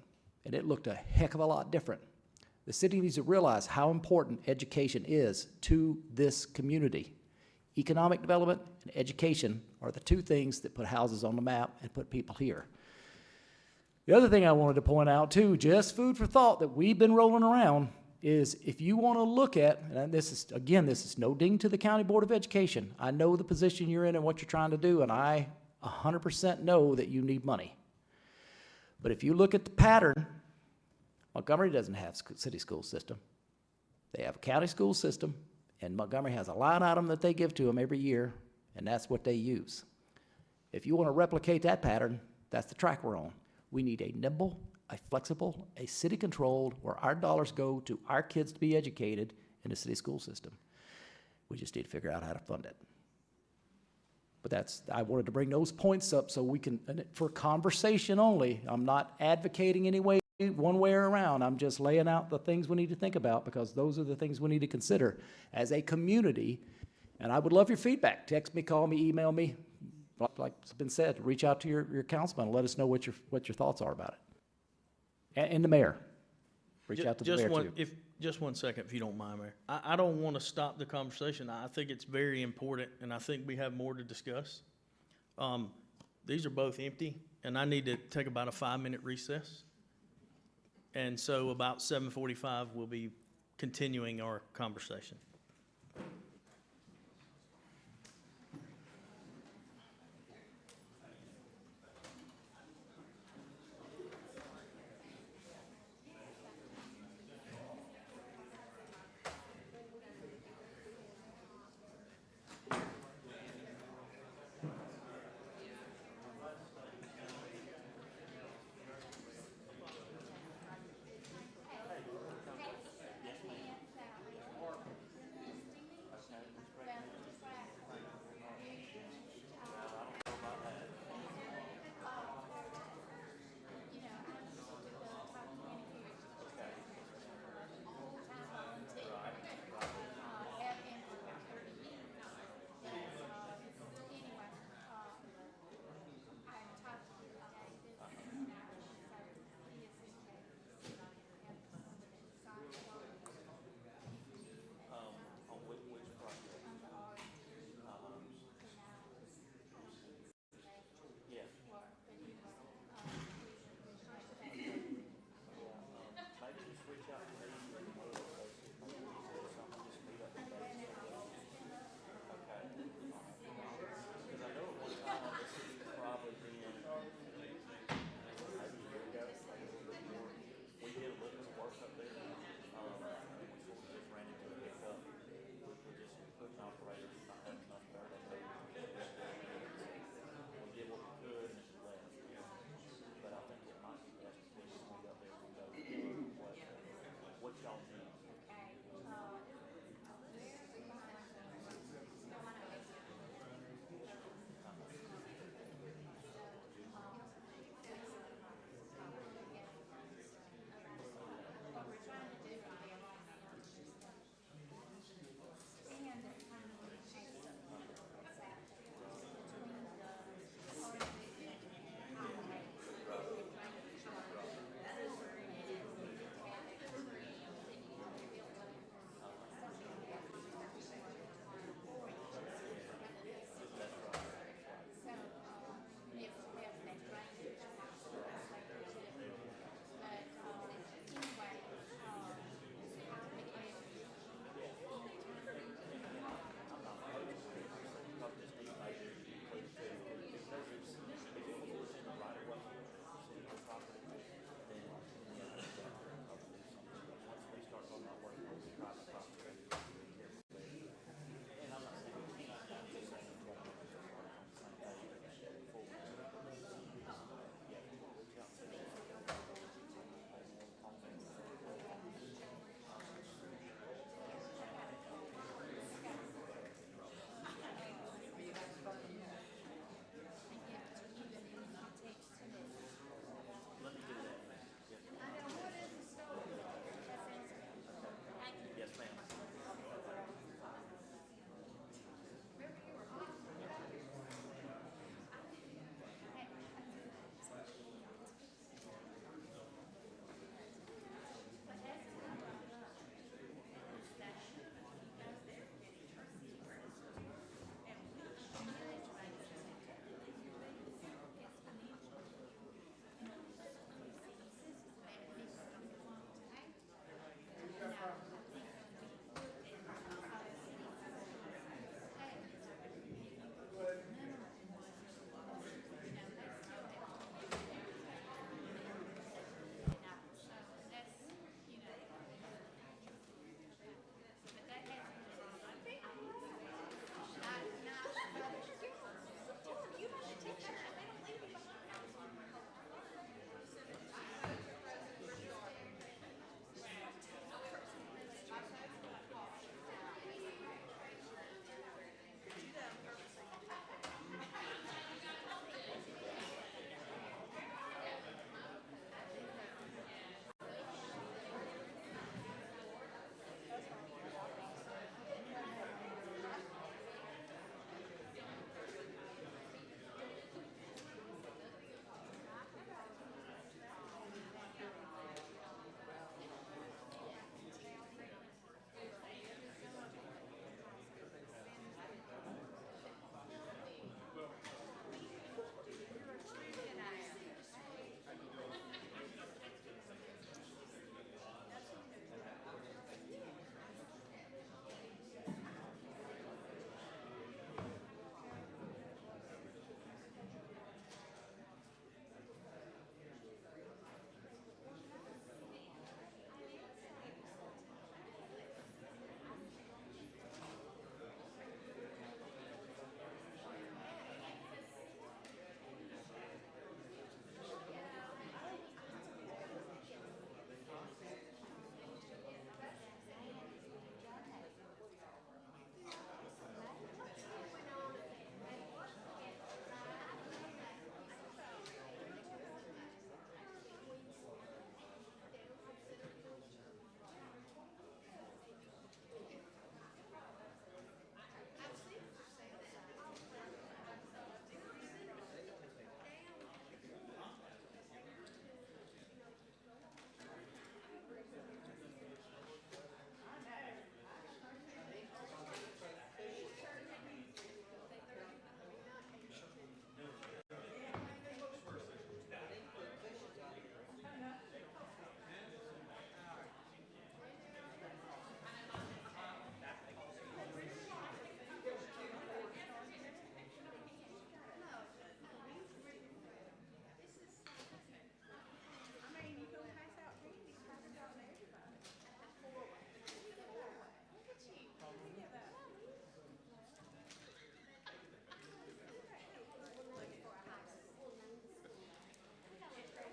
and it looked a heck of a lot different. The city needs to realize how important education is to this community. Economic development and education are the 2 things that put houses on the map and put people here. The other thing I wanted to point out too, just food for thought that we've been rolling around, is if you want to look at, and this is no ding to the County Board of Education. I know the position you're in and what you're trying to do, and I 100% know that you need money. But if you look at the pattern, Montgomery doesn't have a city school system. They have a county school system, and Montgomery has a line item that they give to them every year, and that's what they use. If you want to replicate that pattern, that's the track we're on. We need a nimble, a flexible, a city-controlled, where our dollars go to our kids to be educated in the city school system. We just need to figure out how to fund it. But I wanted to bring those points up so we can, and for conversation only, I'm not advocating any way, one way or around. I'm just laying out the things we need to think about because those are the things we need to consider as a community. And I would love your feedback. Text me, call me, email me. Like it's been said, reach out to your councilman and let us know what your thoughts are about it. And the mayor. Reach out to the mayor too. Just 1 second, if you don't mind, Mayor. I don't want to stop the conversation. I think it's very important, and I think we have more to discuss. These are both empty, and I need to take about a 5-minute recess. And so about 7:45, we'll be continuing our conversation.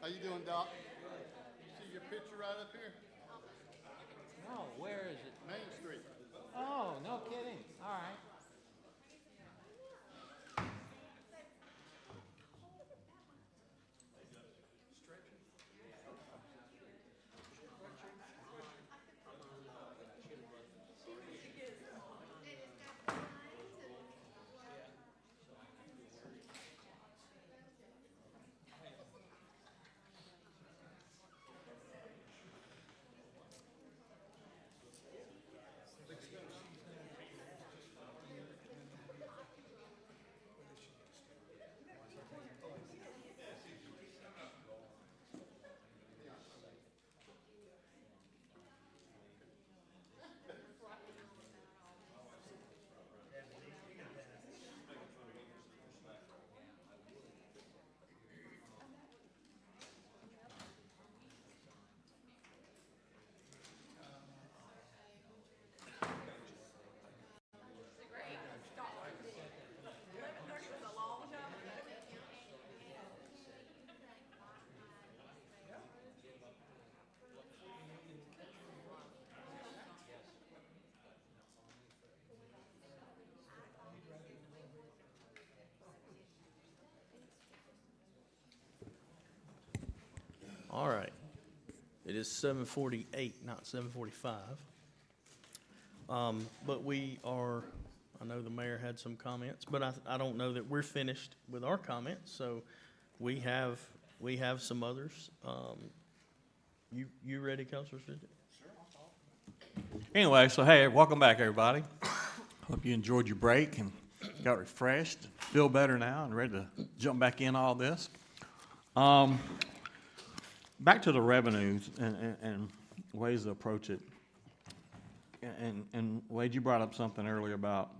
How you doing, Doc? See your picture right up here? No, where is it? Main Street. Oh, no kidding. All right. All right. It is 7:48, not 7:45. But we are, I know the mayor had some comments, but I don't know that we're finished with our comments, so we have some others. You ready, Councilor Fidget? Anyway, so hey, welcome back, everybody. Hope you enjoyed your break and got refreshed, feel better now, and ready to jump back in all this. Back to the revenues and ways to approach it. And Wade, you brought up something earlier about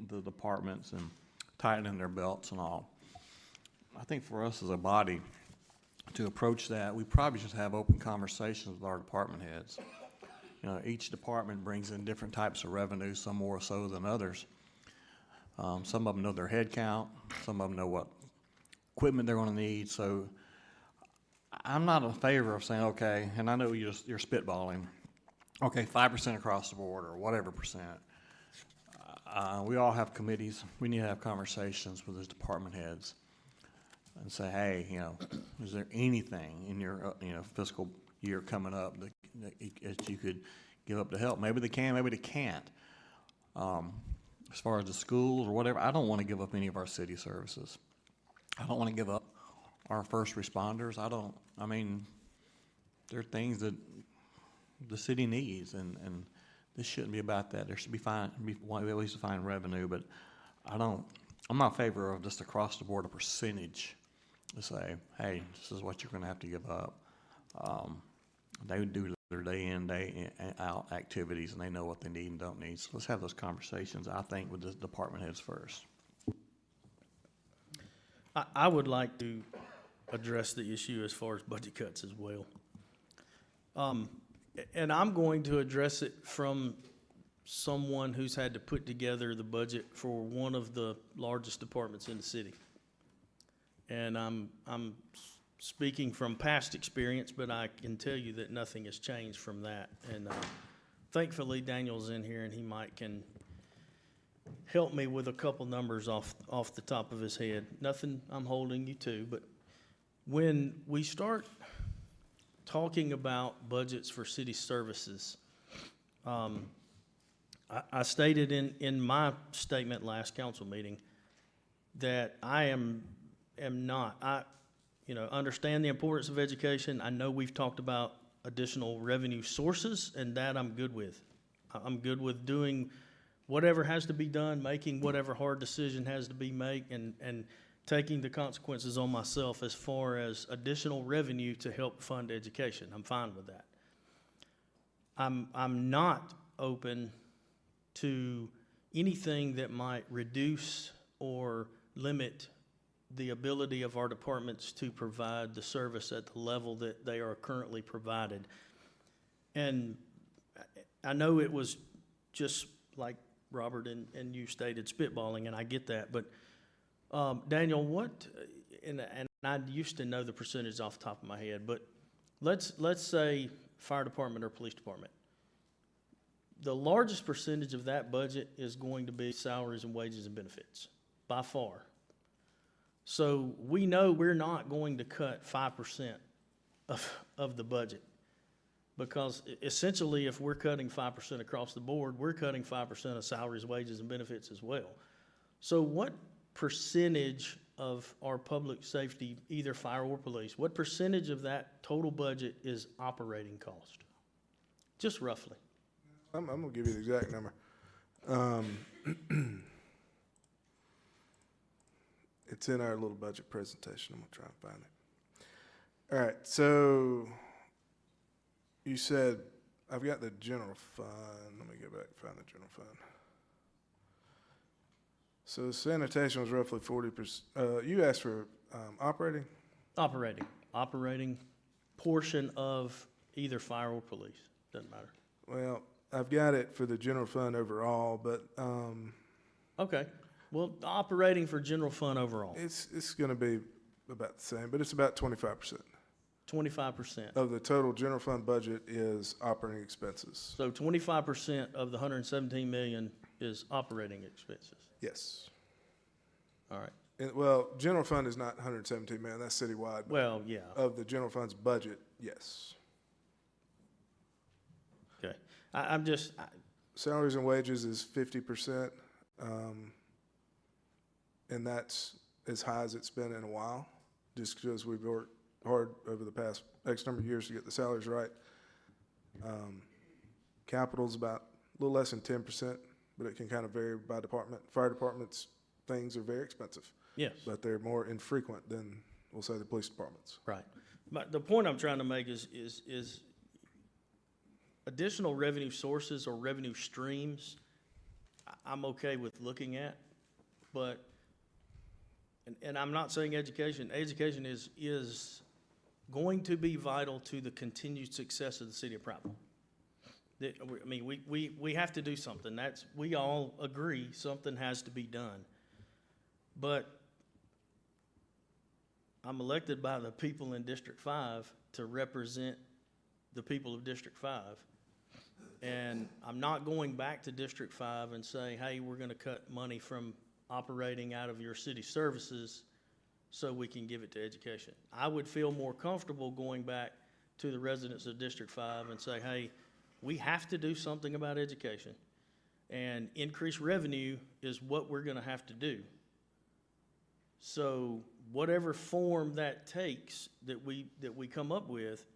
the departments and tightening their belts and all. I think for us as a body to approach that, we probably should have open conversations with our department heads. You know, each department brings in different types of revenue, some more so than others. Some of them know their head count, some of them know what equipment they're going to need. So I'm not in favor of saying, okay, and I know you're spitballing, okay, 5% across the board or whatever percent. We all have committees. We need to have conversations with those department heads and say, hey, you know, is there anything in your fiscal year coming up that you could give up to help? Maybe they can, maybe they can't. As far as the schools or whatever, I don't want to give up any of our city services. I don't want to give up our first responders. I mean, there are things that the city needs, and this shouldn't be about that. There should be ways to find revenue, but I'm not in favor of just across the board a percentage to say, hey, this is what you're going to have to give up. They would do their day in, day out activities, and they know what they need and don't need. So let's have those conversations, I think, with the department heads first. I would like to address the issue as far as budget cuts as well. And I'm going to address it from someone who's had to put together the budget for one of the largest departments in the city. And I'm speaking from past experience, but I can tell you that nothing has changed from that. And thankfully, Daniel's in here, and he can help me with a couple numbers off the top of his head. Nothing I'm holding you to, but when we start talking about budgets for city services, I stated in my statement last council meeting that I am not, understand the importance of education. I know we've talked about additional revenue sources, and that I'm good with. I'm good with doing whatever has to be done, making whatever hard decision has to be made, and taking the consequences on myself as far as additional revenue to help fund education. I'm fine with that. I'm not open to anything that might reduce or limit the ability of our departments to provide the service at the level that they are currently provided. And I know it was just like Robert and you stated, spitballing, and I get that, but Daniel, and I used to know the percentage off the top of my head, but let's say fire department or police department. The largest percentage of that budget is going to be salaries and wages and benefits, by far. So we know we're not going to cut 5% of the budget. Because essentially, if we're cutting 5% across the board, we're cutting 5% of salaries, wages, and benefits as well. So what percentage of our public safety, either fire or police, what percentage of that total budget is operating cost? Just roughly. I'm gonna give you the exact number. It's in our little budget presentation. I'm gonna try and find it. All right, so you said, I've got the general fund. Let me go back and find the general fund. So sanitation was roughly 40%. You asked for operating? Operating portion of either fire or police, doesn't matter. Well, I've got it for the general fund overall, but Okay, well, operating for general fund overall, it's gonna be about the same, but it's about 25%. 25%. Of the total general fund budget is operating expenses. So 25% of the 117 million is operating expenses. Yes. All right. And, well, general fund is not 117 million, that's citywide. but Well, yeah, Of the general fund's budget, yes. okay. I'm just, Salaries and wages is 50%, and that's as high as it's been in a while, just because we've worked hard over the past X number of years to get the salaries right. Capital's about a little less than 10%, but it can kind of vary by department. Fire departments, things are very expensive, yes. but they're more infrequent than, we'll say, the police departments. Right. But the point I'm trying to make is additional revenue sources or revenue streams, I'm okay with looking at, but, and I'm not saying education. Education is going to be vital to the continued success of the city of Prattville. I mean, we have to do something. We all agree something has to be done. But I'm elected by the people in District 5 to represent the people of District 5. And I'm not going back to District 5 and say, hey, we're gonna cut money from operating out of your city services so we can give it to education. I would feel more comfortable going back to the residents of District 5 and say, hey, we have to do something about education. And increased revenue is what we're gonna have to do. So whatever form that takes that we come up with,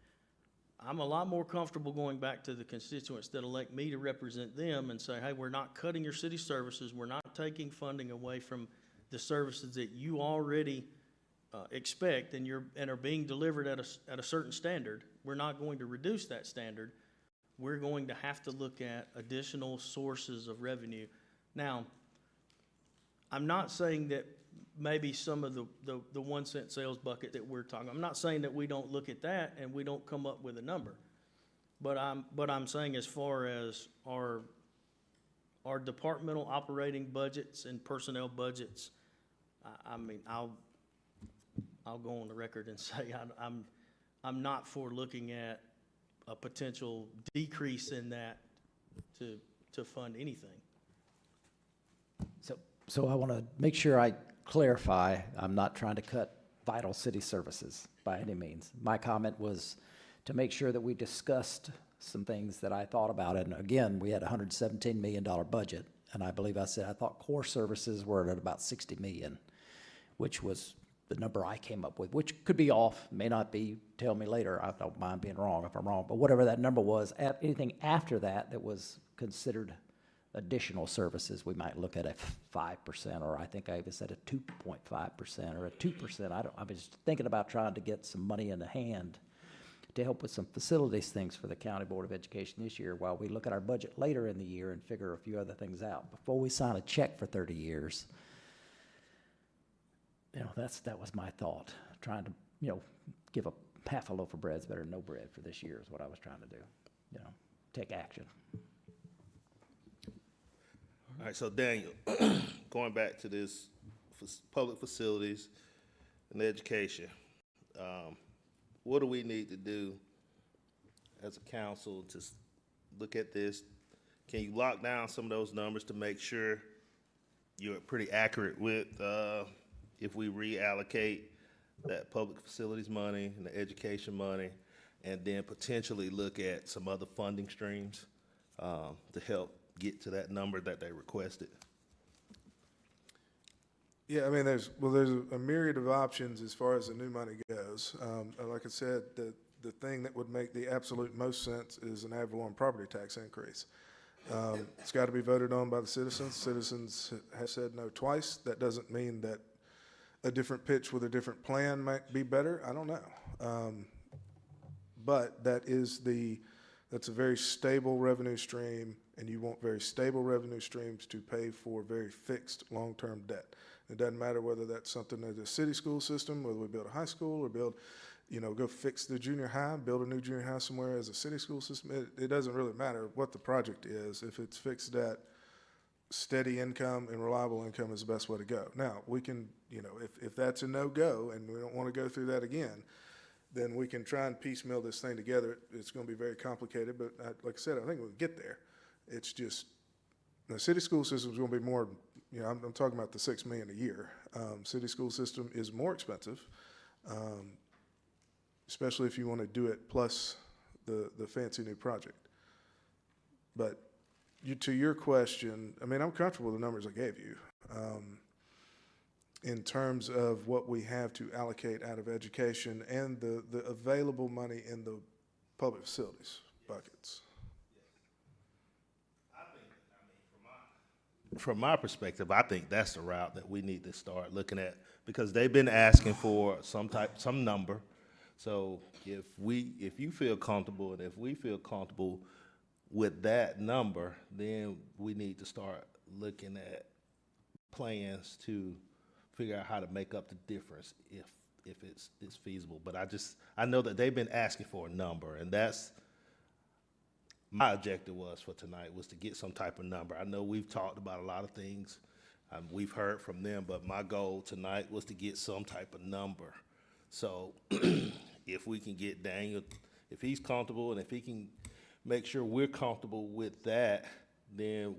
I'm a lot more comfortable going back to the constituents that elect me to represent them and say, hey, we're not cutting your city services, we're not taking funding away from the services that you already expect and are being delivered at a certain standard. We're not going to reduce that standard. We're going to have to look at additional sources of revenue. Now, I'm not saying that maybe some of the 1 cent sales bucket that we're talking, I'm not saying that we don't look at that and we don't come up with a number. But I'm saying as far as our departmental operating budgets and personnel budgets, I mean, I'll go on the record and say I'm not for looking at a potential decrease in that to fund anything. So I want to make sure I clarify, I'm not trying to cut vital city services by any means. My comment was to make sure that we discussed some things that I thought about. And again, we had a $117 million budget. And I believe I said, I thought core services were at about 60 million, which was the number I came up with, which could be off, may not be, tell me later. I don't mind being wrong if I'm wrong, but whatever that number was, anything after that that was considered additional services, we might look at a 5%, or I think I even said a 2.5% or a 2%. I was thinking about trying to get some money in the hand to help with some facilities things for the County Board of Education this year while we look at our budget later in the year and figure a few other things out. Before we sign a check for 30 years, that was my thought. Trying to, give a half a loaf of bread is better than no bread for this year is what I was trying to do. Take action. All right, so Daniel, going back to this public facilities, and education. What do we need to do as a council to look at this? Can you lock down some of those numbers to make sure you're pretty accurate with, if we reallocate that public facilities money and the education money, and then potentially look at some other funding streams, to help get to that number that they requested? Yeah, I mean, there's a myriad of options as far as the new money goes. Like I said, the thing that would make the absolute most sense is an ad valorem property tax increase. It's got to be voted on by the citizens. Citizens have said no twice. That doesn't mean that a different pitch with a different plan might be better. I don't know. But that's a very stable revenue stream, and you want very stable revenue streams to pay for very fixed long-term debt. It doesn't matter whether that's something that the city school system, whether we build a high school or build, go fix the junior high, build a new junior high somewhere as a city school system. It doesn't really matter what the project is. If it's fixed debt, steady income and reliable income is the best way to go. Now, we can, if that's a no-go and we don't want to go through that again, then we can try and piecemeal this thing together. It's going to be very complicated, but like I said, I think we'll get there. It's just, the city school system is going to be more, I'm talking about the $6 million a year. City school system is more expensive, especially if you want to do it plus the fancy new project. But to your question, I mean, I'm comfortable with the numbers I gave you. In terms of what we have to allocate out of education and the available money in the public facilities buckets. From my perspective, I think that's the route that we need to start looking at, because they've been asking for some number. So if you feel comfortable and if we feel comfortable with that number, then we need to start looking at plans to figure out how to make up the difference if it's feasible. But I know that they've been asking for a number, and that's my objective for tonight was to get some type of number. I know we've talked about a lot of things, we've heard from them, but my goal tonight was to get some type of number. So if we can get Daniel, if he's comfortable and if he can make sure we're comfortable with that, then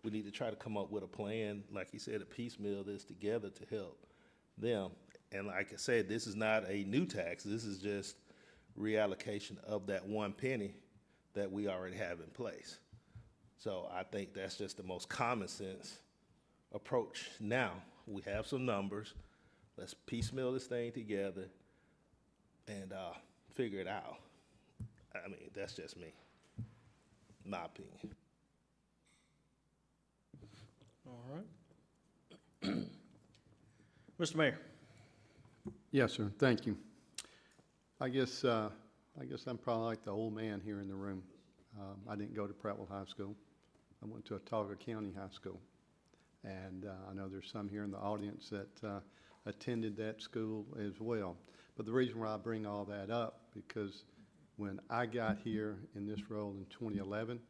we need to try to come up with a plan, like he said, to piecemeal this together to help them. And like I said, this is not a new tax. This is just reallocation of that one penny that we already have in place. So I think that's just the most common sense approach. Now, we have some numbers. Let's piecemeal this thing together and figure it out. I mean, that's just me, my opinion. All right. Mr. Mayor. Yes, sir. Thank you. I guess I'm probably like the old man here in the room. I didn't go to Prattville High School. I went to Autauga County High School. And I know there's some here in the audience that attended that school as well. But the reason why I bring all that up, because when I got here in this role in 2011,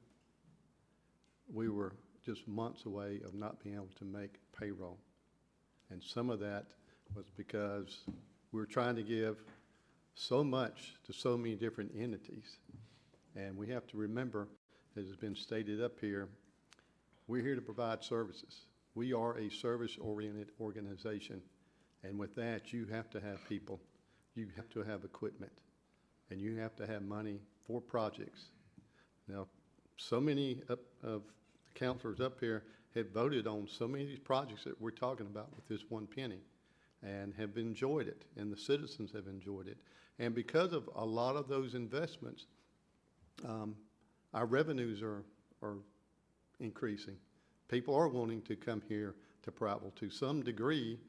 we were just months away of not being able to make payroll. And some of that was because we were trying to give so much to so many different entities. And we have to remember, as has been stated up here, we're here to provide services. We are a service-oriented organization. And with that, you have to have people, you have to have equipment, and you have to have money for projects. Now, so many of the counselors up here have voted on so many of these projects that we're talking about with this one penny and have enjoyed it, and the citizens have enjoyed it. And because of a lot of those investments, our revenues are increasing. People are wanting to come here to Prattville. To some degree,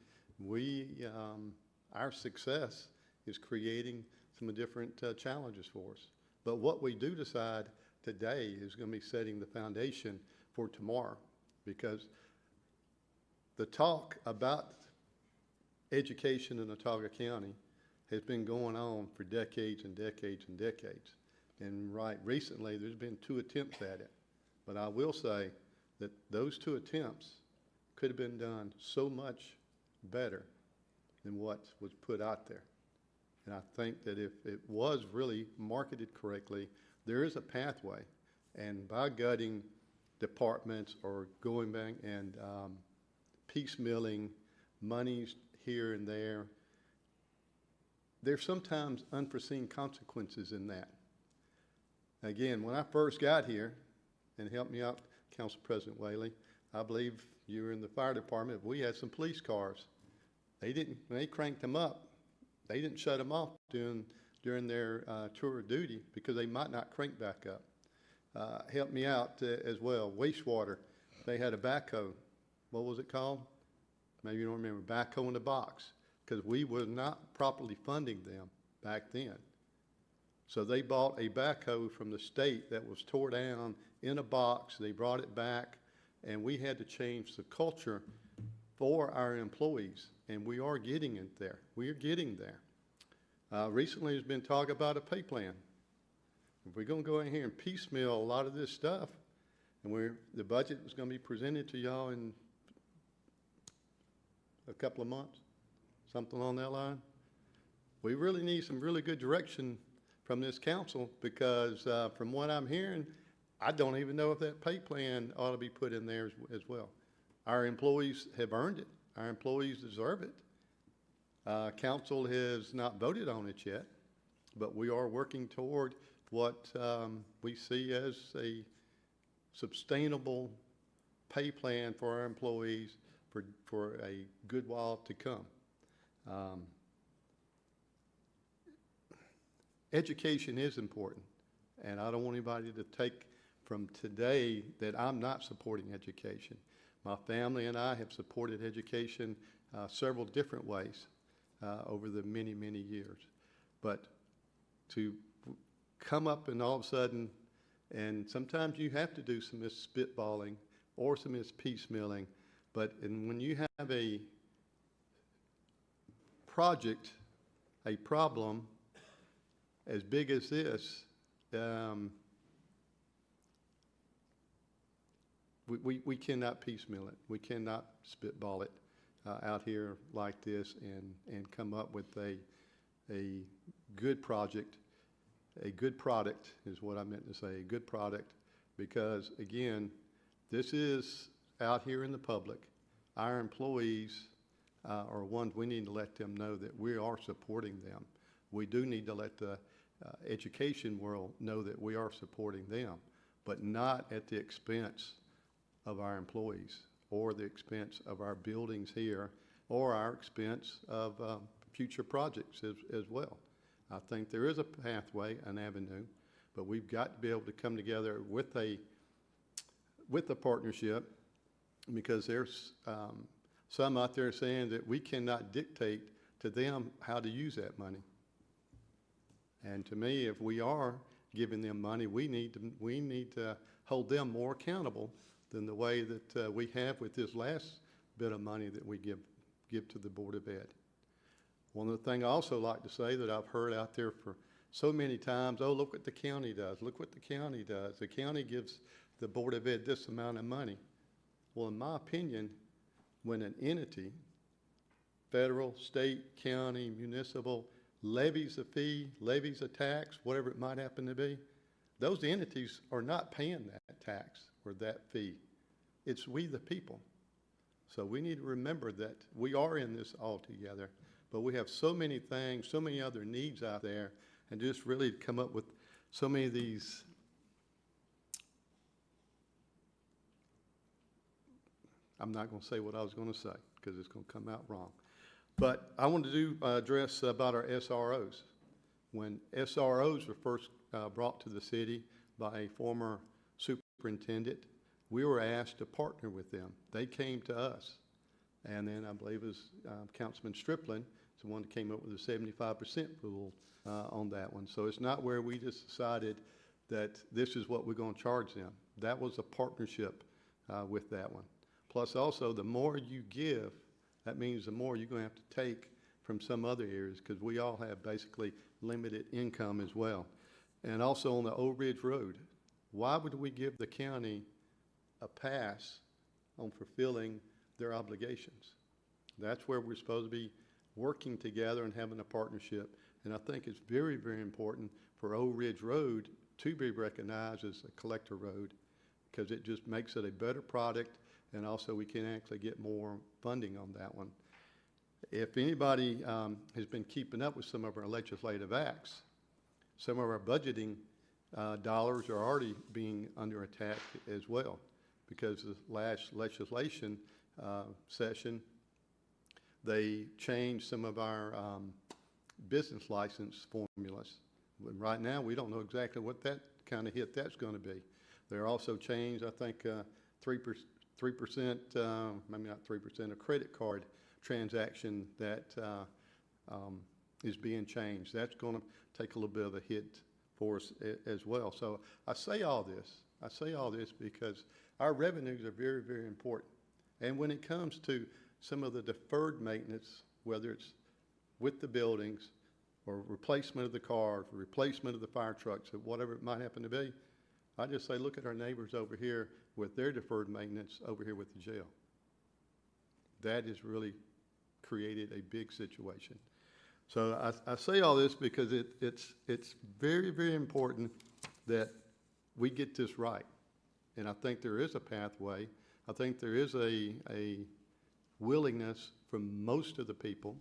our success is creating some different challenges for us. But what we do decide today is going to be setting the foundation for tomorrow, because the talk about education in Autauga County has been going on for decades and decades and decades. And right recently, there's been 2 attempts at it. But I will say that those 2 attempts could have been done so much better than what was put out there. And I think that if it was really marketed correctly, there is a pathway. And by gutting departments or going back and piecemealing monies here and there, there's sometimes unforeseen consequences in that. Again, when I first got here, and help me out, Council President Whaley, I believe you were in the fire department, we had some police cars. When they cranked them up, they didn't shut them off during their tour of duty because they might not crank back up. Help me out as well, wastewater, they had a backhoe. What was it called? Maybe you don't remember, backhoe in the box, because we were not properly funding them back then. So they bought a backhoe from the state that was tore down in a box. They brought it back, and we had to change the culture for our employees, and we are getting it there. We are getting there. Recently, there's been talk about a pay plan. If we're going to go in here and piecemeal a lot of this stuff, and the budget is going to be presented to y'all in a couple of months, something on that line, we really need some really good direction from this council, because from what I'm hearing, I don't even know if that pay plan ought to be put in there as well. Our employees have earned it. Our employees deserve it. Council has not voted on it yet, but we are working toward what we see as a sustainable pay plan for our employees for a good while to come. Education is important, and I don't want anybody to take from today that I'm not supporting education. My family and I have supported education several different ways over the many, many years. But to come up and all of a sudden, and sometimes you have to do some spitballing or some piecemealing, but when you have a project, a problem as big as this, we cannot piecemeal it. We cannot spitball it out here like this and come up with a good project, a good product is what I meant to say, a good product, because again, this is out here in the public. Our employees are ones we need to let them know that we are supporting them. We do need to let the education world know that we are supporting them, but not at the expense of our employees or the expense of our buildings here or our expense of future projects as well. I think there is a pathway, an avenue, but we've got to be able to come together with a partnership, because there's some out there saying that we cannot dictate to them how to use that money. And to me, if we are giving them money, we need to hold them more accountable than the way that we have with this last bit of money that we give to the Board of Ed. One of the things I also like to say that I've heard out there for so many times, oh, look what the county does. Look what the county does. The county gives the Board of Ed this amount of money. Well, in my opinion, when an entity, federal, state, county, municipal, levies a fee, levies a tax, whatever it might happen to be, those entities are not paying that tax or that fee. It's we the people. So we need to remember that we are in this all together, but we have so many things, so many other needs out there, and just really come up with so many of these I'm not going to say what I was going to say because it's going to come out wrong. But I wanted to address about our SROs. When SROs were first brought to the city by a former superintendent, we were asked to partner with them. They came to us. And then I believe it was Councilman Striplin, is the one that came up with the 75% rule on that one. So it's not where we just decided that this is what we're going to charge them. That was a partnership with that one. Plus also, the more you give, that means the more you're going to have to take from some other areas, because we all have basically limited income as well. And also on the Old Ridge Road, why would we give the county a pass on fulfilling their obligations? That's where we're supposed to be working together and having a partnership. And I think it's very, very important for Old Ridge Road to be recognized as a collector road, because it just makes it a better product, and also we can actually get more funding on that one. If anybody has been keeping up with some of our legislative acts, some of our budgeting dollars are already being under attack as well, because the last legislation session, they changed some of our business license formulas. Right now, we don't know exactly what that kind of hit that's going to be. They're also changed, I think, 3%, maybe not 3%, a credit card transaction that is being changed. That's going to take a little bit of a hit for us as well. So I say all this because our revenues are very, very important. And when it comes to some of the deferred maintenance, whether it's with the buildings or replacement of the cars, replacement of the fire trucks, or whatever it might happen to be, I just say, look at our neighbors over here with their deferred maintenance over here with the jail. That has really created a big situation. So I say all this because it's very, very important that we get this right. And I think there is a pathway. I think there is a willingness from most of the people.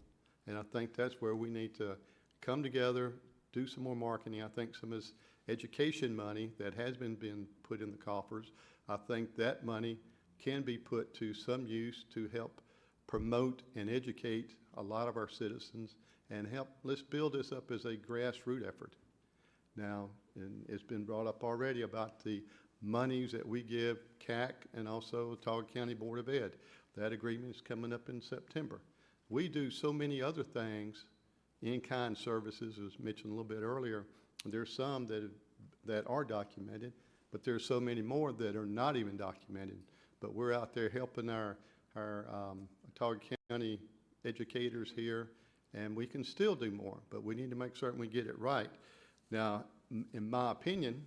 And I think that's where we need to come together, do some more marketing. I think some of this education money that has been put in the coffers, I think that money can be put to some use to help promote and educate a lot of our citizens and help, let's build this up as a grassroots effort. Now, and it's been brought up already about the monies that we give CAC and also Ottawa County Board of Ed. That agreement is coming up in September. We do so many other things, in-kind services, as mentioned a little bit earlier. There's some that are documented, but there's so many more that are not even documented. But we're out there helping our Ottawa County educators here, and we can still do more, but we need to make certain we get it right. Now, in my opinion,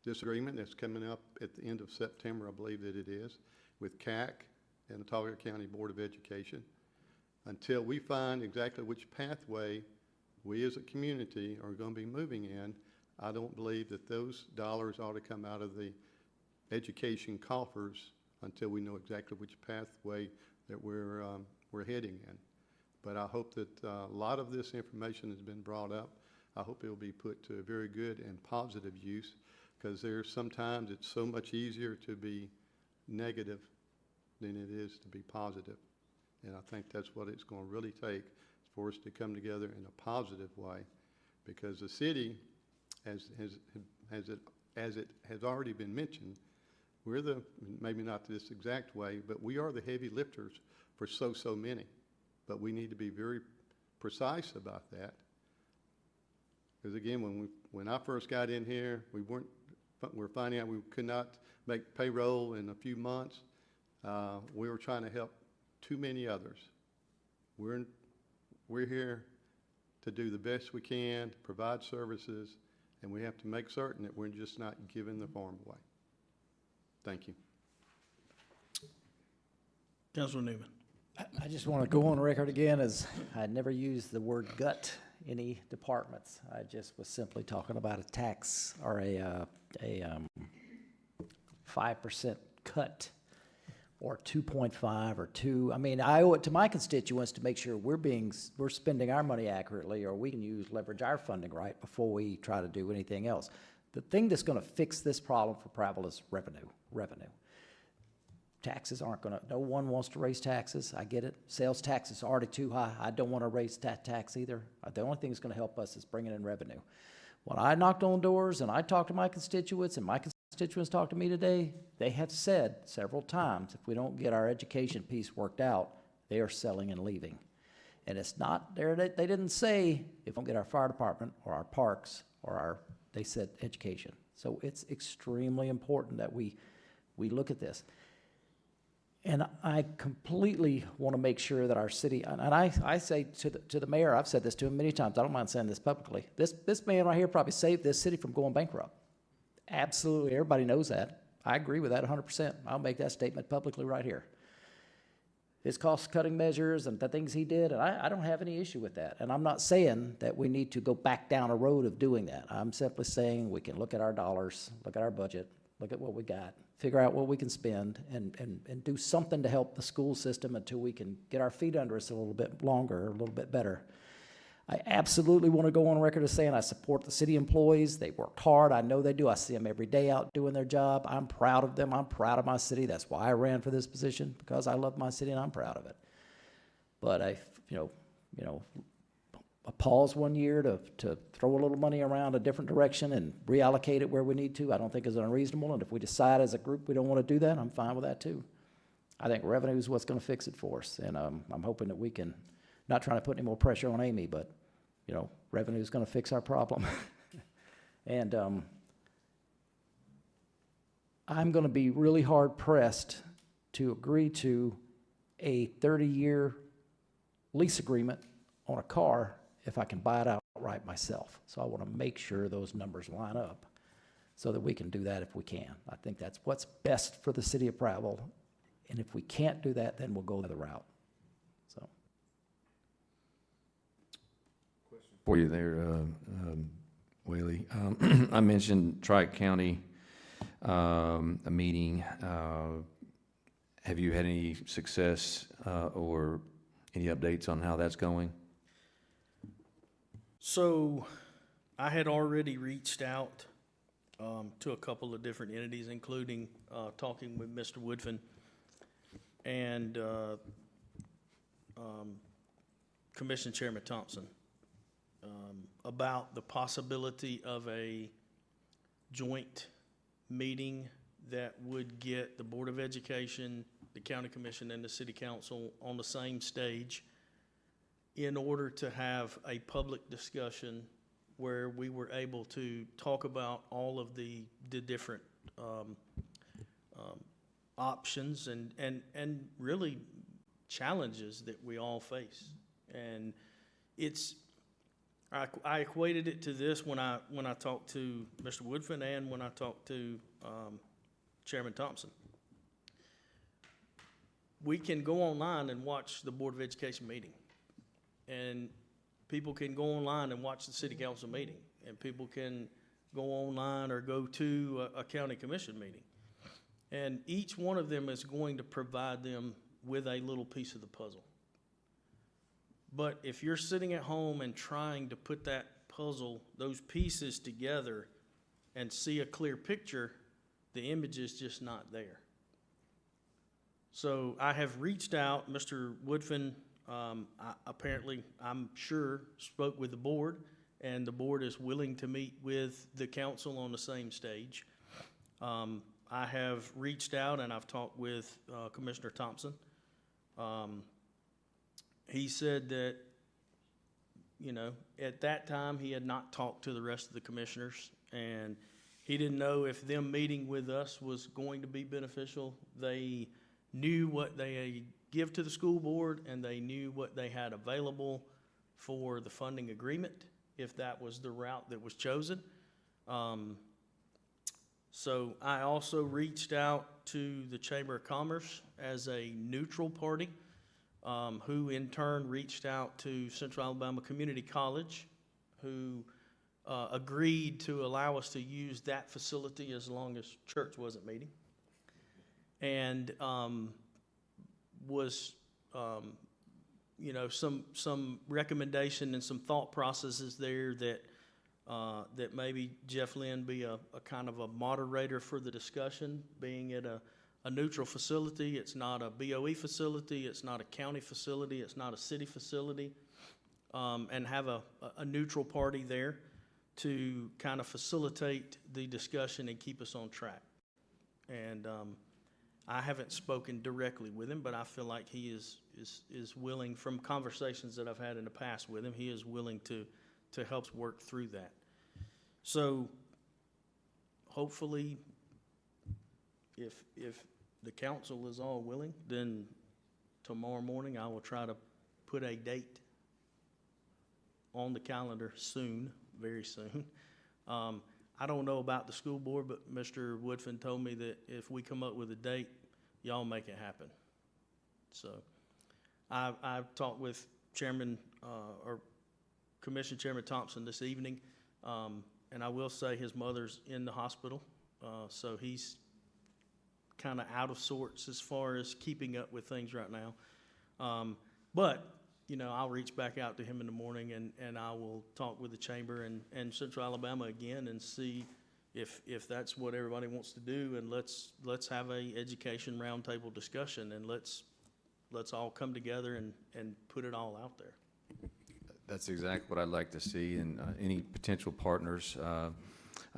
this agreement that's coming up at the end of September, I believe that it is, with CAC and the Ottawa County Board of Education, until we find exactly which pathway we as a community are going to be moving in, I don't believe that those dollars ought to come out of the education coffers until we know exactly which pathway that we're heading in. But I hope that a lot of this information has been brought up. I hope it will be put to a very good and positive use, because there's sometimes it's so much easier to be negative than it is to be positive. And I think that's what it's going to really take for us to come together in a positive way, because the city, as it has already been mentioned, we're the, maybe not this exact way, but we are the heavy lifters for so many. But we need to be very precise about that. Because again, when I first got in here, we were finding out we could not make payroll in a few months. We were trying to help too many others. We're here to do the best we can, to provide services, and we have to make certain that we're just not giving the farm away. Thank you. Councilor Newman. I just want to go on record again as I never used the word gut any departments. I just was simply talking about a tax or a 5% cut or 2.5 or 2. I mean, I owe it to my constituents to make sure we're spending our money accurately, or we can leverage our funding right before we try to do anything else. The thing that's going to fix this problem for Prattville is revenue. Taxes aren't going to, no one wants to raise taxes. I get it. Sales tax is already too high. I don't want to raise that tax either. The only thing that's going to help us is bringing in revenue. When I knocked on doors and I talked to my constituents, and my constituents talked to me today, they have said several times, if we don't get our education piece worked out, they are selling and leaving. And it's not there. They didn't say if we don't get our fire department or our parks or they said education. So it's extremely important that we look at this. And I completely want to make sure that our city, and I say to the mayor, I've said this to him many times, I don't mind saying this publicly, this man right here probably saved this city from going bankrupt. Absolutely, everybody knows that. I agree with that 100%. I'll make that statement publicly right here. his cost-cutting measures and the things he did, and I don't have any issue with that. And I'm not saying that we need to go back down a road of doing that. I'm simply saying we can look at our dollars, look at our budget, look at what we got, figure out what we can spend, and do something to help the school system until we can get our feet under us a little bit longer, a little bit better. I absolutely want to go on record as saying I support the city employees. They worked hard. I know they do. I see them every day out doing their job. I'm proud of them. I'm proud of my city. That's why I ran for this position, because I love my city and I'm proud of it. But I pause one year to throw a little money around a different direction and reallocate it where we need to, I don't think is unreasonable. And if we decide as a group we don't want to do that, I'm fine with that too. I think revenue is what's going to fix it for us. And I'm hoping that we can, not trying to put any more pressure on Amy, but revenue is going to fix our problem. And I'm going to be really hard pressed to agree to a 30-year lease agreement on a car if I can buy it outright myself. So I want to make sure those numbers line up so that we can do that if we can. I think that's what's best for the city of Prattville. And if we can't do that, then we'll go the route. So. For you there, Whaley. I mentioned Tri County, a meeting. Have you had any success or any updates on how that's going? So I had already reached out to a couple of different entities, including talking with Mr. Woodfin and Commission Chairman Thompson about the possibility of a joint meeting that would get the Board of Education, the County Commission, and the City Council on the same stage in order to have a public discussion where we were able to talk about all of the different options and really challenges that we all face. And I equated it to this when I talked to Mr. Woodfin and when I talked to Chairman Thompson. We can go online and watch the Board of Education meeting, and people can go online and watch the City Council meeting, and people can go online or go to a County Commission meeting. And each one of them is going to provide them with a little piece of the puzzle. But if you're sitting at home and trying to put that puzzle, those pieces together and see a clear picture, the image is just not there. So I have reached out, Mr. Woodfin, apparently, I'm sure, spoke with the board, and the board is willing to meet with the council on the same stage. I have reached out and I've talked with Commissioner Thompson. He said that, at that time, he had not talked to the rest of the commissioners, and he didn't know if them meeting with us was going to be beneficial. They knew what they give to the school board, and they knew what they had available for the funding agreement, if that was the route that was chosen. So I also reached out to the Chamber of Commerce as a neutral party, who in turn reached out to Central Alabama Community College, who agreed to allow us to use that facility as long as church wasn't meeting. And was some recommendation and some thought processes there that maybe Jeff Lynn be a kind of a moderator for the discussion, being at a neutral facility. It's not a BOE facility, it's not a county facility, it's not a city facility, and have a neutral party there to kind of facilitate the discussion and keep us on track. And I haven't spoken directly with him, but I feel like he is willing, from conversations that I've had in the past with him, he is willing to help work through that. So hopefully, if the council is all willing, then tomorrow morning I will try to put a date on the calendar soon, very soon. I don't know about the school board, but Mr. Woodfin told me that if we come up with a date, y'all make it happen. So I've talked with Chairman, or Commission Chairman Thompson this evening, and I will say his mother's in the hospital, so he's kind of out of sorts as far as keeping up with things right now. But, you know, I'll reach back out to him in the morning, and I will talk with the chamber and Central Alabama again and see if that's what everybody wants to do, and let's have a education roundtable discussion, and let's all come together and put it all out there. That's exactly what I'd like to see, and any potential partners,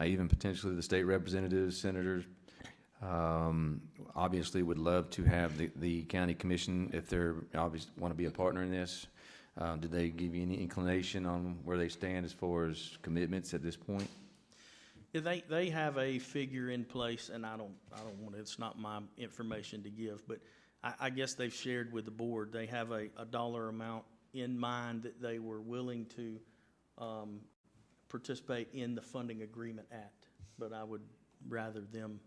even potentially the state representatives, senators, obviously would love to have the county commission, if they're obviously want to be a partner in this. Did they give you any inclination on where they stand as far as commitments at this point? Yeah, they have a figure in place, and I don't want to, it's not my information to give, but I guess they've shared with the board, they have a dollar amount in mind that they were willing to participate in the funding agreement at, but I would rather them,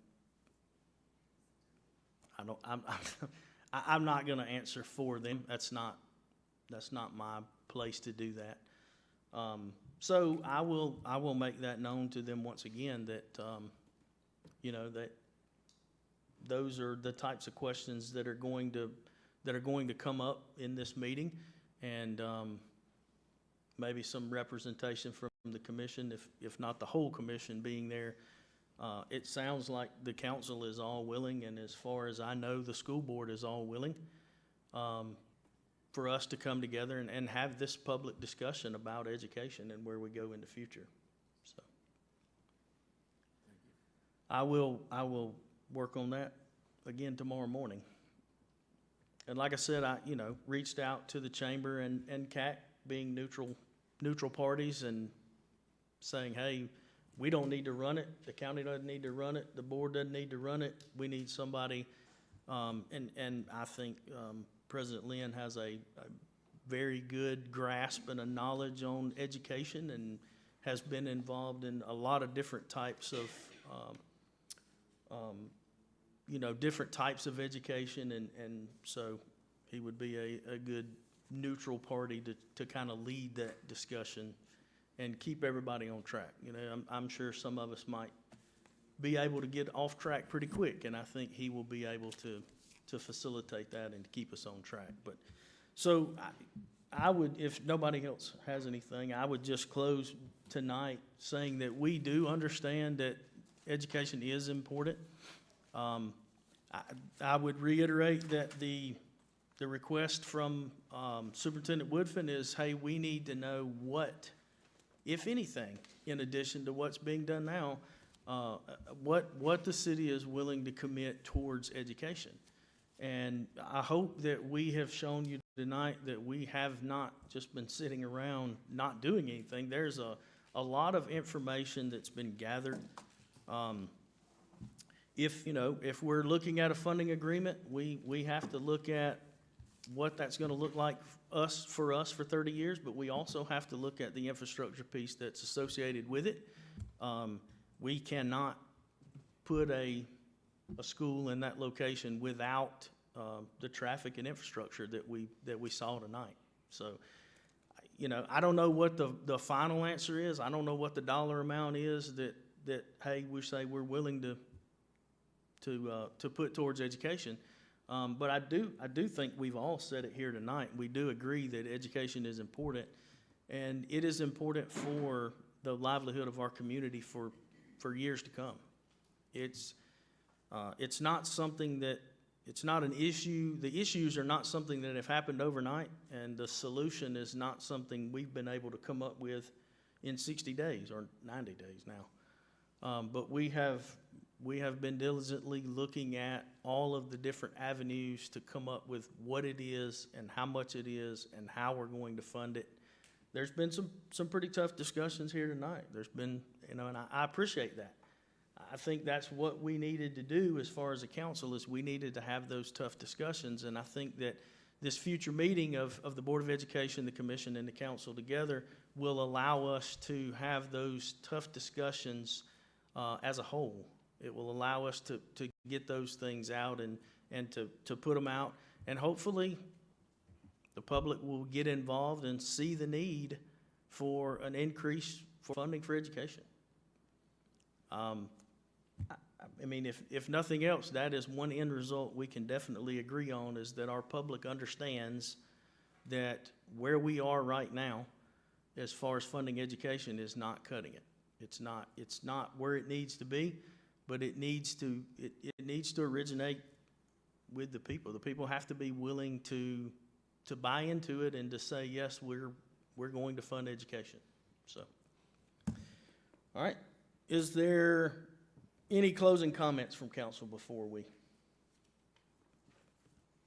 I'm not gonna answer for them, that's not my place to do that. So I will make that known to them once again that, you know, that those are the types of questions that are going to come up in this meeting, and maybe some representation from the commission, if not the whole commission being there. It sounds like the council is all willing, and as far as I know, the school board is all willing for us to come together and have this public discussion about education and where we go in the future. So I will work on that again tomorrow morning. And like I said, I reached out to the chamber and CAC being neutral parties and saying, hey, we don't need to run it. The county doesn't need to run it. The board doesn't need to run it. We need somebody, and I think President Lynn has a very good grasp and a knowledge on education and has been involved in a lot of different types of, different types of education, and so he would be a good neutral party to kind of lead that discussion and keep everybody on track. You know, I'm sure some of us might be able to get off track pretty quick, and I think he will be able to facilitate that and to keep us on track. But so I would, if nobody else has anything, I would just close tonight saying that we do understand that education is important. I would reiterate that the request from Superintendent Woodfin is, hey, we need to know what, if anything, in addition to what's being done now, what the city is willing to commit towards education. And I hope that we have shown you tonight that we have not just been sitting around not doing anything. There's a lot of information that's been gathered. If we're looking at a funding agreement, we have to look at what that's going to look like for us for 30 years, but we also have to look at the infrastructure piece that's associated with it. We cannot put a school in that location without the traffic and infrastructure that we saw tonight. So, I don't know what the final answer is. I don't know what the dollar amount is that hey, we say we're willing to put towards education. But I do think we've all said it here tonight. We do agree that education is important, and it is important for the livelihood of our community for years to come. It's not something that, it's not an issue. The issues are not something that have happened overnight, and the solution is not something we've been able to come up with in 60 days or 90 days now. But we have been diligently looking at all of the different avenues to come up with what it is and how much it is and how we're going to fund it. There's been some pretty tough discussions here tonight. There's been, and I appreciate that. I think that's what we needed to do as far as a council, is we needed to have those tough discussions. And I think that this future meeting of the Board of Education, the commission, and the council together will allow us to have those tough discussions as a whole. It will allow us to get those things out and to put them out. And hopefully, the public will get involved and see the need for an increase for funding for education. I mean, if nothing else, that is one end result we can definitely agree on, is that our public understands that where we are right now, as far as funding education, is not cutting it. It's not where it needs to be, but it needs to originate with the people. The people have to be willing to buy into it and to say, yes, we're going to fund education. So, all right. Is there any closing comments from council before we?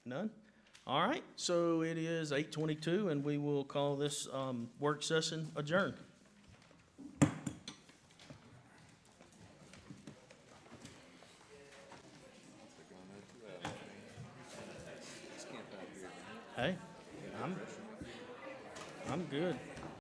None? All right, so it is 8:22, and we will call this work session adjourned. Hey, I'm good.